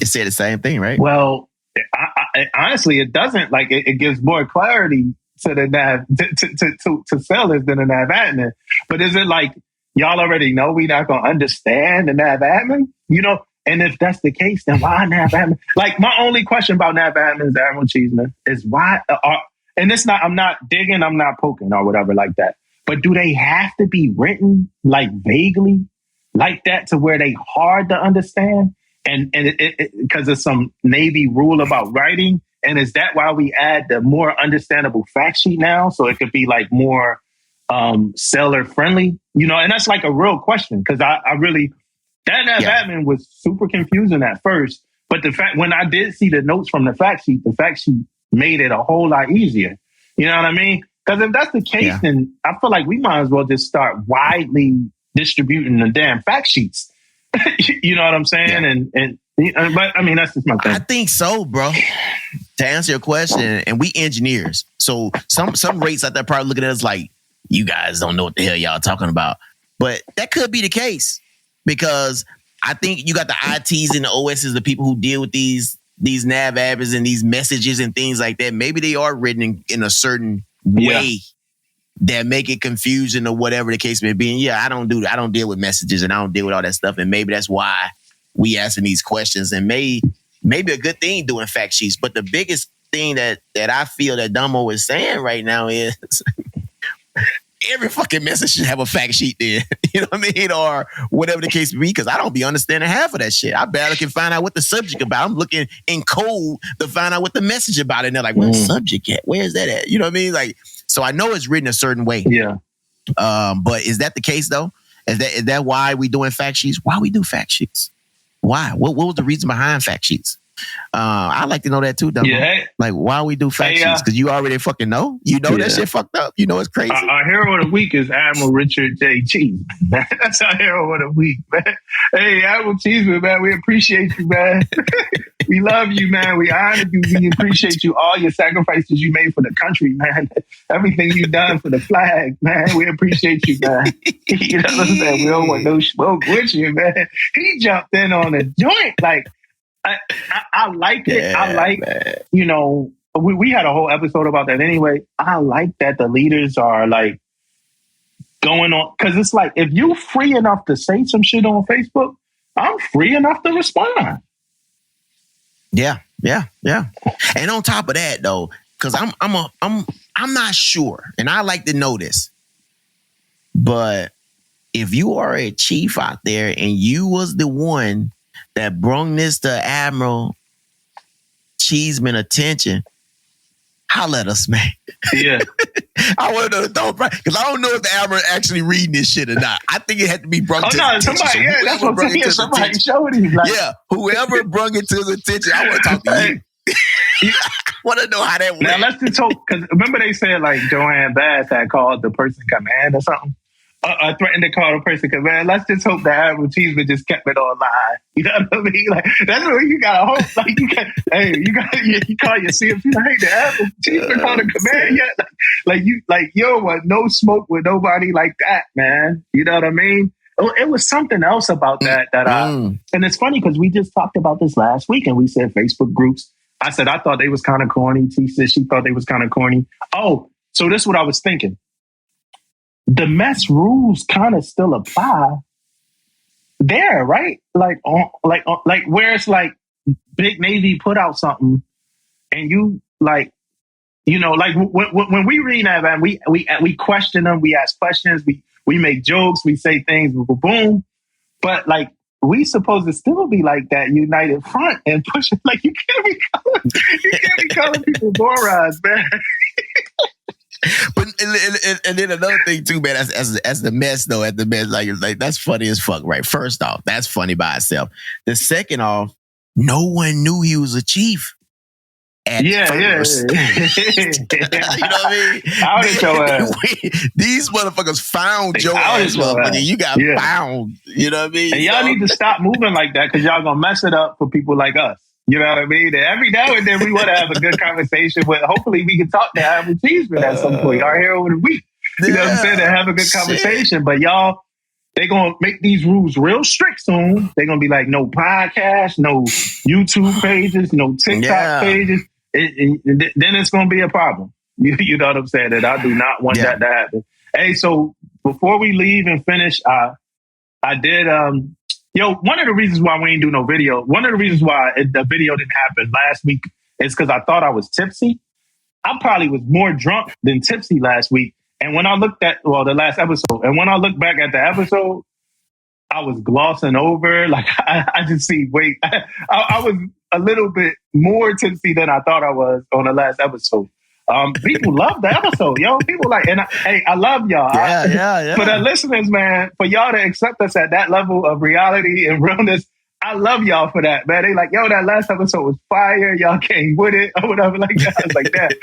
it said the same thing, right? Well, I honestly, it doesn't. Like, it gives more clarity to the nav to sailors than the NAVADMIN. But is it like y'all already know we not gonna understand the NAVADMIN? You know, and if that's the case, then why NAVADMIN? Like, my only question about NAVADMIN is Admiral Cheeseman is why. And it's not. I'm not digging. I'm not poking or whatever like that. But do they have to be written like vaguely like that to where they hard to understand? And because of some Navy rule about writing. And is that why we add the more understandable fact sheet now? So it could be like more sailor friendly, you know? And that's like a real question because I really, that NAVADMIN was super confusing at first. But the fact, when I did see the notes from the fact sheet made it a whole lot easier. You know what I mean? Because if that's the case, then I feel like we might as well just start widely distributing the damn fact sheets. You know what I'm saying? Yeah. But I mean, that's just my thing. I think so, bro. To answer your question, and we engineers, so some rates out there probably looking at us like, you guys don't know what the hell y'all talking about. But that could be the case because I think you got the ITs and the OSs, the people who deal with these NAVADMINs and these messages and things like that. Maybe they are written in a certain way that make it confusing or whatever the case may be. And I don't deal with messages and I don't deal with all that stuff. And maybe that's why we asking these questions, and maybe a good thing doing fact sheets. But the biggest thing that I feel that Damo is saying right now is every fucking message should have a fact sheet there. You know what I mean? Or whatever the case may be, because I don't be understanding half of that shit. I barely can find out what the subject about. I'm looking in code to find out what the message about it. And they're like, where's the subject at? Where's that at? You know what I mean? Like, so I know it's written a certain way. Yeah. But is that the case though? Is that why we doing fact sheets? Why we do fact sheets? Why? What was the reason behind fact sheets? I'd like to know that too, Damo. Yeah. Like, why we do fact sheets? Because you already fucking know. You know that shit fucked up. You know it's crazy. Our hero of the week is Admiral Richard J. Cheeseman. That's our hero of the week, man. Hey, Admiral Cheeseman, man, we appreciate you, man. We love you, man. We honor you. We appreciate you. All your sacrifices you made for the country, man. Everything you done for the flag, man. We appreciate you, man. You know what I'm saying? We don't want no smoke with you, man. He jumped in on a joint, like. I like it. Yeah, I like, man. You know, we had a whole episode about that anyway. I like that the leaders are like going on, because it's like, if you free enough to say some shit on Facebook, I'm free enough to respond. Yeah. And on top of that though, because I'm not sure, and I like to know this, but if you are a chief out there and you was the one that brung this to Admiral Cheeseman attention, holla at us, man. Yeah. I want to know, because I don't know if the Admiral actually reading this shit or not. I think it had to be brung to his attention. Somebody, yeah, that's what I'm saying. Somebody showed him. Like, yeah, whoever brung it to his attention, I want to talk to you. I want to know how that went. Now, let's just hope, because remember they said, like, Joanne Bass had called the person command or something? Threatened to call the person command. Let's just hope that Admiral Cheeseman just kept it online. You know what I mean? Like, that's what you gotta hope. Like, you call your CFC, like, hey, the Admiral Cheeseman called the command yet? You don't want no smoke with nobody like that, man. You know what I mean? It was something else about that and it's funny because we just talked about this last week and we said Facebook groups. I said I thought they was kind of corny. T said she thought they was kind of corny. Oh, so this is what I was thinking. The mess rules kind of still apply there, right? Like where it's like Big Navy put out something, and you like, you know, like when we read that, man, we question them, we ask questions, we make jokes, we say things, boom. But like we supposed to still be like that united front and pushing. Like you can't be calling people morons, man. But and then another thing too, man, as the mess though, at the mess, like that's funny as fuck, right? First off, that's funny by itself. The second off, no one knew he was a chief. Yeah. You know what I mean? These motherfuckers found your ass, motherfucker. You got found. You know what I mean? And y'all need to stop moving like that because y'all gonna mess it up for people like us. You know what I mean? And every now and then we want to have a good conversation with, hopefully we can talk to Admiral Cheeseman at some point, our hero of the week. You know what I'm saying? To have a good conversation. But y'all, they're going to make these rules real strict soon. They're going to be like, no podcast, no YouTube pages, no TikTok pages. Then it's going to be a problem. You know what I'm saying? And I do not want that to happen. Hey, so before we leave and finish, I did... one of the reasons why we ain't do no video, one of the reasons why the video didn't happen last week is because I thought I was tipsy. I probably was more drunk than tipsy last week. And when I looked at, the last episode, and when I look back at the episode, I was glossing over. Like, I just see, I was a little bit more tipsy than I thought I was on the last episode. People love the episode, yo. People like, and I love y'all. Yeah. For the listeners, man, for y'all to accept us at that level of reality and realness, I love y'all for that, man. They like, yo, that last episode was fire. Y'all came with it or whatever like that. I was like that.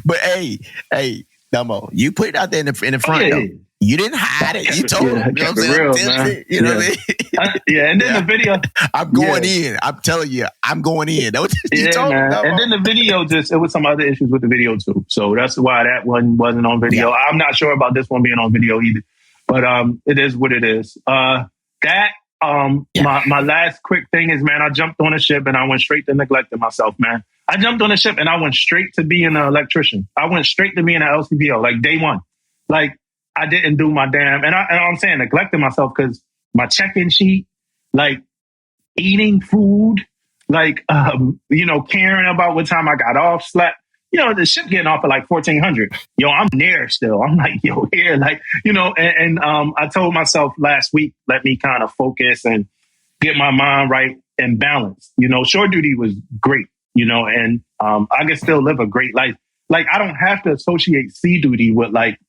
But hey, Damo, you put it out there in the front though. You didn't hide it. You told them. You know what I'm saying? Real, man. You know what I mean? And then the video. I'm going in. I'm telling you, I'm going in. That was you told man. Them, and then the video it was some other issues with the video too. So that's why that one wasn't on video. Yeah. I'm not sure about this one being on video either. But it is what it is. My last quick thing is, man, I jumped on a ship and I went straight to neglecting myself, man. I jumped on a ship and I went straight to being an electrician. I went straight to being an LCBO, like day one. Like, I didn't do my damn, and I'm saying neglecting myself because my check-in sheet, like eating food, like, caring about what time I got off, slept. the ship getting off at like 1400. Yo, I'm there still. I'm like, yo, here, like, and I told myself last week, let me kind of focus and get my mind right and balance. Shore duty was great, and I can still live a great life. Like, I don't have to associate sea duty with like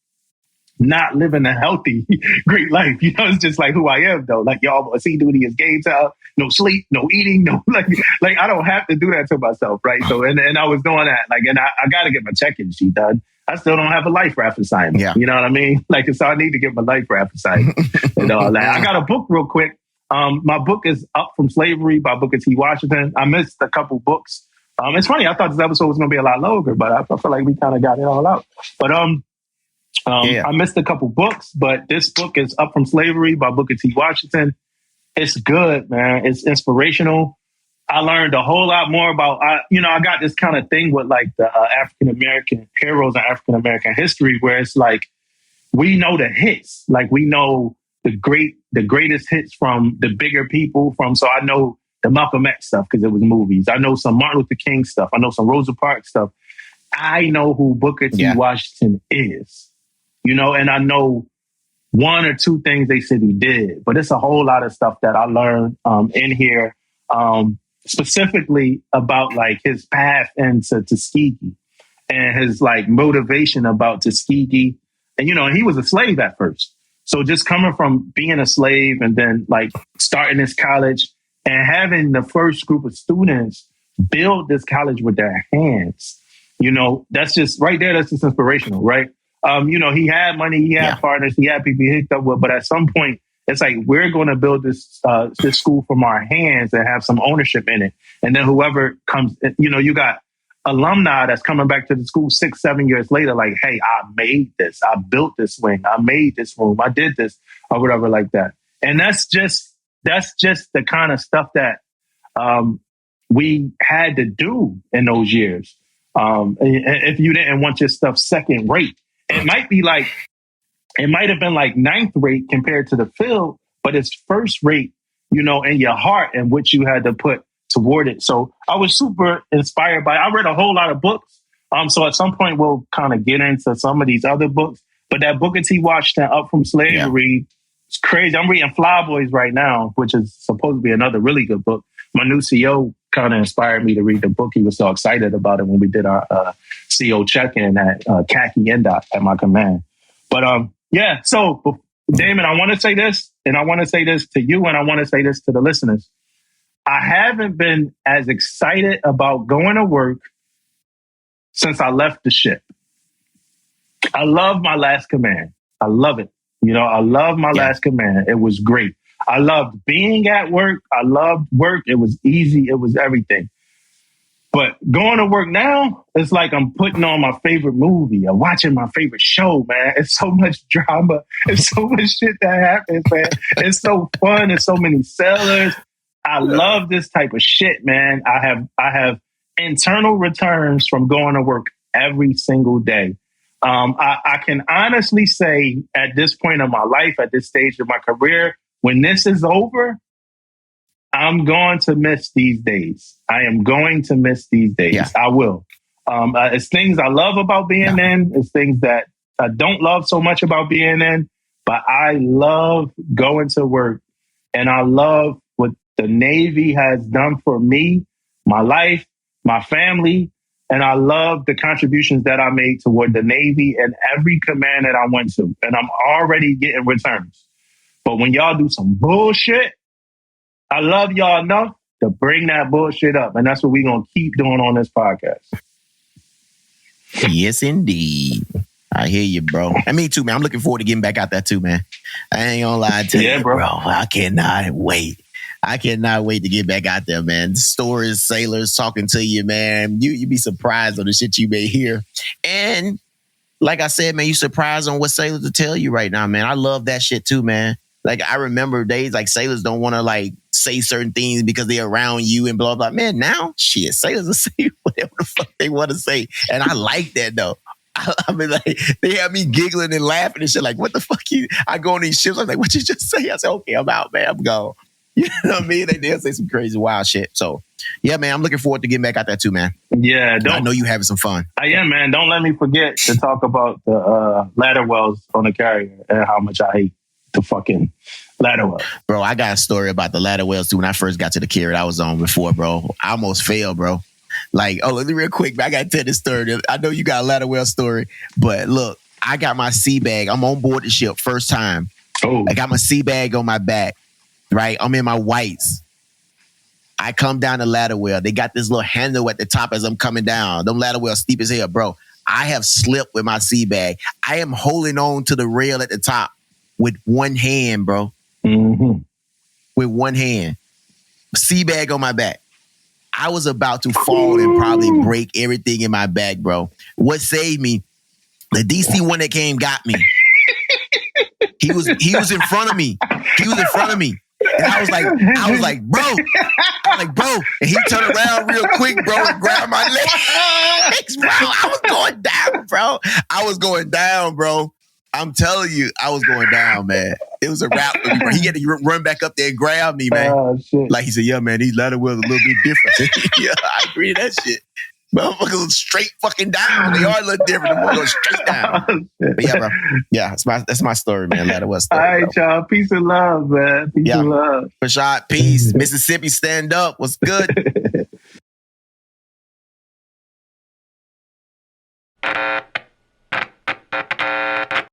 not living a healthy, great life. It's just like who I am though. Like, y'all, sea duty is game time, no sleep, no eating, no, like I don't have to do that to myself. Right. So, and I was doing that, like, and I got to get my check-in sheet done. I still don't have a life raft assignment. Yeah. You know what I mean? Like, so I need to get my life raft assignment and all that. I got a book real quick. My book is Up From Slavery by Booker T. Washington. I missed a couple books. It's funny. I thought this episode was going to be a lot longer, but I feel like we kind of got it all out. But I missed a couple books, but this book is Up From Slavery by Booker T. Washington. It's good, man. It's inspirational. I learned a whole lot more about, I got this kind of thing with like the African-American heroes and African-American history, where it's like, we know the hits, like we know the greatest hits from the bigger people so I know the Malcolm X stuff because it was movies. I know some Martin Luther King stuff. I know some Rosa Parks stuff. I know who Booker T. Washington is, and I know one or two things they said he did, but it's a whole lot of stuff that I learned in here, specifically about like his path into Tuskegee and his like motivation about Tuskegee. And, he was a slave at first. So just coming from being a slave and then like starting this college and having the first group of students build this college with their hands, that's just right there. That's just inspirational, right? He had money, he had partners, he had people he hooked up with, but at some point it's like, we're going to build this school from our hands and have some ownership in it. And then whoever comes, you got alumni that's coming back to the school 6-7 years later, like, hey, I made this, I built this wing, I made this room, I did this, or whatever like that. And that's just the kind of stuff that we had to do in those years. If you didn't want your stuff second rate, it might have been like ninth rate compared to the field, but it's first rate, in your heart and what you had to put toward it. So I was super inspired by it. I read a whole lot of books. So at some point we'll kind of get into some of these other books, but that Booker T. Washington Up From Slavery, it's crazy. I'm reading Flyboys right now, which is supposed to be another really good book. My new CO kind of inspired me to read the book. He was so excited about it when we did our CO check-in at Khaki NDOT at my command. But so Damon, I want to say this, and I want to say this to you, and I want to say this to the listeners. I haven't been as excited about going to work since I left the ship. I love my last command. I love it. I love my last command. It was great. I loved being at work. I loved work. It was easy. It was everything. But going to work now, it's like I'm putting on my favorite movie or watching my favorite show, man. It's so much drama. It's so much shit that happens, man. It's so fun. There's so many sailors. I love this type of shit, man. I have internal returns from going to work every single day. I can honestly say at this point in my life, at this stage of my career, when this is over, I'm going to miss these days. I am going to miss these days. Yeah. I will. It's things I love about being in. It's things that I don't love so much about being in. But I love going to work. And I love what the Navy has done for me, my life, my family. And I love the contributions that I made toward the Navy and every command that I went to. And I'm already getting returns. But when y'all do some bullshit, I love y'all enough to bring that bullshit up. And that's what we're going to keep doing on this podcast. Yes, indeed. I hear you, bro. And me too, man. I'm looking forward to getting back out there too, man. I ain't gonna lie to you, bro. I cannot wait. I cannot wait to get back out there, man. Stories, sailors talking to you, man. You be surprised on the shit you may hear. And like I said, man, you surprised on what sailors will tell you right now, man. I love that shit too, man. Like, I remember days like sailors don't want to like say certain things because they're around you and blah, blah. Man, now, shit, sailors will say whatever the fuck they want to say. And I like that, though. I mean, like, they have me giggling and laughing and shit. Like, what the fuck? I go on these ships. I'm like, what you just say? I said, okay, I'm out, man. I'm gone. You know what I mean? They'll say some crazy wild shit. So, yeah, man, I'm looking forward to getting back out there too, man. Yeah, I know you having some fun. I am, man. Don't let me forget to talk about the ladder wells on the carrier and how much I hate the fucking ladder wells. Bro, I got a story about the ladder wells too. When I first got to the carrier I was on before, bro, I almost failed, bro. Like, let me real quick, man, I got to tell this story. I know you got a ladder well story, but look, I got my sea bag. I'm on board the ship first time. Oh, I got my sea bag on my back, right? I'm in my whites. I come down the ladder well. They got this little handle at the top as I'm coming down. Them ladder wells steep as hell, bro. I have slipped with my sea bag. I am holding on to the rail at the top with one hand, bro. Mm-hmm. With one hand. Sea bag on my back. I was about to fall and probably break everything in my back, bro. What saved me? The DC one that came got me. He was in front of me. He was in front of me. And I was like, bro. And he turned around real quick, bro, and grabbed my legs, bro. I was going down, bro. I'm telling you, I was going down, man. It was a wrap for me, bro. He had to run back up there and grab me, man. Oh, shit. Like he said, yeah, man, these ladder wells a little bit different. Yeah, I agree to that shit. Motherfuckers go straight fucking down. They are a little different. They go straight down. But yeah, bro. Yeah, that's my story, man. Ladder well story. All right, bro. y'all. Peace and love, man. Peace and love. Rashad, peace. Mississippi, stand up. What's good?